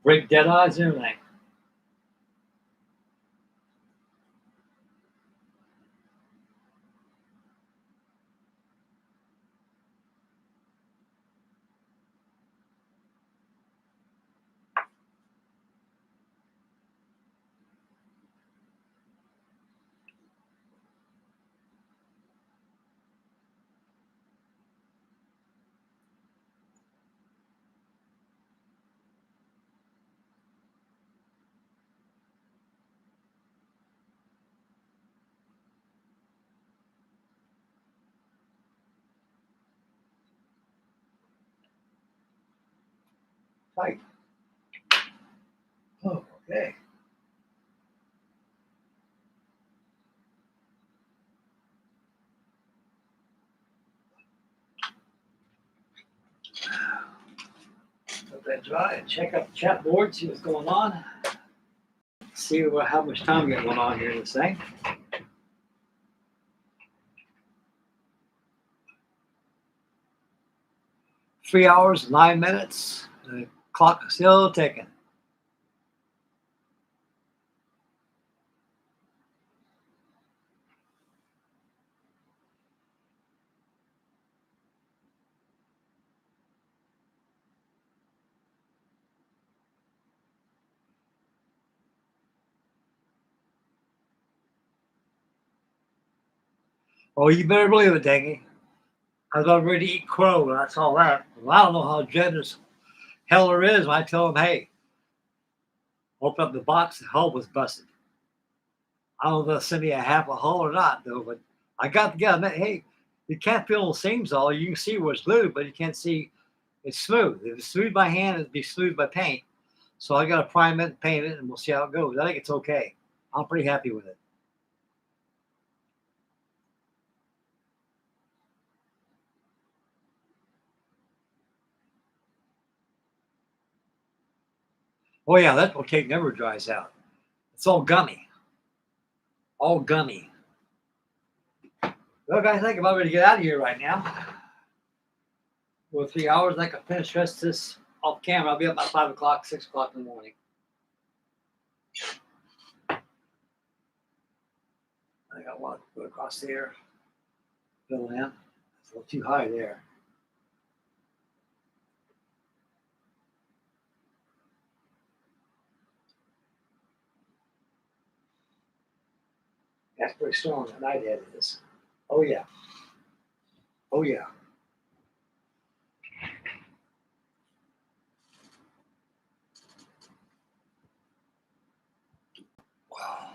break dead eyes and everything. Tight. Oh, okay. Let that dry and check out the chat board, see what's going on. See how much time we got going on here in this thing. Three hours, 9 minutes. The clock is still ticking. Oh, you better believe it, Dangy. I was about ready to eat crow when I saw that. Well, I don't know how generous Heller is when I tell him, hey, open up the box, the hull was busted. I don't know if they'll send me a half a hull or not, though, but I got to get them. Hey, you can't feel the seams all. You can see where it's glued, but you can't see it's smooth. If it's smooth by hand, it'd be smooth by paint. So I got to prime it and paint it, and we'll see how it goes. I think it's okay. I'm pretty happy with it. Oh, yeah, that cake never dries out. It's all gummy. All gummy. Well, guys, I think I'm about ready to get out of here right now. For 3 hours, I can finish rest this off camera. I'll be up by 5 o'clock, 6 o'clock in the morning. I got one go across there. Fill in. It's a little too high there. That's pretty strong. That night head is. Oh, yeah. Oh, yeah. Wow.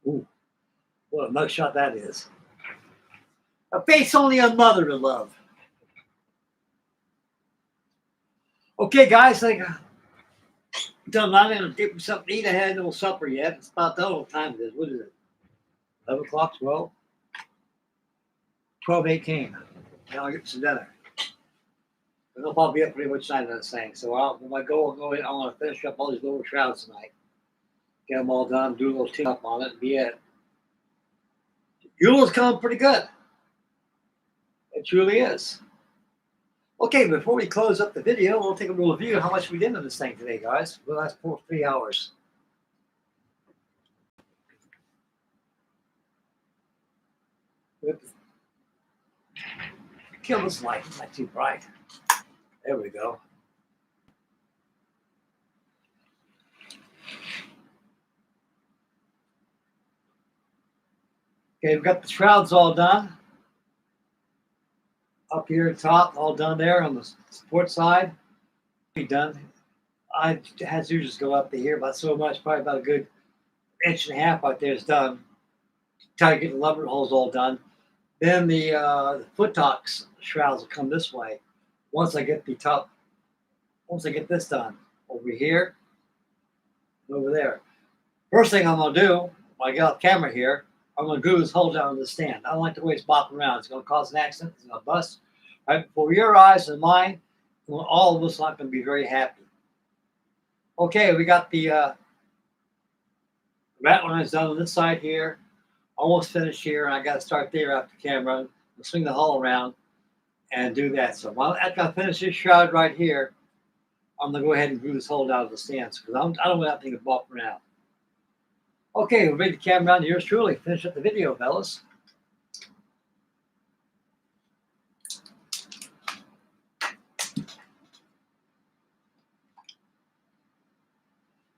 Ooh, what a mug shot that is. A face only a mother to love. Okay, guys, like done. I'm gonna get me something to eat. I had no supper yet. It's about the whole time it is. What is it? 11 o'clock, 12? 12:18. Now I'll get some dinner. I know I'll be up pretty much night on this thing. So when I go in, I want to finish up all these lower shrouds tonight. Get them all done, do a little tune up on it, and be it. Yule's coming pretty good. It truly is. Okay, before we close up the video, we'll take a little review of how much we did on this thing today, guys, for the last 3 hours. Kill this light. It's not too bright. There we go. Okay, we've got the shrouds all done. Up here at the top, all done there on the support side. Be done. I had to just go up to here about so much, probably about a good inch and a half out there is done. Try to get the lumber holes all done. Then the foot tocks shrouds will come this way. Once I get this done over here, and over there. First thing I'm gonna do when I get off camera here, I'm gonna glue this hole down to the stand. I don't like the way it's bopping around. It's gonna cause an accident. It's gonna bust. Right before your eyes and mine, all of us not gonna be very happy. Okay, we got the ratlines done on this side here. Almost finished here, and I got to start there after the camera and swing the hull around and do that. So after I finish this shroud right here, I'm gonna go ahead and glue this hole down to the stands because I don't want that thing to bop around. Okay, we'll bring the camera down to yours truly. Finish up the video, fellas.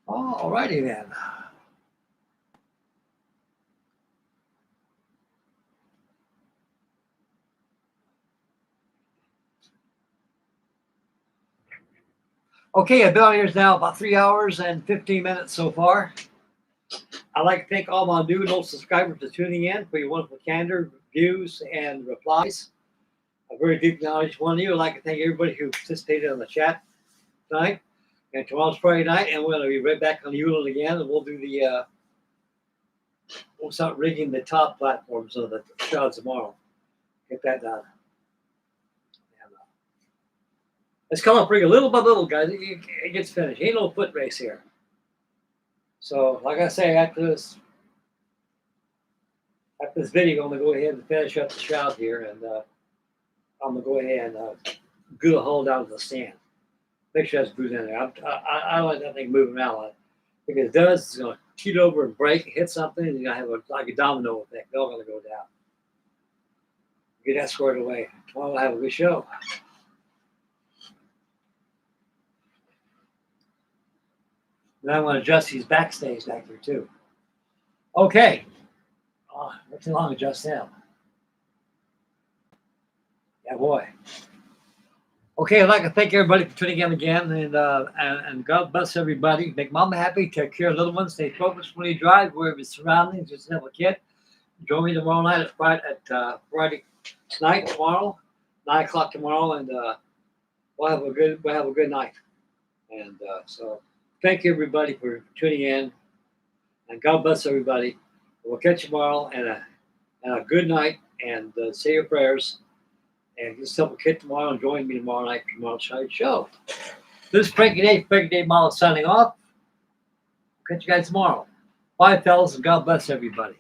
Alrighty then. Okay, I've been on here now about 3 hours and 15 minutes so far. I'd like to thank all my new and old subscribers for tuning in, for your wonderful candor, views, and replies. I very deeply acknowledge one of you. I'd like to thank everybody who participated on the chat tonight. And tomorrow's Friday night, and we're going to be right back on the Yulin again, and we'll do the we'll start rigging the top platforms of the shrouds tomorrow. Get that done. Let's come up rig a little by little, guys. It gets finished. Ain't no foot race here. So, like I say, after this video, I'm gonna go ahead and finish up the shroud here, and I'm gonna go ahead and glue the hole down to the stand. Make sure that's glued in there. I don't like that thing moving around. If it does, it's gonna cheat over and break, hit something, and you're gonna have like a domino effect. They're all gonna go down. Get that squared away. Tomorrow we'll have a good show. And I want to adjust these backstays back here too. Okay. Oh, not too long to adjust them. Yeah, boy. Okay, I'd like to thank everybody for tuning in again, and God bless everybody. Make mama happy. Take care of little ones. Stay focused when you drive, wherever your surroundings. Just have a kid. Join me tomorrow night at Friday night tomorrow, 9 o'clock tomorrow, and we'll have a good night. And so. Thank you, everybody, for tuning in, and God bless everybody. We'll catch you tomorrow, and a good night, and say your prayers, and get yourself a kid tomorrow, and join me tomorrow night for tomorrow's show. This is Frankie Day Model signing off. Catch you guys tomorrow. Bye, fellas, and God bless everybody.